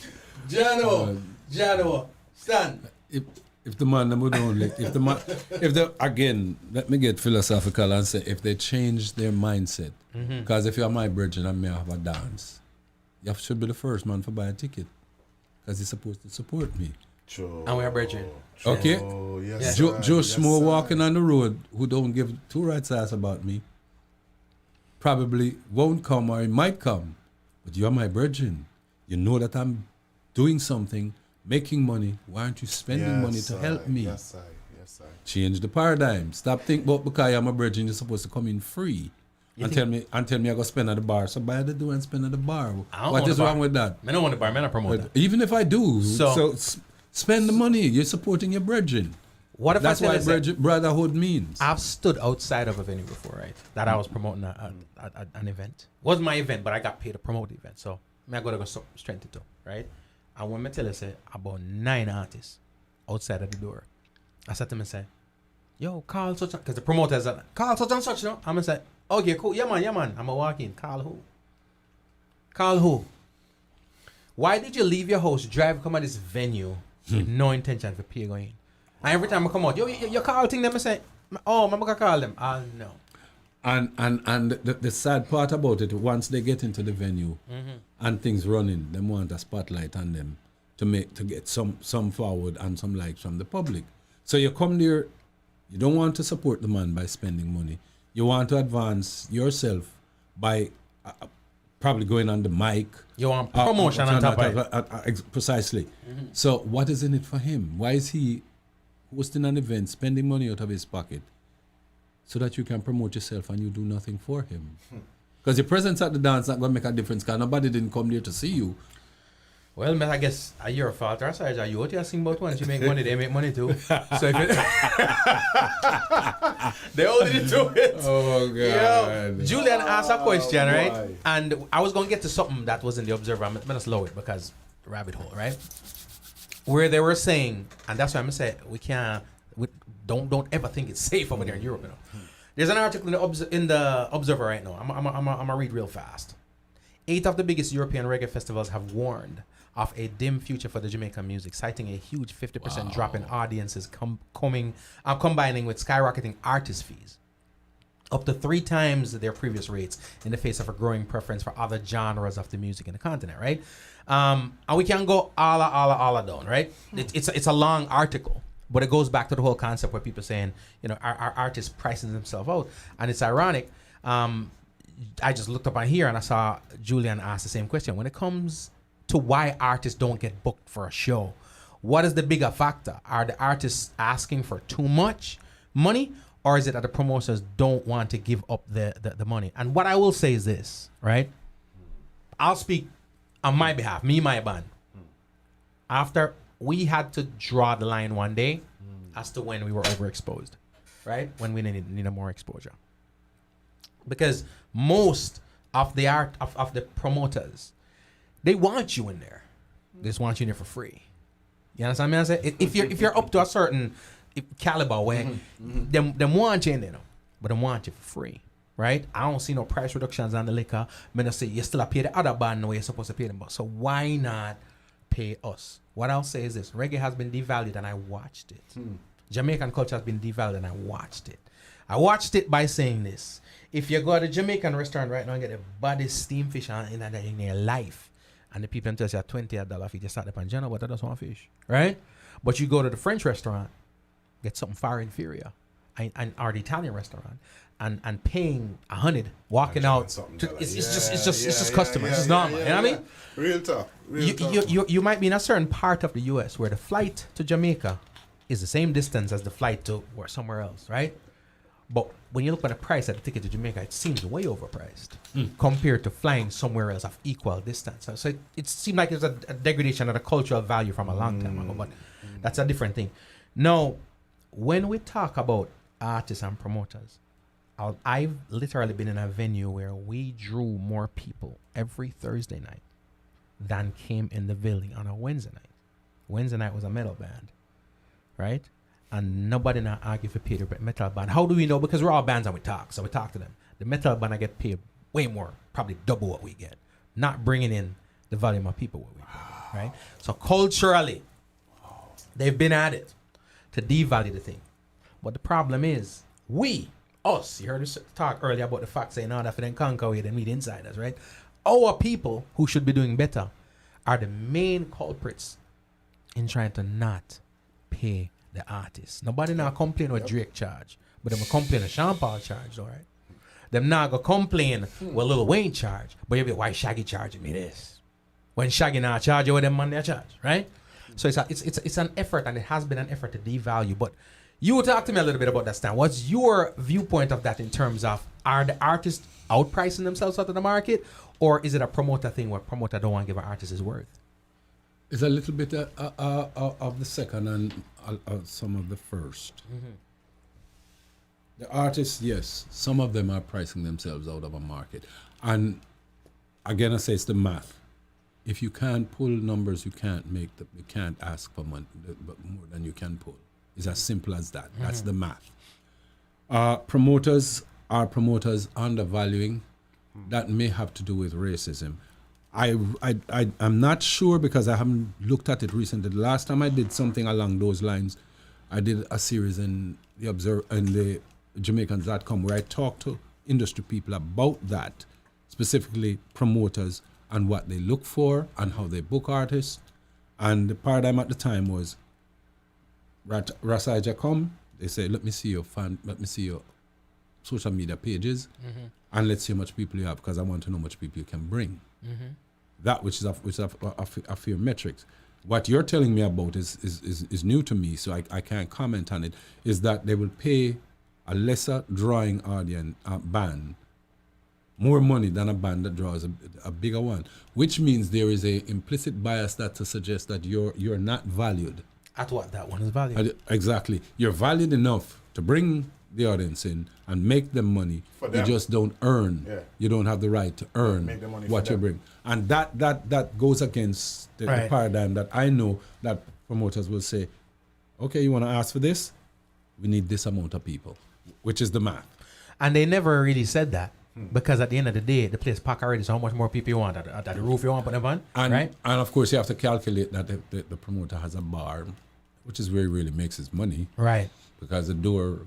Jano, Stan. If the man would only, again, let me get philosophical and say, if they change their mindset, because if you're my brethren and me have a dance, you should be the first man to buy a ticket, because he's supposed to support me. True. And we are brethren. Okay? Oh, yes, Joe Schmo walking on the road who don't give two rights ass about me probably won't come or he might come, but you're my brethren. You know that I'm doing something, making money. Why aren't you spending money to help me? Yes, I. Change the paradigm. Stop thinking about because I'm a brethren, you're supposed to come in free. Tell me I go spend at the bar. So buy the do and spend at the bar. What is wrong with that? I don't want the bar, man. I promote that. Even if I do, so spend the money. You're supporting your brethren. What if That's I what brotherhood means. I've stood outside of a venue before, right? That I was promoting an event. It wasn't my event, but I got paid to promote the event. So I got to go straight into it, right? And when I tell you, say, about 9 artists outside of the door, I said to them, say, yo, call such, because the promoter is call such and such, you know? I'm going to say, okay, cool, yeah, man. I'm going to walk in. Call who? Why did you leave your house, drive, come at this venue with no intention for pay going in? And every time I come out, yo, you call thing, them, I say, oh, I'm going to call them. I'll know. And the sad part about it, once they get into the venue and things running, them want a spotlight on them. to get some forward and some likes from the public. So you come there, you don't want to support the man by spending money. You want to advance yourself by probably going on the mic. You want promotion on top of it. Precisely. So what is in it for him? Why is he hosting an event, spending money out of his pocket so that you can promote yourself and you do nothing for him? Because your presence at the dance not going to make a difference because nobody didn't come there to see you. Well, man, I guess your fault. Ras Ijah, you what you sing about once you make money, they make money too. So if it they all did do it. Oh God. Yo, Julian asked a question, right? Boy. And I was gonna get to something that was in the Observer. I'm gonna slow it because rabbit hole, right? Where they were saying, and that's why I'm gonna say don't ever think it's safe over there in Europe, you know. There's an article in the Observer right now. I'm gonna read real fast. 8 of the biggest European reggae festivals have warned of a dim future for the Jamaican music, citing a huge 50% drop in audiences combining with skyrocketing artist fees, up to 3 times their previous rates in the face of a growing preference for other genres of the music in the continent, right? And we can go all down, right? It's a long article, but it goes back to the whole concept where people saying, you know, our artists pricing themselves out. And it's ironic. I just looked up on here and I saw Julian ask the same question. When it comes to why artists don't get booked for a show, what is the bigger factor? Are the artists asking for too much money, or is it that the promoters don't want to give up the money? And what I will say is this, right? I'll speak on my behalf, my band. After we had to draw the line one day as to when we were overexposed, right? When we needed more exposure. Because most of the of the promoters, they want you in there. They just want you in there for free. You understand me? I say if you're up to a certain caliber where them want you in there, but they want you for free, right? I don't see no price reductions on the liquor. I mean, I say you still pay the other band the way you're supposed to pay them, but so why not pay us? What I'll say is this: reggae has been devalued, and I watched it. Jamaican culture has been devalued, and I watched it. I watched it by saying this. If you go to a Jamaican restaurant right now and get the baddest steamed fish in your life, and the people tell you $28 if you just start up on Jenna, but that doesn't want fish, right? But you go to the French restaurant, get something far inferior, or the Italian restaurant, and paying $100, walking out, it's just customer, it's just normal. You know what I mean? Real talk. You might be in a certain part of the U.S. where the flight to Jamaica is the same distance as the flight to or somewhere else, right? But when you look at the price of the ticket to Jamaica, it seems way overpriced compared to flying somewhere else of equal distance. So it seemed like there's a degradation of the cultural value from a long time ago, but that's a different thing. Now, when we talk about artists and promoters, I've literally been in a venue where we drew more people every Thursday night than came in the building on a Wednesday night. Wednesday night was a metal band, right? And nobody not argue for pay the metal band. How do we know? Because we're all bands and we talk. So we talk to them. The metal band I get paid way more, probably double what we get. Not bringing in the volume of people what we get, right? So culturally, they've been at it to devalue the thing. But the problem is, us, you heard us talk earlier about the fact saying, no, that for them conquer we then meet insiders, right? Our people who should be doing better are the main culprits in trying to not pay the artist. Nobody now complain with Drake charge, but them complain with Sean Paul charge, all right? Them now go complain with Lil Wayne charge, but you be why Shaggy charging me this? When Shaggy now charge you with them money charge, right? So it's an effort, and it has been an effort to devalue. But you talk to me a little bit about that, Stan. What's your viewpoint of that in terms of are the artists outpricing themselves out of the market, or is it a promoter thing where promoter don't want to give an artist his worth? It's a little bit of the second and some of the first. The artists, yes, some of them are pricing themselves out of a market. And again, I say it's the math. If you can't pull numbers, you can't ask for money, but more than you can pull. It's as simple as that. That's the math. Promoters are promoters undervaluing. That may have to do with racism. I'm not sure because I haven't looked at it recently. The last time I did something along those lines, I did a series in the Jamaicans.com where I talked to industry people about that, specifically promoters and what they look for and how they book artists And the paradigm at the time was Ras Ijah come, they say, let me see your social media pages, and let's see how much people you have, because I want to know how much people you can bring. That which is a fair metrics. What you're telling me about is new to me, so I can't comment on it, is that they will pay a lesser drawing audience band more money than a band that draws a bigger one, which means there is a implicit bias that to suggest that you're not valued. At what that one is valued. Exactly. You're valued enough to bring the audience in and make them money. You just don't earn. Yeah. You don't have the right to earn what you bring. And that goes against the paradigm that I know that promoters will say, okay, you want to ask for this? We need this amount of people, which is the math. And they never really said that. Because at the end of the day, the place packed already, so how much more people you want at the roof you want to put them on, right? And of course, you have to calculate that the promoter has a bar, which is where he really makes his money. Right. Because the door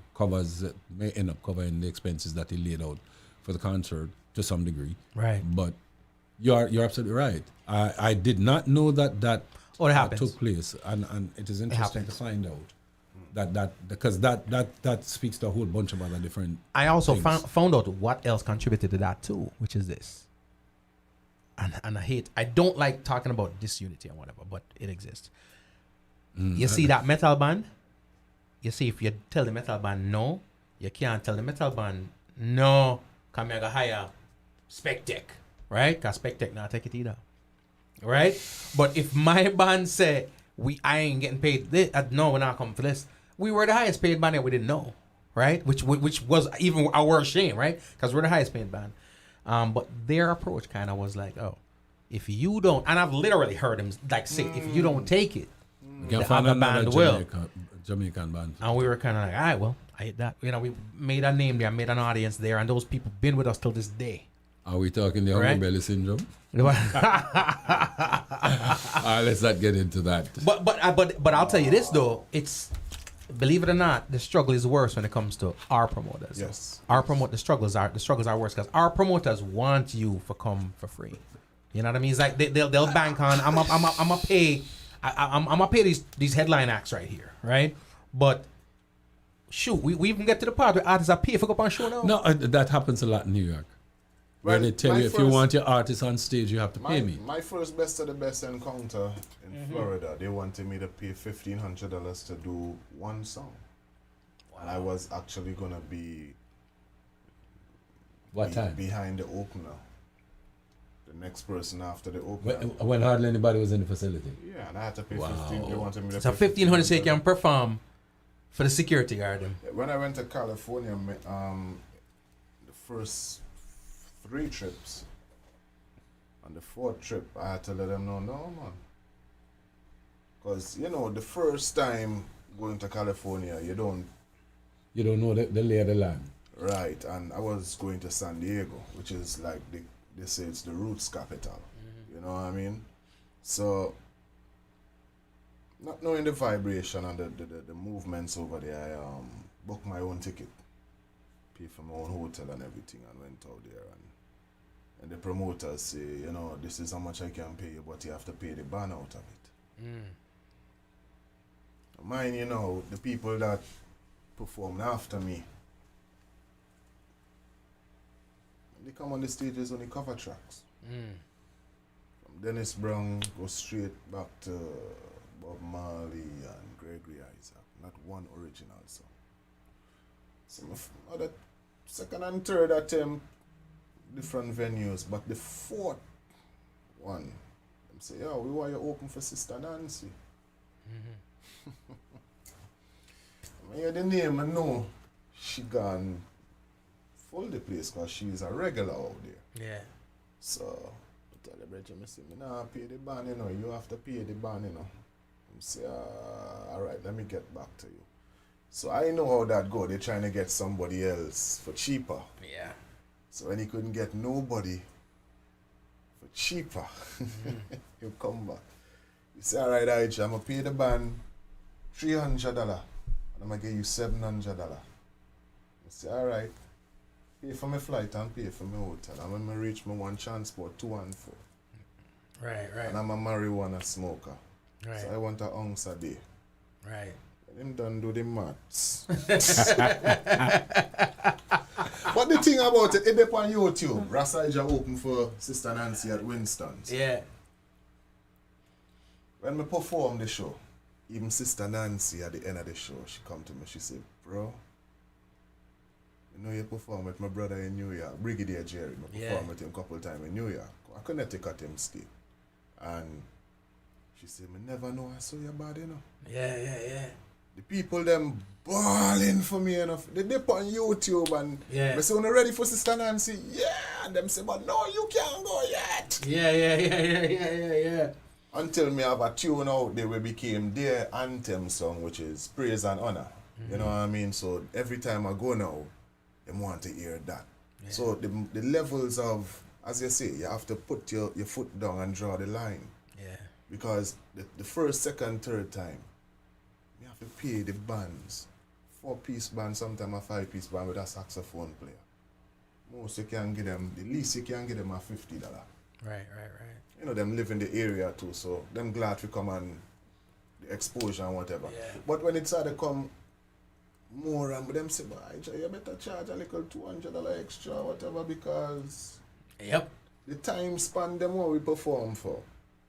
may end up covering the expenses that he laid out for the concert to some degree. Right. But you're absolutely right. I did not know that took place, and it is interesting to find out. Because that speaks to a whole bunch of other different I also things. found out what else contributed to that too, which is this. And I don't like talking about disunity and whatever, but it exists. You see that metal band? You see, if you tell the metal band no, you can't tell the metal band no, come here, go hire Spectec, right? Because Spectec not take it either, right? But if my band say, I ain't getting paid this, no, we're not coming for this. We were the highest paid band and we didn't know, right? Which was even a worse shame, right? Because we're the highest paid band. But their approach kind of was like, oh, if you don't, and I've literally heard them like say, if you don't take it, the other band will. Jamaican band. And we were kind of like, all right, well, I hit that. You know, we made a name there, made an audience there, and those people been with us till this day. Are we talking the Hungry Belly syndrome? Let's not get into that. But I'll tell you this though, it's, believe it or not, the struggle is worse when it comes to our promoters. Yes. The struggles are worse because our promoters want you to come for free. You know what I mean? It's like they'll bank on I'm gonna pay these headline acts right here, right? But shoot, we even get to the part where artists are paid for go up on show now. No, that happens a lot in New York. Where they tell you if you want your artist on stage, you have to pay me. My first Best of the Best encounter in Florida, they wanted me to pay $1,500 to do one song. Wow. And I was actually going to be behind the opener. The next person after the opener. When hardly anybody was in the facility. Yeah, and I had to pay $15. They wanted me to so pay $1,500 so you can perform for the security guard. When I went to California, the first 3 trips. On the 4th trip, I had to let them know, no, man. Because, the first time going to California, you don't know the lay of the land. Right, and I was going to San Diego, which is like, they say it's the roots capital. You know what I mean? So, not knowing the vibration and the movements over there, I booked my own ticket, paid for my own hotel and everything, and went out there. And the promoters say, this is how much I can pay you, but you have to pay the band out of it. Mine, the people that performed after me, they come on the stages on the cover tracks. From Dennis Brown, go straight back to Bob Marley and Gregory Isaac. Not one original song. Some other second and third attempt, different venues, but the 4th one, them say, yo, we want you open for Sister Nancy. I hear the name, I know she gone full the place because she's a regular out there. Yeah. So, I tell the brethren, I say, nah, pay the band, you have to pay the band, I say, all right, let me get back to you. So I know how that go. They're trying to get somebody else for cheaper. Yeah. So when he couldn't get nobody for cheaper, he'll come back. He say, all right, Ijah, I'm going to pay the band $300 and I'm going to give you $700. I say, all right, pay for my flight and pay for my hotel. And when I reach my one transport, 2 and 4. Right. And I'm a marijuana smoker. Right. So I want an ounce a day. Right. Them done do the maths. But the thing about it depends on YouTube. Ras Ijah open for Sister Nancy at Winston's. Yeah. When I perform the show, even Sister Nancy at the end of the show, she come to me, she said, bro, you know you perform with my brother in New York, Brigadier Jerry. I perform with him a couple of times in New York. I Connecticut him stay. And she said, I never know I saw your body, you know. Yeah. The people them bawling for me, you know. They dip on YouTube and I say, "Are ready for Sister Nancy?" Yeah, and them say, "But no, you can't go yet." Yeah. Until me have a tune out there where became their anthem song, which is Praise and Honor. You know what I mean? So every time I go now, they want to hear that. Yeah. So the levels of, as you say, you have to put your foot down and draw the line. Yeah. Because the first, second, third time, you have to pay the bands. 4-piece band, sometimes a 5-piece band with a saxophone player. Most you can get them, the least you can get them are $50. Right. You know, them live in the area too, so them glad to come and the exposure and whatever. Yeah. But when it started to come more and them say, you better charge a little $200 extra or whatever, because the time span them what we perform for.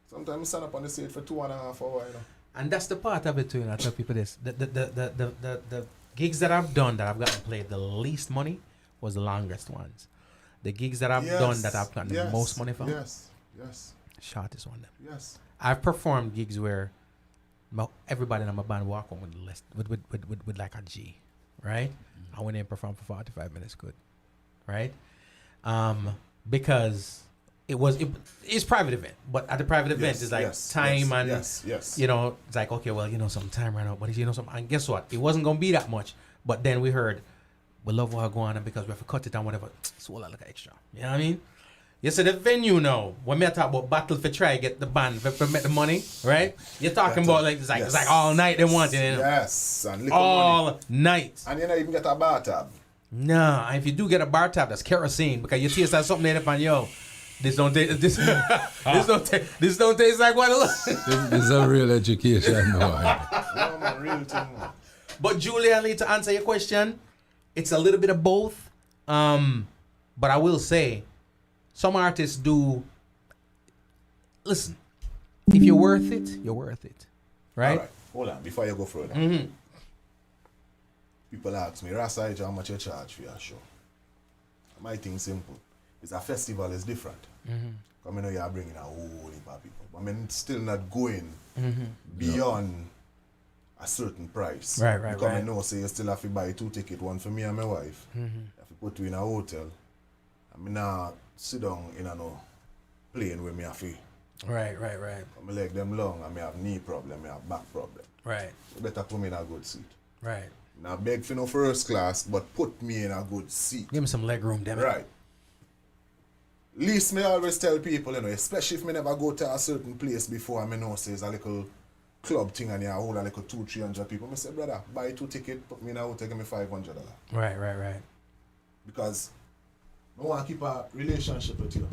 Sometimes we stand up on the stage for 2.5 hours, you know. And that's the part of it too, and I tell people this. The gigs that I've done that I've gotten paid the least money was the longest ones. The gigs that I've done that I've gotten the most money from. Yes. Shortest one. Yes. I've performed gigs where everybody in my band walk on with like a G, right? I went in and performed for 45 minutes, good, right? Because it's private event, but at the private event it's like time and you know, it's like, okay, well, you know, some time ran out, but you know, and guess what? It wasn't gonna be that much, but then we heard we love what go on, and because we have to cut it down, whatever, it's all like extra. You know what I mean? You see the venue now. When we talk about battle for try get the band for make the money, right? You're talking about like it's like all night they want it. You know? Yes, and all money. Night. And you don't even get a bathtub. Nah, and if you do get a bar tab, that's kerosene because you taste like something there and yo. This don't taste. This don't taste like what it looks. This is a real education, no, man, real thing. But Julian, to answer your question, it's a little bit of both. But I will say, some artists do. Listen, if you're worth it, you're worth it, right? All right. Hold on, before you go further. People ask me, Ras Ijah, how much you charge for your show? My thing simple. It's a festival is different. Because I know you're bringing a whole heap of people. But I'm still not going beyond a certain price. Right. Because I know say you still have to buy 2 tickets, one for me and my wife. You have to put you in a hotel. I'm not sit down in a plane where me have to. Right. My leg them long and I have knee problem, I have back problem. Right. You better put me in a good seat. Right. Now beg for no first class, but put me in a good seat. Give me some leg room, damn it. Right. Least me always tell people, you know, especially if me never go to a certain place before, I know say it's a little club thing and you hold a little 200-300 people. I say, brother, buy 2 tickets, put me in a hotel, give me $500. Right. Because I want to keep a relationship with you.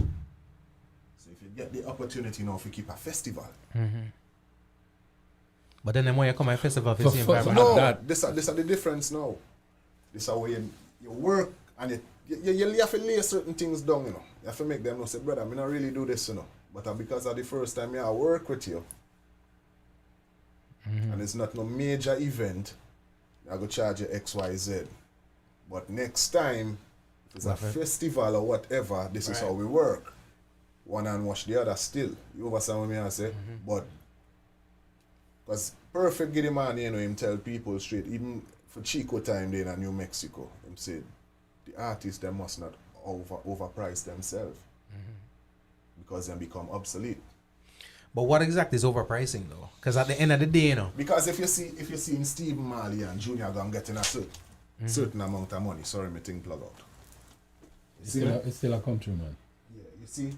So if you get the opportunity now to keep a festival. But then when you come to a festival, you see this is the difference now. This is where you work and you have to lay certain things down, you know. You have to make them know, say, brother, I not really do this, you know. But because of the first time I work with you, and it's not no major event, I go charge you XYZ. But next time, if it's a festival or whatever, this is how we work. One hand wash the other still. You understand what I say? But because Perfect Giddy Man, you know, him tell people straight, even for Chico time there in New Mexico, him said the artists they must not overprice themselves because they become obsolete. But what exactly is overpricing though? Because at the end of the day, you know. Because if you see Stephen Marley and Junior Gang getting a certain amount of money, sorry, me thing plug out. It's still a country, man. Yeah, you see,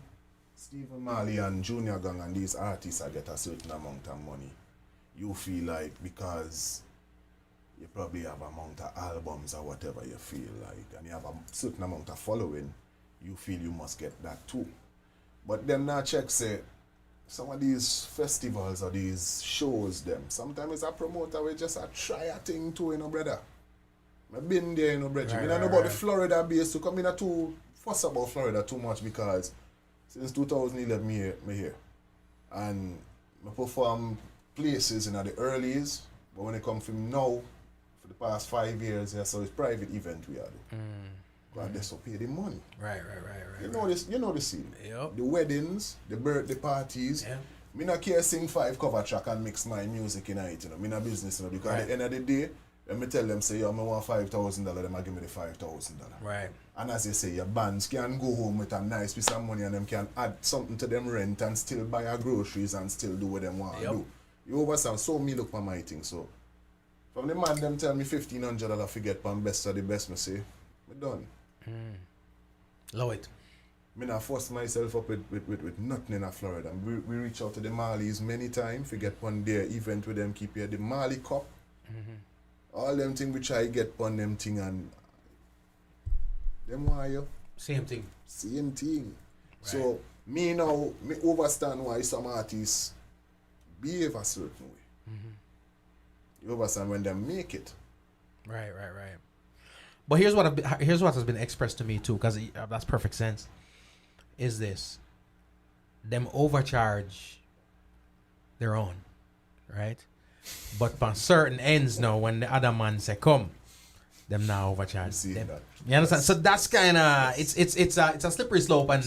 Stephen Marley and Junior Gang and these artists are get a certain amount of money. You feel like because you probably have amount of albums or whatever you feel like, and you have a certain amount of following, you feel you must get that too. But them now check say, some of these festivals or these shows them, sometimes a promoter will just try a thing too, you know, brother. I've been there, you know, brother. I know about the Florida base to come in too fuss about Florida too much because since 2011 me here. And I perform places in the earlies, but when it comes from now, for the past 5 years, so it's private event we are doing. God, they so pay the money. Right. You know the scene. Yep. The weddings, the birthday parties. Yeah. Me not care sing 5 cover track and mix my music in it, you know. Me not business, you know, because at the end of the day, when me tell them say, yo, I want $5,000, them I give me the $5,000. Right. And as you say, your bands can go home with a nice piece of money and them can add something to them rent and still buy our groceries and still do what them want to do. You understand? So me look for my thing. So from the man them tell me $1,500 to get from best of the best, me say, me done. Love it. Me not force myself up with nothing in Florida. We reach out to the Marleys many times to get on their event with them, keep here. The Marley Cup. All them things we try get on them thing and them why you? Same thing. Right. So me now, me understand why some artists behave a certain way. You understand when they make it. Right. But here's what has been expressed to me too, because that's perfect sense. Is this them overcharge their own, right? But for certain ends now, when the other man say come, them now overcharge them. That. You understand? So that's kind of it's a slippery slope, and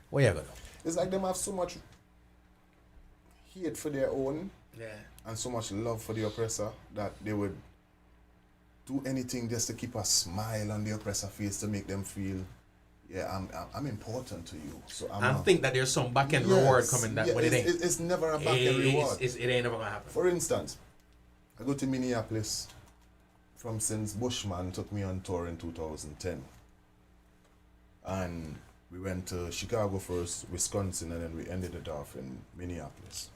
where you go? It's like them have so much hate for their own, and so much love for the oppressor that they would do anything just to keep a smile on the oppressor face to make them feel, I'm important to you. So I think that there's some back end reward coming that when it ain't. It's never a back end reward. It ain't never gonna happen. For instance, I go to Minneapolis from since Bushman took me on tour in 2010. And we went to Chicago first, Wisconsin, and then we ended it off in Minneapolis.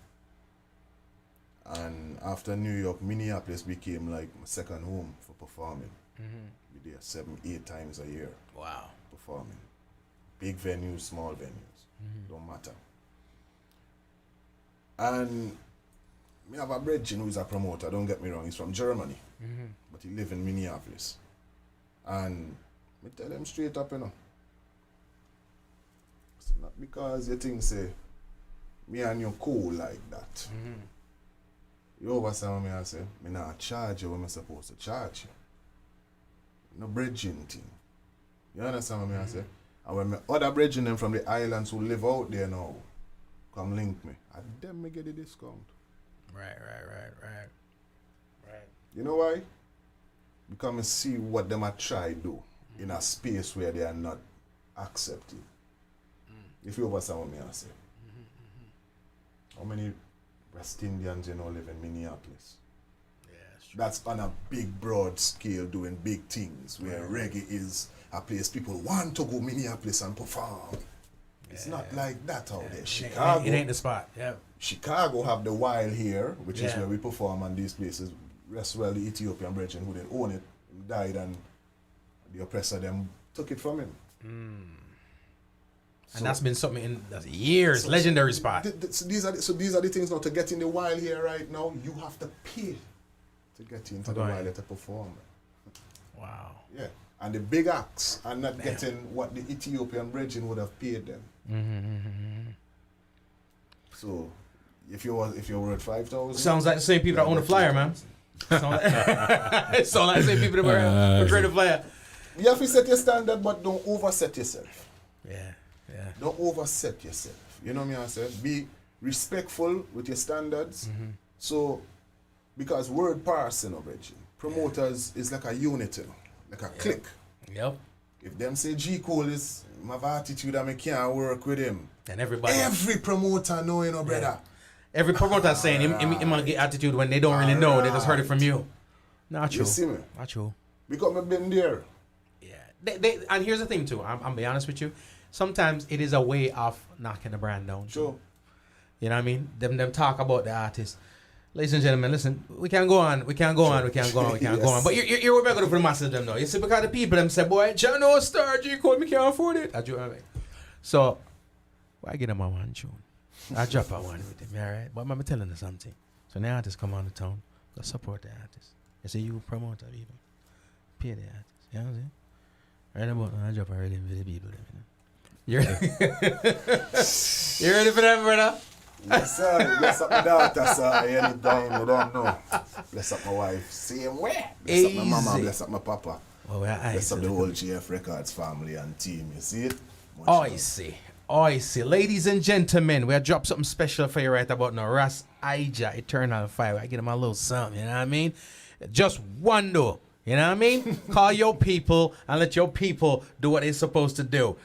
And after New York, Minneapolis became like my second home for performing. We there 7-8 times a year. Wow. Performing. Big venues, small venues. Don't matter. And me have a brethren who is a promoter, don't get me wrong, he's from Germany. But he live in Minneapolis. And me tell him straight up, you know. It's not because you think say me and you cool like that. You understand what I say? Me not charge you when I'm supposed to charge you. No bridging thing. You understand what I say? And when my other brethren them from the islands who live out there now come link me, and them me get a discount. Right. You know why? Because I see what them are try do in a space where they are not accepted. If you understand what I say. How many West Indians live in Minneapolis? That's on a big, broad scale doing big things where reggae is a place people want to go Minneapolis and perform. It's not like that out there. Chicago, it ain't the spot. Chicago have the Wild here, which is where we perform on these places. Rest well, the Ethiopian brethren who didn't own it died, and the oppressor them took it from him. And that's been something in years, legendary spot. So these are the things now. To get in the Wild here right now, you have to pay to get into the Wild to perform. Wow. Yeah, and the big acts are not getting what the Ethiopian brethren would have paid them. So, if you were at 5,000, sounds like the same people that own the flyer, man. Sounds like the same people that were creating the flyer. You have to set your standard, but don't overset yourself. Yeah. Don't overset yourself. You know what I say? Be respectful with your standards. So, because word passing of it, promoters is like a unit, you know, like a clique. Yep. If them say G. Cole is have attitude and I can't work with him, and everybody, every promoter know, you know, brother. Every promoter saying him might get attitude when they don't really know. They just heard it from you. Not true. You see me? Not true. Because I've been there. Yeah. They and here's the thing too. I'm be honest with you. Sometimes it is a way of knocking the brand down. Sure. You know what I mean? Them talk about the artist. Ladies and gentlemen, listen, we can't go on. But you're what we're going to do for the masses of them now. You see, because the people them say, boy, John Star, G Cole, me can't afford it. So, why give them a one tune? I drop out one with him, all right? But I'm telling you something. So now artists come on the town, go support the artist. You see, you promote even. Pay the artist. You know what I'm saying? Right about now, I drop a rhythm for the people. You ready? You ready for that, brother? Yes, sir. Bless up my daughter, sir. Anytime, you don't know. Bless up my wife. Same way. Bless up my mama, bless up my papa. Oh, bless up the whole GF Records family and team. You see it? I see. Ladies and gentlemen, we have dropped something special for you right about now. Ras Ijah Eternalfyah. I get him a little something, you know what I mean? Just one though. You know what I mean? Call your people and let your people do what they're supposed to do.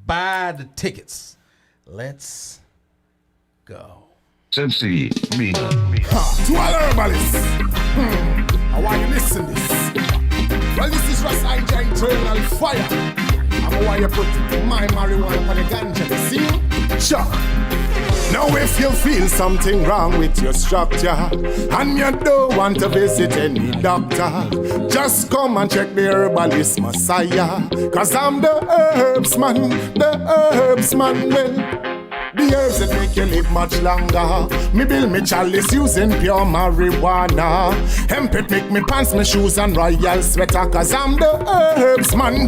Buy the tickets. Let's go. Sensei, me. To all herbalists, I want you to listen to this. Well, this is Ras Ijah Eternalfyah. I want you to put my marijuana on the ganja. You see? Sure. Now if you feel something wrong with your structure and you don't want to visit any doctor, just come and check the herbalist Messiah. Cause I'm the herbs man, well. The herbs that make you live much longer. Me build me chalice using pure marijuana. Hemp it make me pants, me shoes and royal sweater. Cause I'm the herbs man,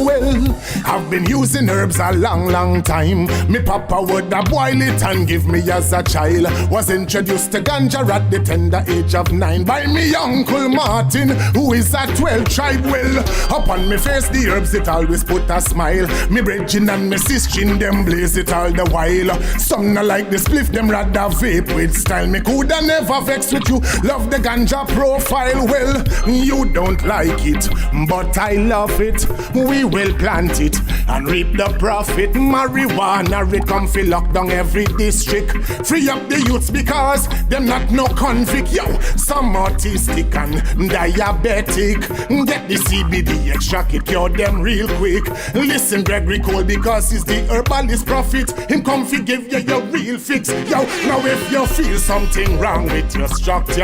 well. I've been using herbs a long time. Me papa would have boil it and give me as a child. Was introduced to ganja at the tender age of 9 by me uncle Martin, who is a 12 tribe well. Upon me face the herbs it always put a smile. Me brethren and me sister in them blaze it all the while. Some not like the spliff, them rather vape with style. Me coulda never vex with you. Love the ganja profile. Well, you don't like it, but I love it. We will plant it and reap the profit. Marijuana, it come fi lock down every district. Free up the youths because them not no convict. Yo, some autistic and diabetic. Get the CBD extract, it cure them real quick. Listen, Gregory Cole, because he's the herbalist prophet. Him come fi give you your real fix. Yo, now if you feel something wrong with your structure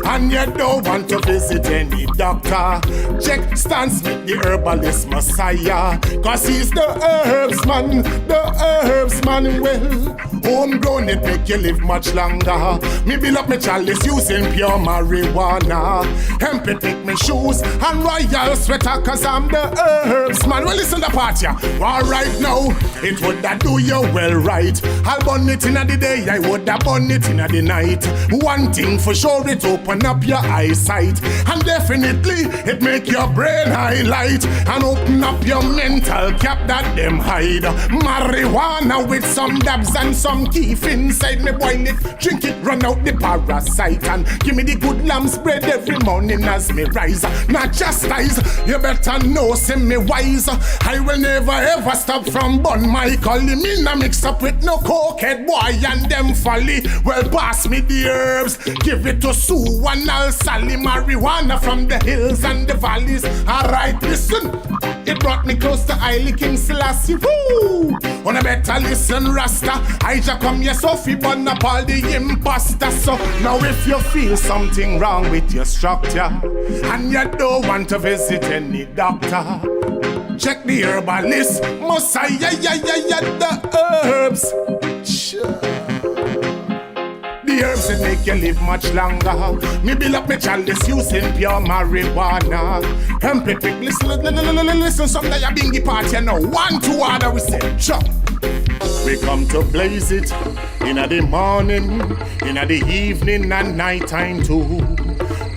and you don't want to visit any doctor, check Stan Smith, the herbalist Messiah. Cause he's the herbs man, well. Homegrown, it make you live much longer. Me build up me chalice using pure marijuana. Hemp it make me shoes and royal sweater. Cause I'm the herbs man. Well, listen to the part, yeah. All right now, it would that do you well right. I'll burn it in the day, I would have burn it in the night. One thing for sure, it open up your eyesight. And definitely, it make your brain highlight. And open up your mental cap that them hide. Marijuana with some dabs and some keef inside. Me boil it, drink it, run out the parasite. And give me the good lamb spread every morning as me rise. Not chastise, you better know, say me wise. I will never ever stop from bun my collie. Me na mix up with no cokehead boy and them folly. Well, pass me the herbs, give it to Sue and Al Sally. Marijuana from the hills and the valleys. Alright, listen, it brought me close to Haile King Selassie. Woo! Wanna better listen, Rasta. I just come here, Sophie, burn up all the imposter. So now if you feel something wrong with your structure and you don't want to visit any doctor, check the herbalist Messiah, the herbs. The herbs that make you live much longer. Me build up me chalice using pure marijuana. Hemp it, listen, some day a bingy party now. 1, 2 order we say, chop. We come to blaze it in the morning, in the evening and night time too.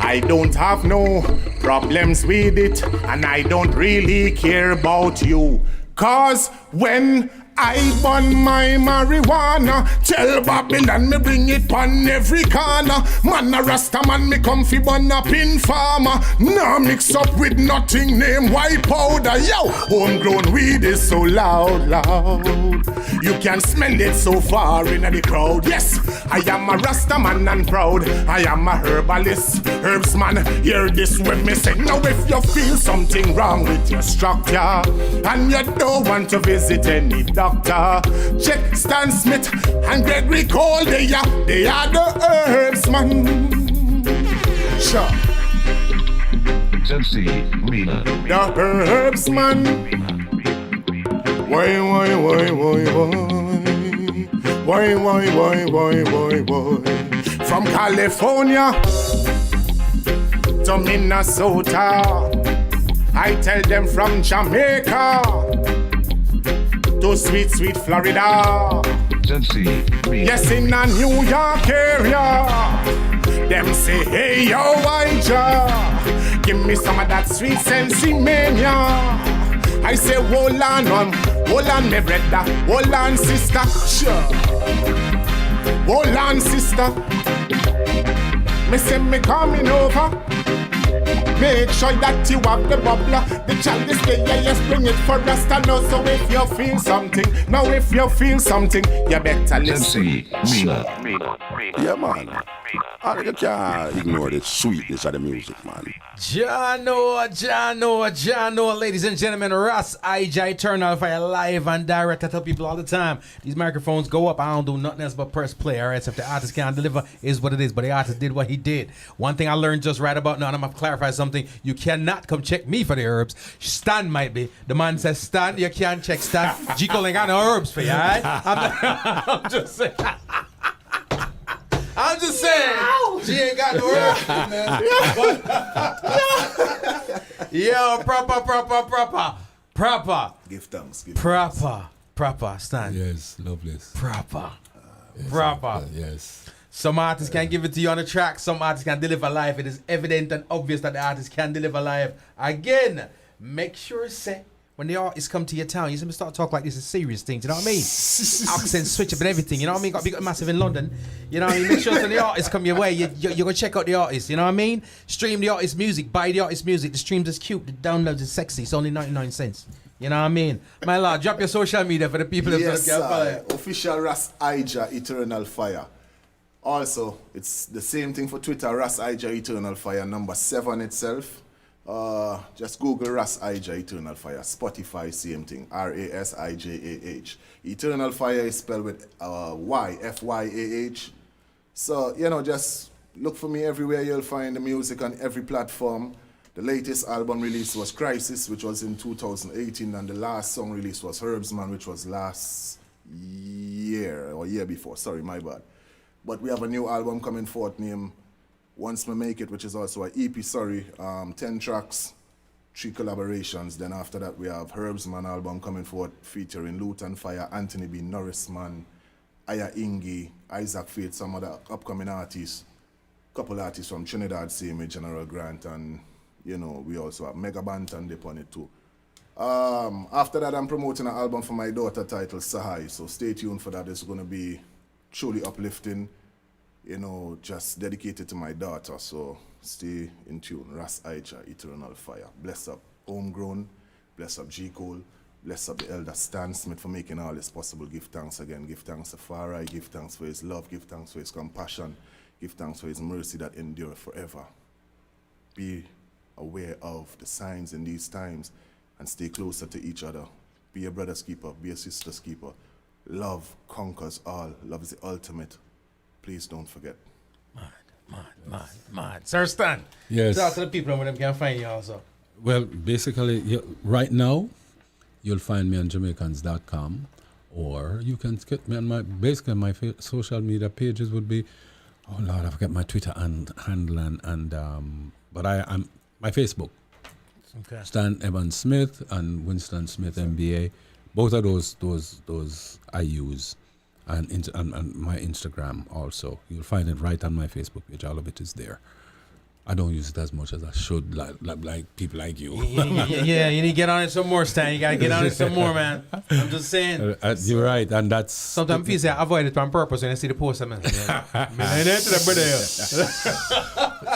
I don't have no problems with it, and I don't really care about you. Cause when I burn my marijuana, tell Babylon me bring it on every corner. Man a Rasta man, me come fi burn up in farmer. Nah mix up with nothing name white powder. Yo, homegrown weed is so loud. You can smell it so far in the crowd. Yes, I am a Rasta man and proud. I am a herbalist, herbs man. Hear this when me say. Now if you feel something wrong with your structure and you don't want to visit any doctor, check Stan Smith and Gregory Cole. They are the herbs man. Sure. The herbs man. Why? Boy, boy, boy, boy, boy, boy. From California to Minnesota, I tell them from Jamaica to sweet, sweet Florida. Yes, in a New York area, them say, hey, yo, Ijah, give me some of that sweet sensei mania. I say, hold on, me brother, hold on, sister, sure. Hold on, sister. Me say me coming over. Make sure that you have the bubbler. The child is there, yes, bring it for us to know. So if you feel something, now if you feel something, you better listen. Yeah, man. You can't ignore the sweetness of the music, man. Jano, ladies and gentlemen, Ras Ijah Eternalfyah live and direct. I tell people all the time, these microphones go up, I don't do nothing else but press play, alright? So if the artist can't deliver, is what it is, but the artist did what he did. One thing I learned just right about now, and I'm going to clarify something, you cannot come check me for the herbs. Stan might be. The man says, Stan, you can't check Stan. G-Cole ain't got no herbs for you, alright? I'm just saying. I'm just saying, she ain't got no herbs, man. Yo, proper. Give thanks. Proper, Stan. Yes, lovely. Proper. Yes. Some artists can give it to you on the track. Some artists can deliver live. It is evident and obvious that the artist can deliver live. Again, make sure say when the artists come to your town, you see me start talk like this is serious things. You know what I mean? Accent switch up and everything. You know what I mean? Got to be massive in London. You know what I mean? Make sure when the artists come your way, you're gonna check out the artist. You know what I mean? Stream the artist music. Buy the artist music. The streams is cute. The downloads is sexy. It's only 99 cents. You know what I mean? My lord, drop your social media for the people that Yes, can follow. official Ras Ijah Eternalfyah. Also, it's the same thing for Twitter, Ras Ijah Eternalfyah, number 7 itself. Just Google Ras Ijah Eternalfyah. Spotify, same thing, Rasijah. Eternalfyah is spelled with Y, F-Y-A-H. So, just look for me everywhere. You'll find the music on every platform. The latest album release was Crisis, which was in 2018, and the last song release was Herbsman, which was last year, or year before. Sorry, my bad. But we have a new album coming forth named Once Me Make It, which is also an EP, 10 tracks, 3 collaborations. Then after that, we have Herbsman album coming forth featuring Lutan Fire, Anthony B. Norrisman, Aya Ingi, Isaac Faith, some other upcoming artists, couple artists from Trinidad, same General Grant, and we also have Mega Bantan dip on it too. After that, I'm promoting an album for my daughter titled Sahai, so stay tuned for that. It's going to be truly uplifting, just dedicated to my daughter, so stay in tune. Ras Ijah Eternalfyah. Bless up Homegrown, bless up G-Cole, bless up the elder Stan Smith for making all this possible. Give thanks again, give thanks to Farai, give thanks for his love, give thanks for his compassion, give thanks for his mercy that endures forever. Be aware of the signs in these times and stay closer to each other. Be a brother's keeper, be a sister's keeper. Love conquers all. Love is the ultimate. Please don't forget. Mad. Sir Stan. Yes. Talk to the people where them can find you also. Well, basically, right now, you'll find me on Jamaicans.com, or you can get me on my social media pages would be, oh Lord, I forget my Twitter handle but I'm my Facebook. Okay. Stan Evans Smith and Winston Smith MBA. Both of those I use, and my Instagram also. You'll find it right on my Facebook page. All of it is there. I don't use it as much as I should, like people like you. Yeah, you need to get on it some more, Stan. You got to get on it some more, man. I'm just saying. You're right, and that's... Sometimes people say I avoid it on purpose when I see the post, man.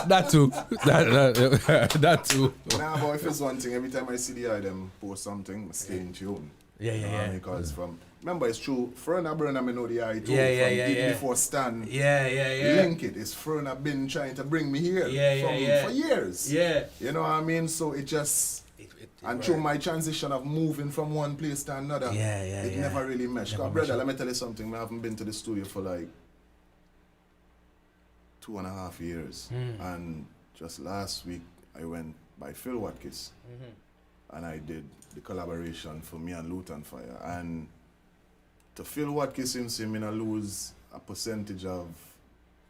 That too. That too. Nah, but if it's one thing, every time I see the item post something, I stay in tune. Yeah. Because remember, it's true. Ferna Brenna, I know the eye too. Yeah. Before Stan. Yeah. Link it. It's Ferna been trying to bring me here. For years. Yeah. You know what I mean? So it just... And through my transition of moving from one place to another, it never really meshed. Brother, let me tell you something. I haven't been to the studio for like 2.5 years. And just last week, I went by Phil Watkins. And I did the collaboration for me and Lutan Fire. And to feel what Kiss him say, me not lose a percentage of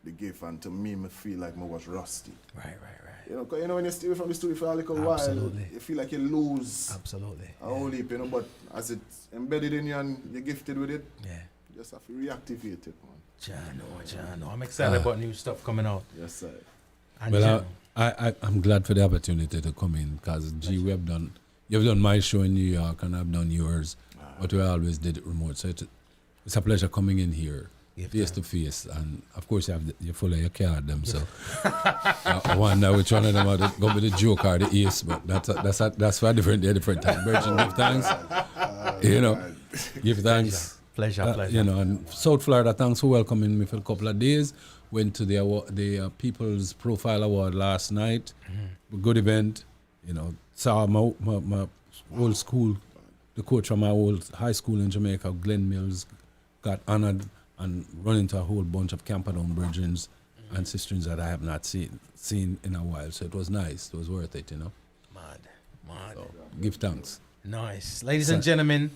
the gift, and to me feel like I was rusty. Right. You know, 'cause you know when you stay from the studio for a little Absolutely. while, you feel like you lose Absolutely. a whole heap, you know, but as it's embedded in you and you're gifted with it, Yeah. you just have to reactivate it, man. Jano. I'm excited about new stuff coming out. Yes, sir. And Well, Jano. I'm glad for the opportunity to come in because you've done my show in New York and I've done yours, but we always did it remote. So it's a pleasure coming in here, face to face, and of course you're full of your card them. So I wonder which one of them are going to be the joke or the ace, but that's for a different time. Virgin, give thanks, give thanks. Pleasure. You know, and South Florida, thanks for welcoming me for a couple of days. Went to the People's Profile Award last night. Good event. You know, saw my old school, the coach from my old high school in Jamaica, Glenn Mills, got honored and run into a whole bunch of Camperdown brethrens and sisters that I have not seen in a while. So it was nice. It was worth it, you know. Mad. So, give thanks. Nice. Ladies and gentlemen,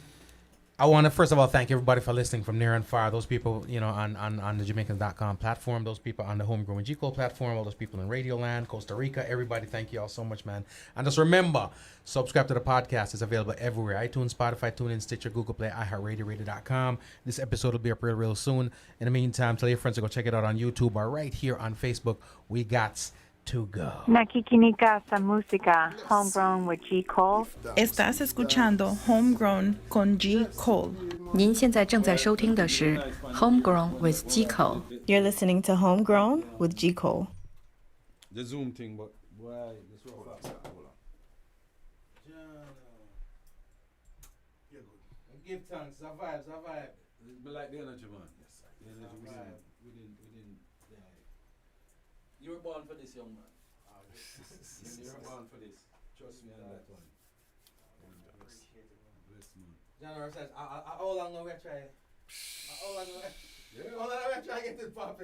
I want to first of all thank everybody for listening from near and far. Those people, you know, on the Jamaicans.com platform, those people on the Homegrown G Code platform, all those people in Radio Land, Costa Rica, everybody, thank you all so much, man. And just remember, subscribe to the podcast. It's available everywhere. iTunes, Spotify, TuneIn, Stitcher, Google Play, iHeartRadio, Radio.com. This episode will be up real soon. In the meantime, tell your friends to go check it out on YouTube or right here on Facebook. We got to go. Nakikinika sa música, Homegrown with G. Cole. Estás escuchando Homegrown con G. Cole. 您现在正在收听的是 Homegrown with G. Cole. You're listening to Homegrown with G. Cole. The Zoom thing, but why? Hold on. Give thanks. Survive. But like the energy, man. Yes, sir. The energy we didn't die. You were born for this, young man. You were born for this. Trust me on that one. Bless man. John says, how long are we try? How long are we try to get this popping?